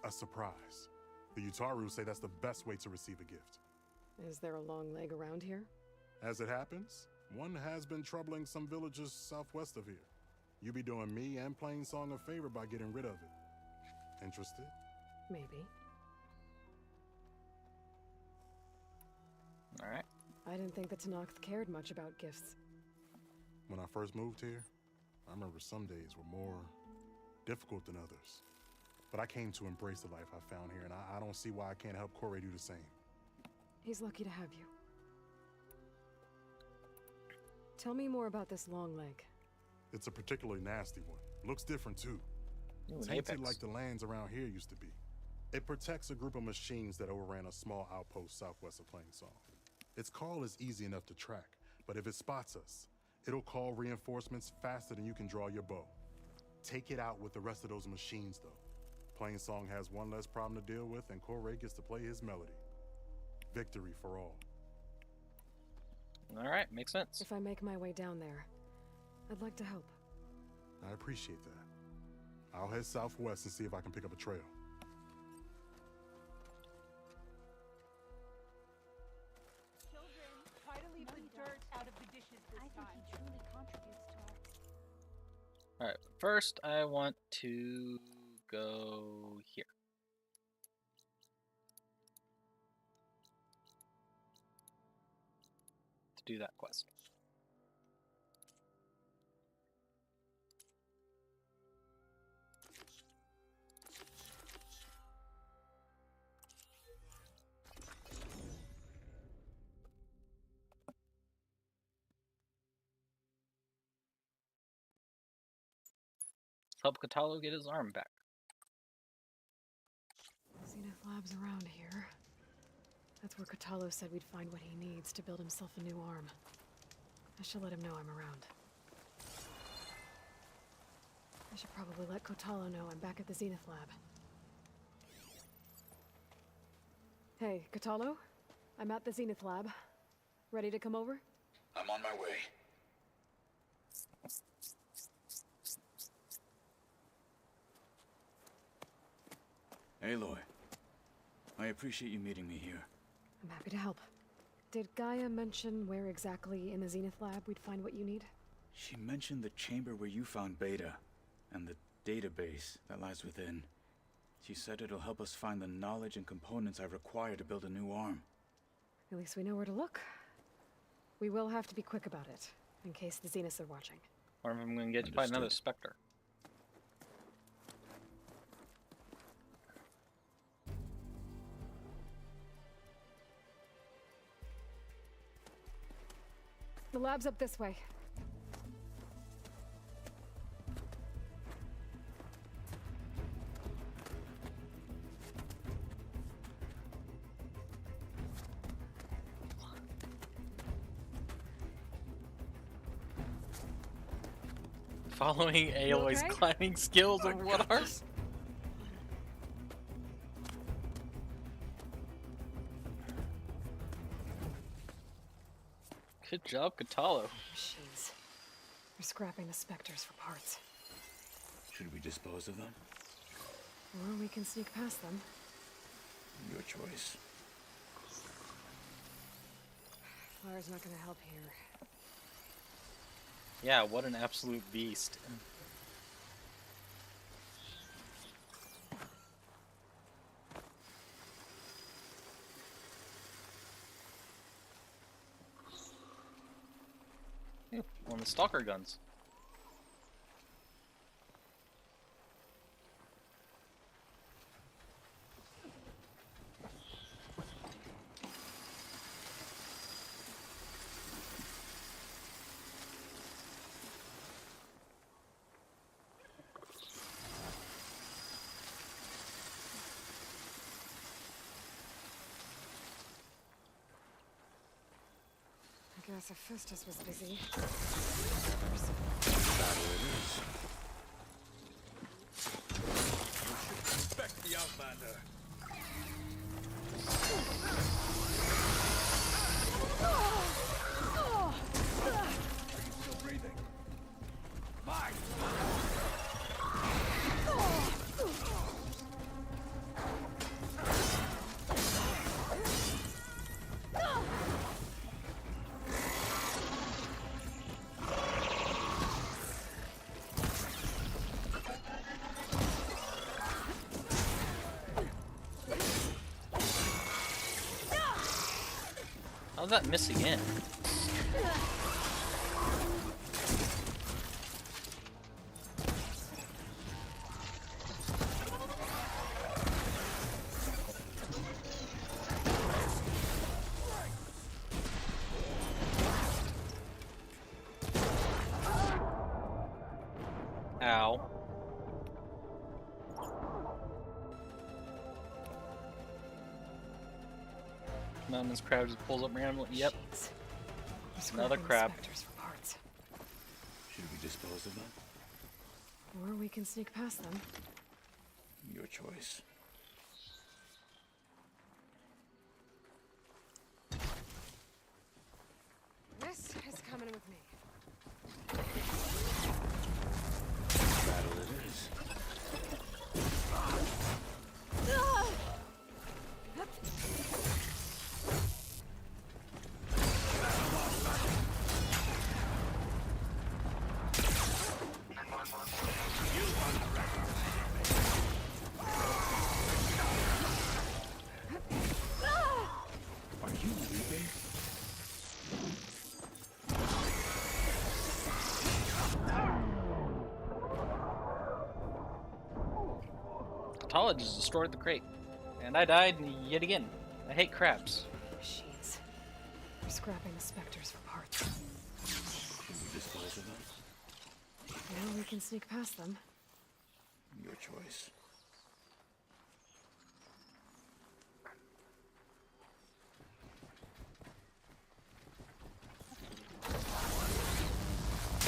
a surprise. The Utaru say that's the best way to receive a gift. Is there a long leg around here? As it happens, one has been troubling some villages southwest of here. You be doing me and Plainsong a favor by getting rid of it. Interested? Maybe. Alright. I didn't think the Tenakth cared much about gifts. When I first moved here, I remember some days were more difficult than others. But I came to embrace the life I found here, and I don't see why I can't help Corey do the same. He's lucky to have you. Tell me more about this long leg. It's a particularly nasty one. Looks different, too. Ooh, Tainted Apex. like the lands around here used to be. It protects a group of machines that overran a small outpost southwest of Plainsong. Its call is easy enough to track, but if it spots us, it'll call reinforcements faster than you can draw your bow. Take it out with the rest of those machines, though. Plainsong has one less problem to deal with, and Corey gets to play his melody. Victory for all. Alright, makes sense. If I make my way down there, I'd like to help. I appreciate that. I'll head southwest and see if I can pick up a trail. Children, try to leave the dirt out of the dishes this time. I think he truly contributes to our... Alright, first I want to go here. To do that quest. Help Katalo get his arm back. Zenith Lab's around here. That's where Katalo said we'd find what he needs to build himself a new arm. I should let him know I'm around. I should probably let Kotalo know I'm back at the Zenith Lab. Hey, Kotalo? I'm at the Zenith Lab. Ready to come over? I'm on my way. Aloy, I appreciate you meeting me here. I'm happy to help. Did Gaia mention where exactly in the Zenith Lab we'd find what you need? She mentioned the chamber where you found Beta, and the database that lies within. She said it'll help us find the knowledge and components I require to build a new arm. At least we know where to look. We will have to be quick about it, in case the Zeniths are watching. Or if I'm going to get to fight another Spectre. The lab's up this way. Following Aloy's okay? climbing skills of what are? Good job, Katalo. Machines. We're scrapping the Spectres for parts. Should we dispose of them? Or we can sneak past them. Your choice. Fire's not gonna help here. Yeah, what an absolute beast. One of the stalker guns. Unless Hephaestus was busy. Battle it is. You should respect the Outlander. Are you still breathing? Mine! How's that miss again? Ow. Mountain's crab just pulls up randomly. Yep. Another crab. Specters for parts. Should we dispose of them? Or we can sneak past them. Your choice. This is coming with me. Battle it is. Are you leaving? Tala just destroyed the crate. And I died yet again. I hate crabs. Machines. They're scrapping the specters for parts. Should we dispose of them? Or we can sneak past them. Your choice.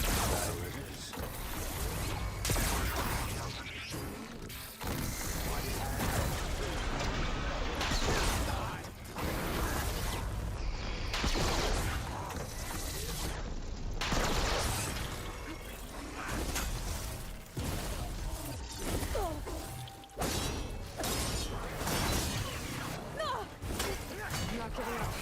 Battle it is. I'm not giving up.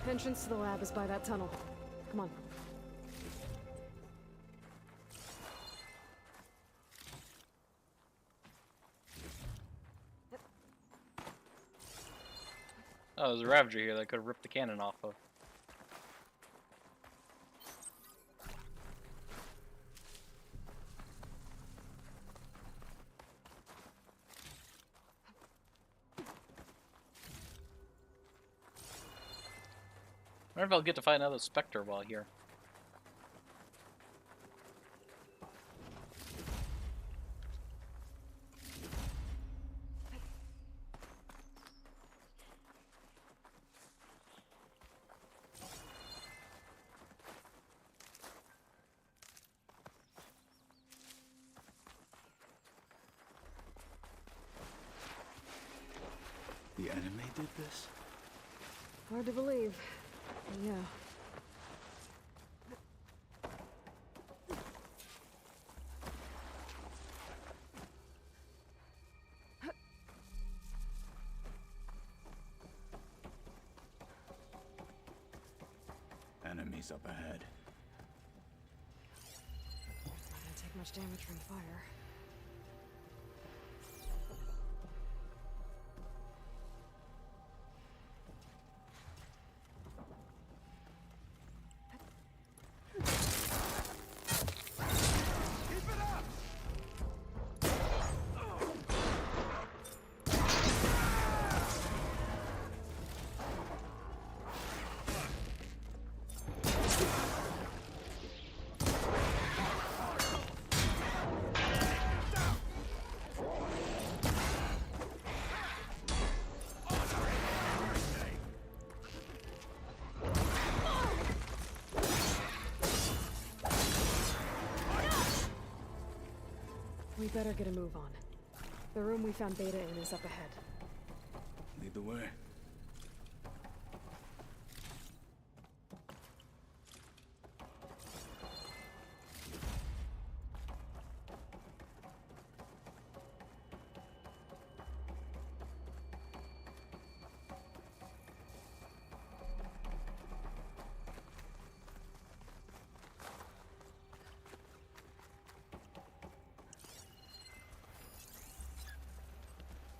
Entrance to the lab is by that tunnel. Come on. Oh, there's a Ravager here that I could have ripped the cannon off of. I wonder if I'll get to find another Spectre while here. The enemy did this? Hard to believe. Yeah. Enemies up ahead. Not gonna take much damage from fire. We better get a move on. The room we found Beta in is up ahead. Lead the way.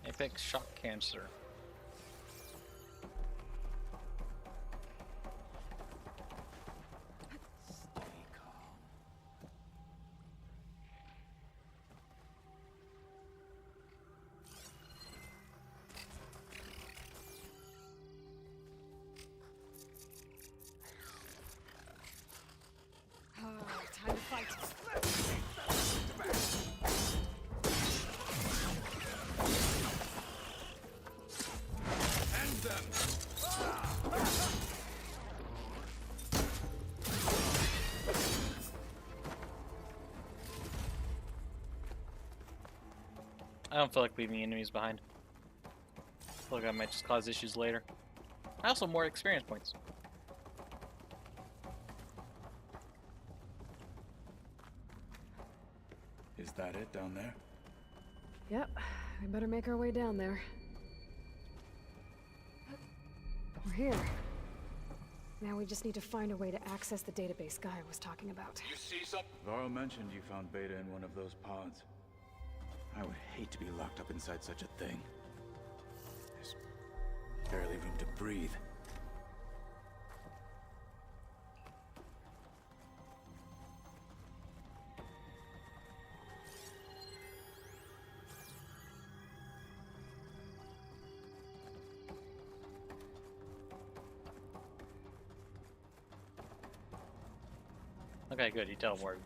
Epic shock cancer. Time to fight. I don't feel like leaving enemies behind. I feel like I might just cause issues later. I also have more experience points. Is that it down there? Yep, we better make our way down there. We're here. Now we just need to find a way to access the database Gaia was talking about. You see something? Varl mentioned you found Beta in one of those pods. I would hate to be locked up inside such a thing. There's barely room to breathe. Okay, good. You teleported.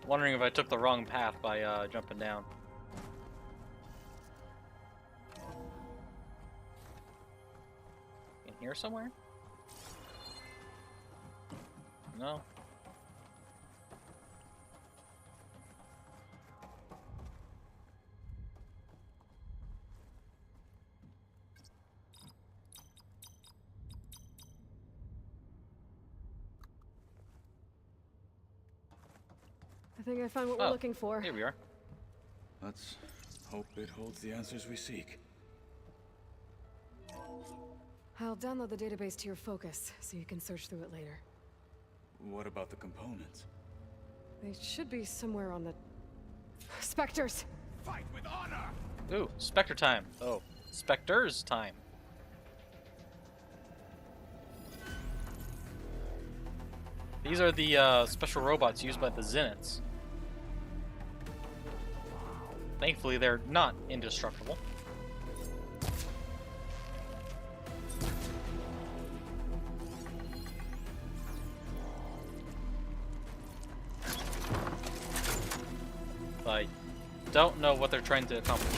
Wondering if I took the wrong path by jumping down. In here somewhere? No. I think I found what we're looking for. Here we are. Let's hope it holds the answers we seek. I'll download the database to your focus, so you can search through it later. What about the components? They should be somewhere on the... Spectres! Fight with honor! Ooh, Spectre time. Oh, Spectre's time. These are the special robots used by the Zeniths. Thankfully, they're not indestructible. I don't know what they're trying to accomplish.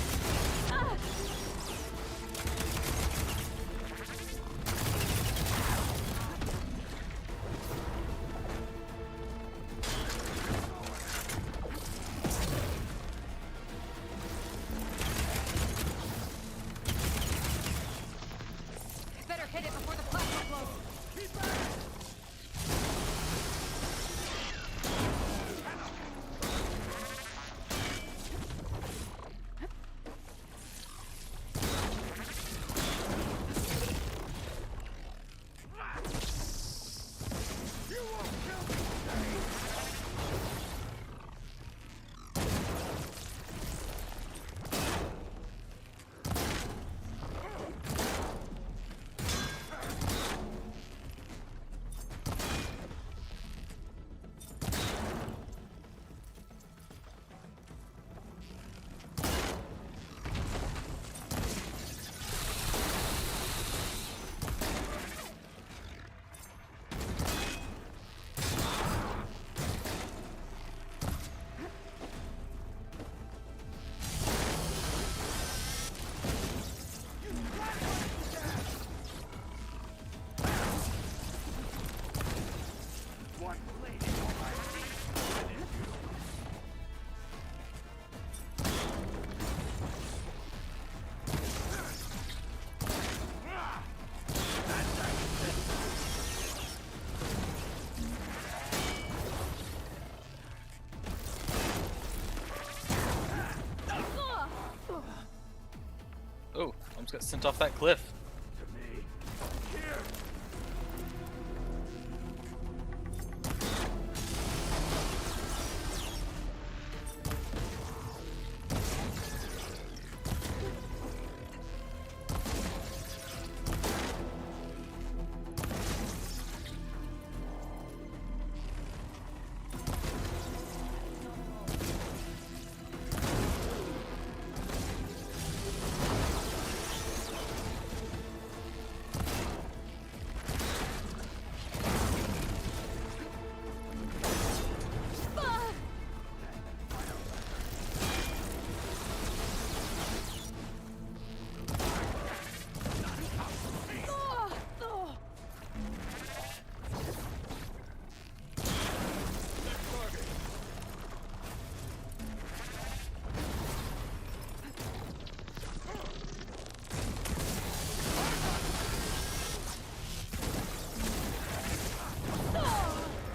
Just got sent off that cliff.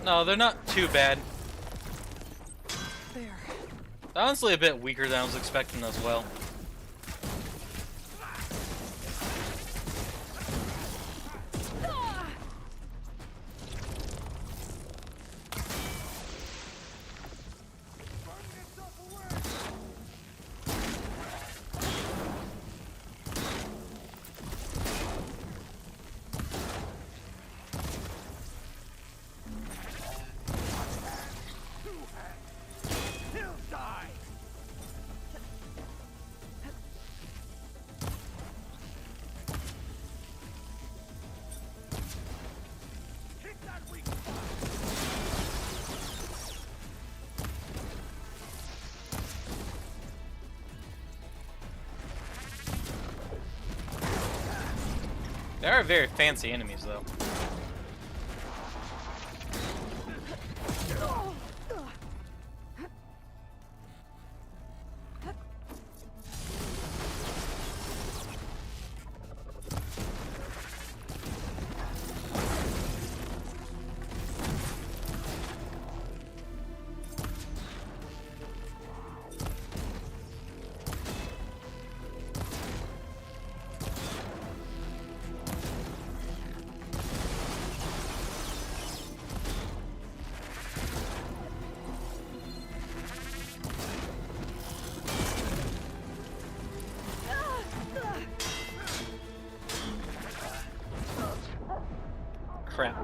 No, they're not too bad. There. Honestly, a bit weaker than I was expecting as well. They are very fancy enemies, though. Crap.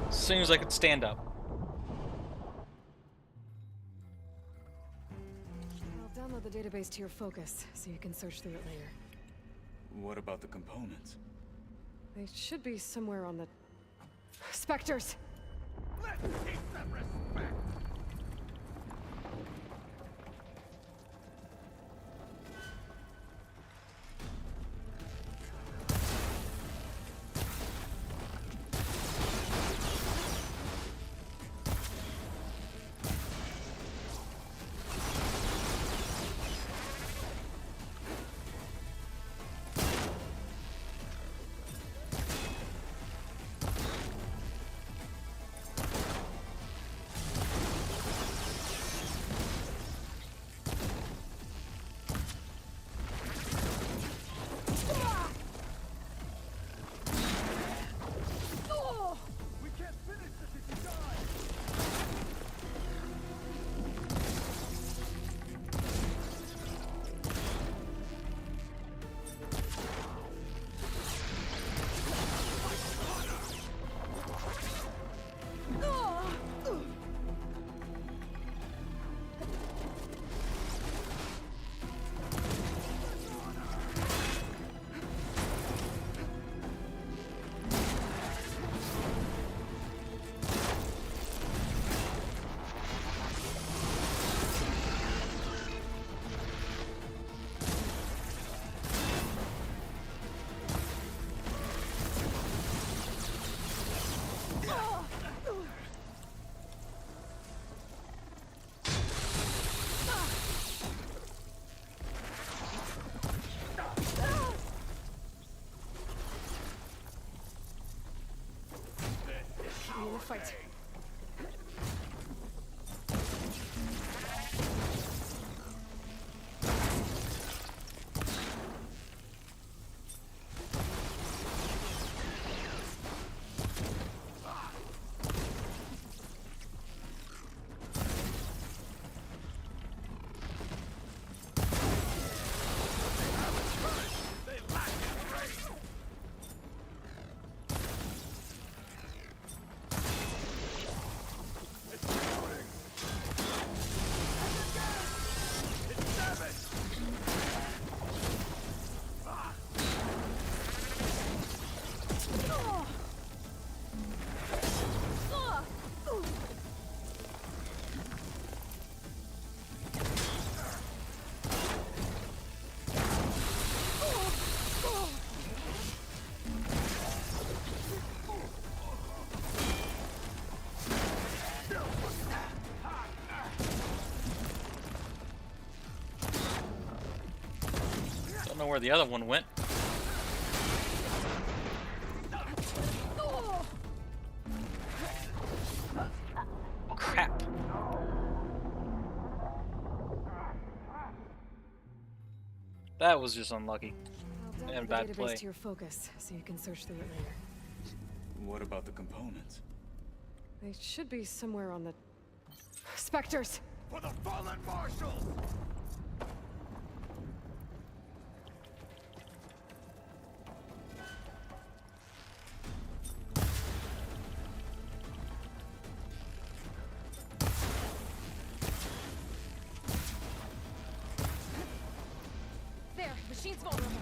As soon as I could stand up. I'll download the database to your focus, so you can search through it later. What about the components? They should be somewhere on the... Spectres! Let's keep some respect. Fight. Don't know where the other one went. Crap. That was just unlucky. I'll And dump bad the play. database to your focus, so you can search through it later. What about the components? They should be somewhere on the... Spectres! For the fallen marshals! There, machine's vulnerable.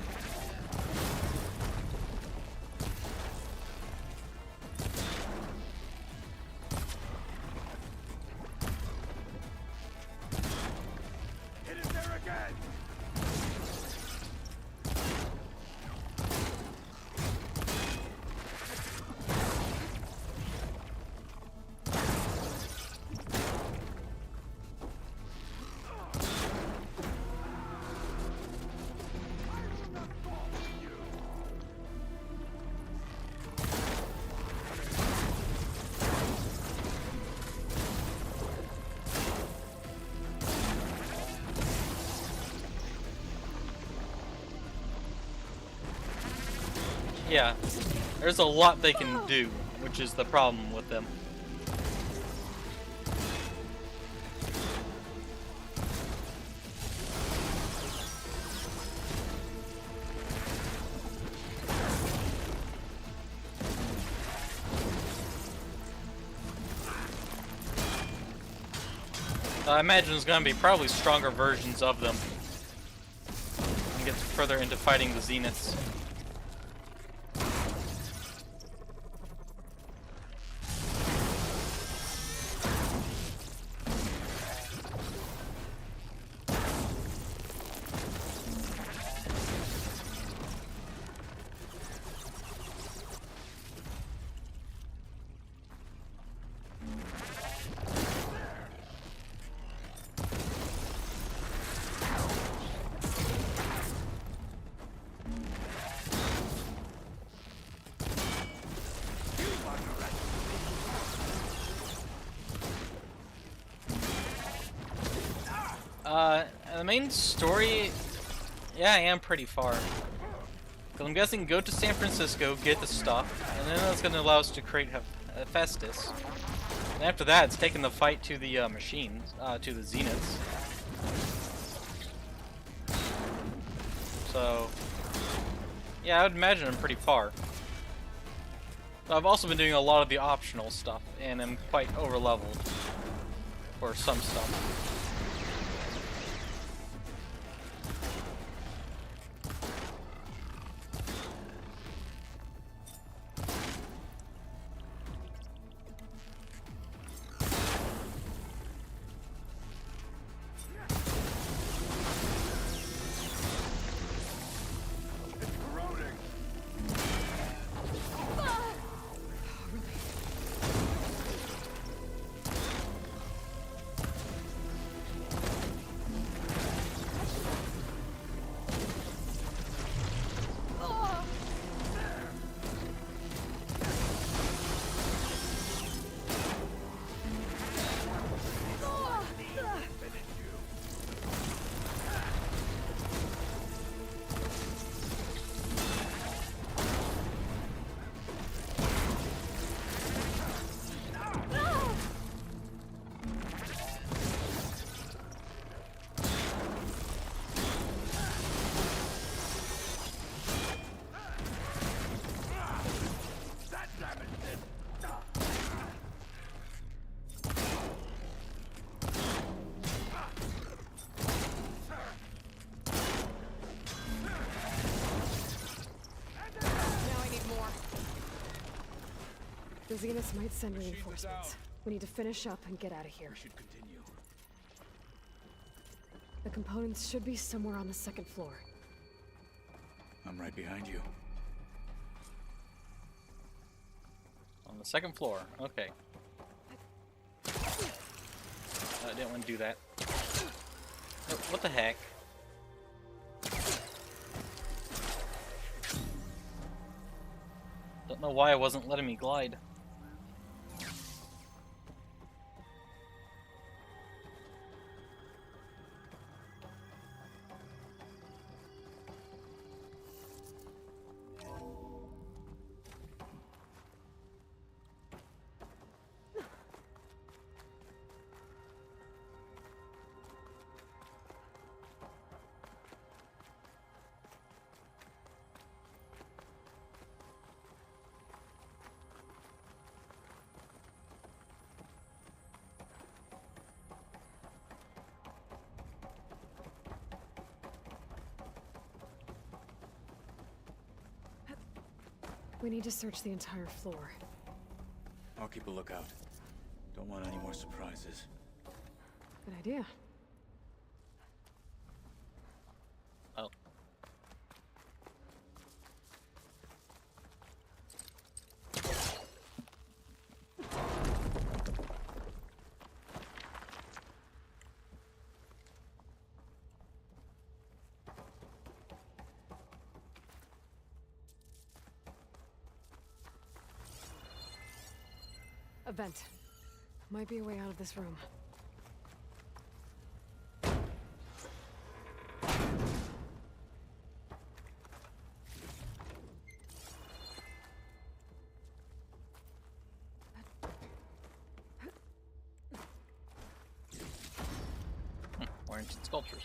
It is there again! Yeah, there's a lot they can do, which is the problem with them. I imagine there's going to be probably stronger versions of them when you get further into fighting the Zeniths. The main story, yeah, I am pretty far. Because I'm guessing go to San Francisco, get the stuff, and then that's going to allow us to create Hephaestus. And after that, it's taking the fight to the machines, to the Zeniths. So, yeah, I would imagine I'm pretty far. But I've also been doing a lot of the optional stuff, and I'm quite over-leveled for some stuff. The Zeniths might send reinforcements. We need to finish up and get out of here. We should continue. The components should be somewhere on the second floor. I'm right behind you. On the second floor, okay. I didn't want to do that. Oh, what the heck? Don't know why it wasn't letting me glide. We need to search the entire floor. I'll keep a lookout. Don't want any more surprises. Good idea. Oh. A vent. Might be a way out of this room. More ancient sculptures.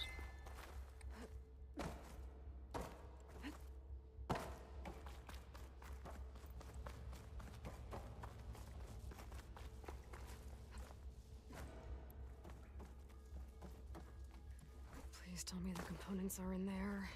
Please tell me the components are in there.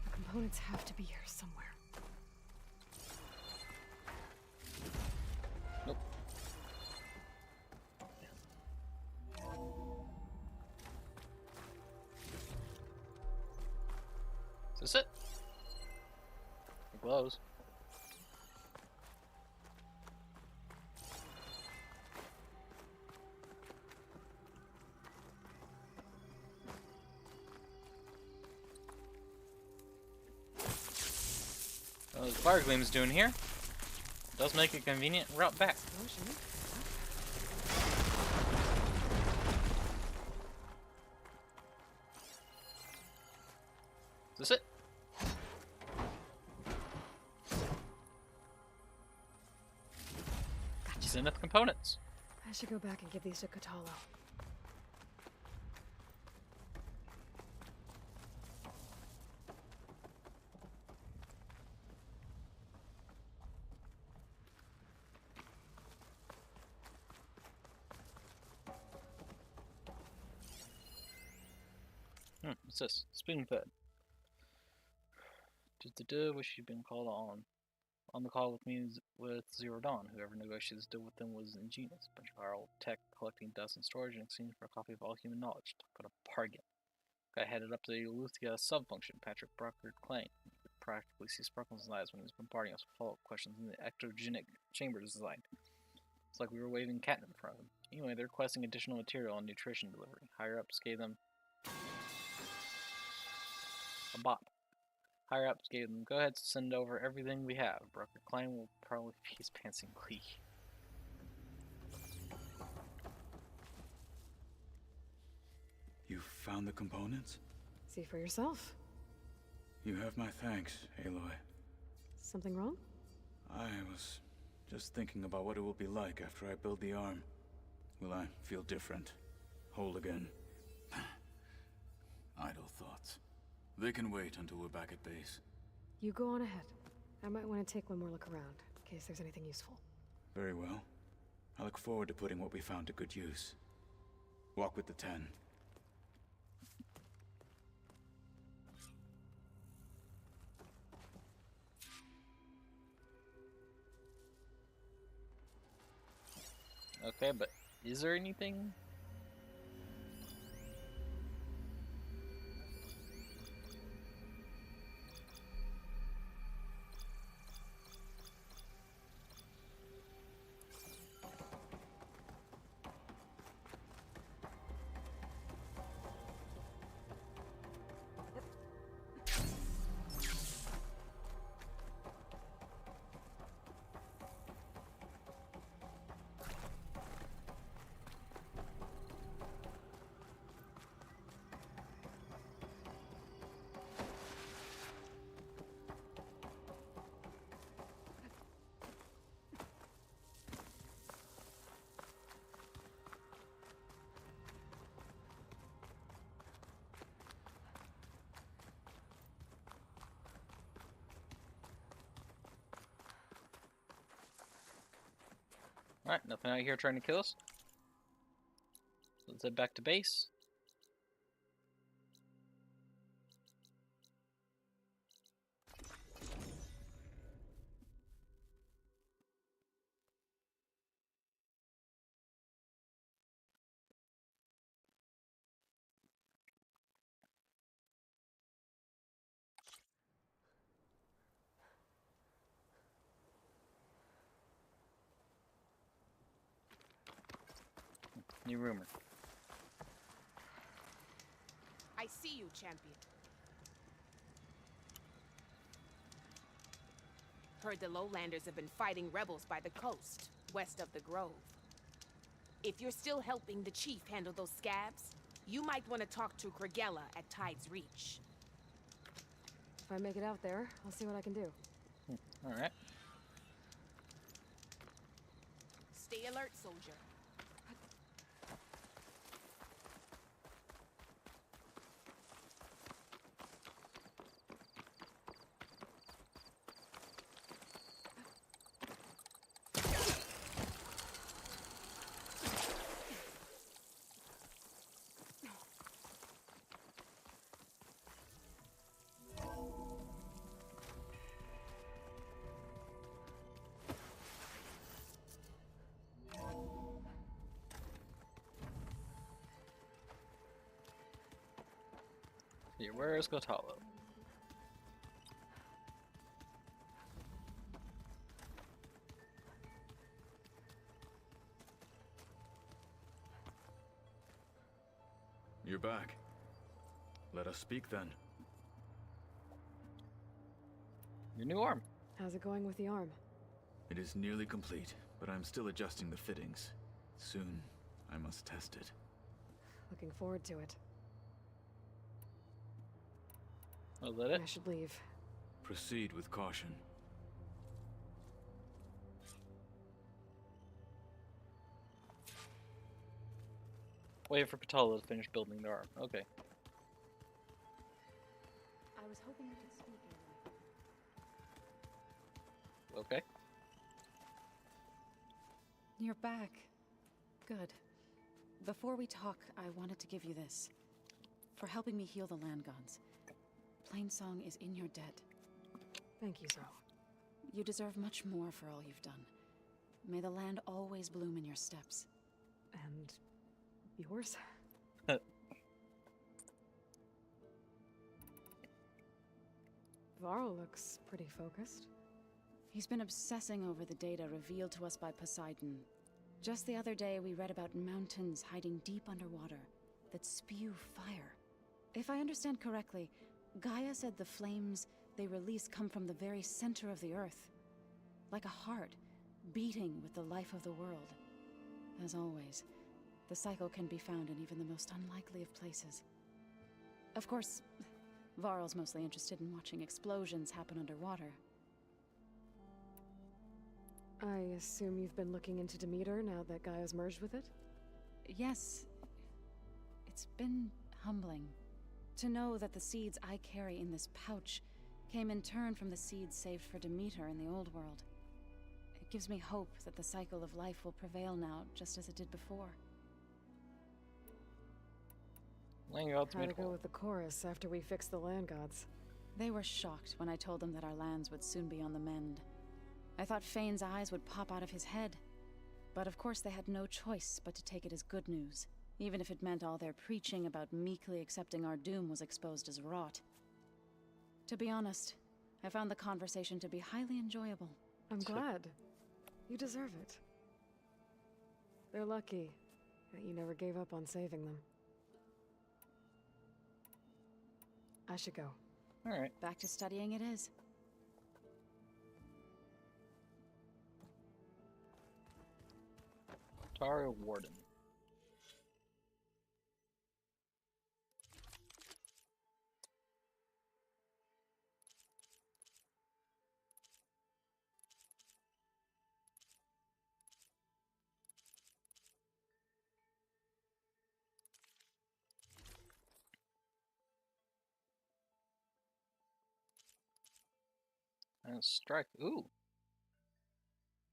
The components have to be here somewhere. Nope. Is this it? It glows. Those fire gleams doing here does make a convenient route back. Is this it? Gotcha. Zenith components. I should go back and give these to Katalo. What's this? Spoon fed. Wish you'd been called on the call with me with Zero Dawn. Whoever negotiated this deal with them was ingenious. Bunch of our old tech collecting dust and storage in exchange for a copy of all human knowledge. Talk about a bargain. Guy headed up to the Luthia sub-function, Patrick Brockard Klein. You could practically see sparkles in his eyes when he was bombarding us with follow-up questions in the ectogenic chamber design. It's like we were waving catnip in front of him. Anyway, they're requesting additional material and nutrition delivery. Higher-ups gave them a bot. Higher ups gave them, go ahead, send over everything we have. Broker Klein will probably pee his pants in glee. You found the components? See for yourself. You have my thanks, Aloy. Something wrong? I was just thinking about what it will be like after I build the arm. Will I feel different? Whole again? Idle thoughts. They can wait until we're back at base. You go on ahead. I might want to take one more look around, in case there's anything useful. Very well. I look forward to putting what we found to good use. Walk with the 10. Okay, but is there anything? Alright, nothing out here trying to kill us. Let's head back to base. New rumor. I see you, champion. Heard the lowlanders have been fighting rebels by the coast, west of the grove. If you're still helping the chief handle those scabs, you might want to talk to Gregella at Tide's Reach. If I make it out there, I'll see what I can do. Alright. Stay alert, soldier. See, where is Gotalo? You're back. Let us speak then. Your new arm. How's it going with the arm? It is nearly complete, but I'm still adjusting the fittings. Soon, I must test it. Looking forward to it. Oh, is that it? I should leave. Proceed with caution. Wait for Patala to finish building the arm. Okay. I was hoping you could speak, Aloy. Okay. You're back. Good. Before we talk, I wanted to give you this. For helping me heal the land gods. Plainsong is in your debt. Thank you, Zo. You deserve much more for all you've done. May the land always bloom in your steps. And yours? Varl looks pretty focused. He's been obsessing over the data revealed to us by Poseidon. Just the other day, we read about mountains hiding deep underwater that spew fire. If I understand correctly, Gaia said the flames they release come from the very center of the earth. Like a heart, beating with the life of the world. As always, the cycle can be found in even the most unlikely of places. Of course, Varl's mostly interested in watching explosions happen underwater. I assume you've been looking into Demeter now that Gaia's merged with it? Yes. It's been humbling. To know that the seeds I carry in this pouch came in turn from the seeds saved for Demeter in the old world. It gives me hope that the cycle of life will prevail now, just as it did before. How'd it go with the chorus after we fixed the land gods? They were shocked when I told them that our lands would soon be on the mend. I thought Fane's eyes would pop out of his head. But of course they had no choice but to take it as good news, even if it meant all their preaching about meekly accepting our doom was exposed as rot. To be honest, I found the conversation to be highly enjoyable. I'm glad. You deserve it. They're lucky that you never gave up on saving them. I should go. Alright. Back to studying it is. Tara Warden. And strike. Ooh.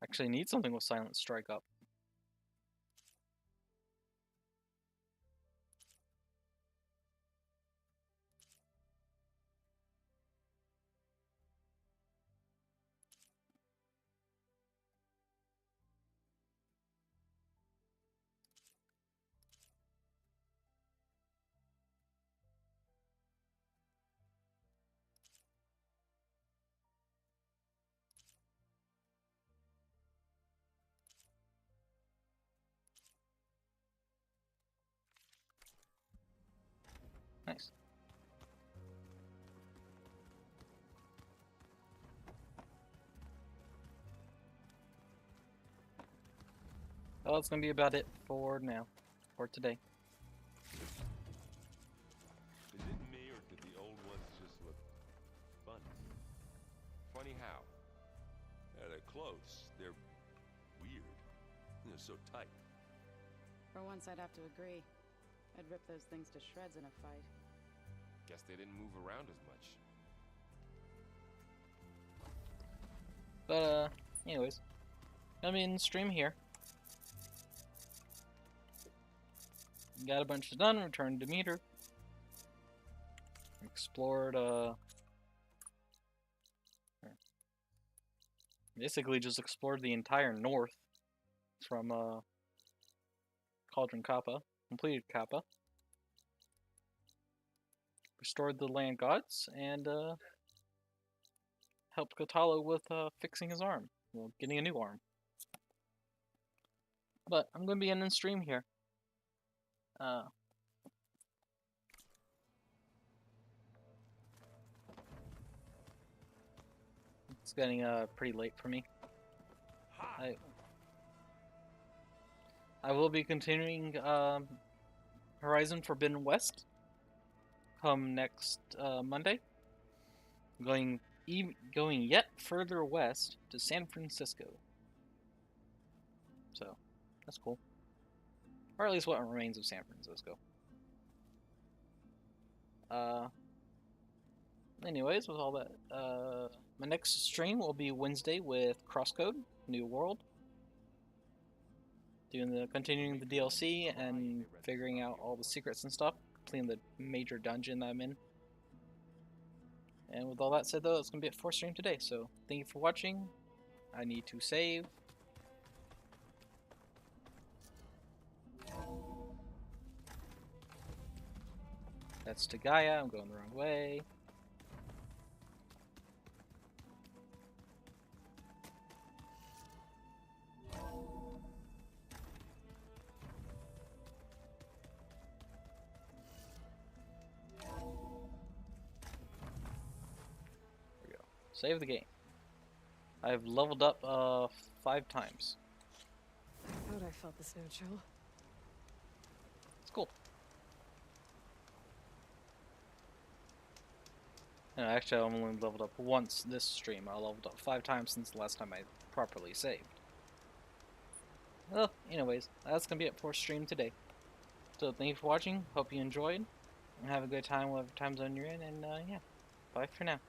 Actually need something with silent strike up. Nice. Well, that's gonna be about it for now. For today. Is it me, or did the old ones just look funny? Funny how? They're close. They're weird. They're so tight. For once, I'd have to agree. I'd rip those things to shreds in a fight. Guess they didn't move around as much. But, anyways. I'm in stream here. Got a bunch done, returned to Demeter. Explored, basically just explored the entire north from, Cauldron Kappa. Completed Kappa. Restored the land gods, and, helped Kotalo with, fixing his arm. Well, getting a new arm. But I'm gonna be ending stream here. It's getting pretty late for me. I will be continuing Horizon Forbidden West come next Monday. Going yet further west to San Francisco. So that's cool. Or at least what remains of San Francisco. Anyways, with all that, my next stream will be Wednesday with Crosscode, New World. Continuing the DLC and figuring out all the secrets and stuff. Completing the major dungeon that I'm in. And with all that said though, it's gonna be it for stream today, so thank you for watching. I need to save. That's to Gaia, I'm going the wrong way. There we go. Save the game. I've leveled up 5 times. I thought I felt the snow chill. It's cool. No, actually, I've only leveled up once this stream. I leveled up 5 times since the last time I properly saved. Well, anyways, that's gonna be it for stream today. So thank you for watching. Hope you enjoyed, and have a good time whatever time zone you're in. And yeah, bye for now.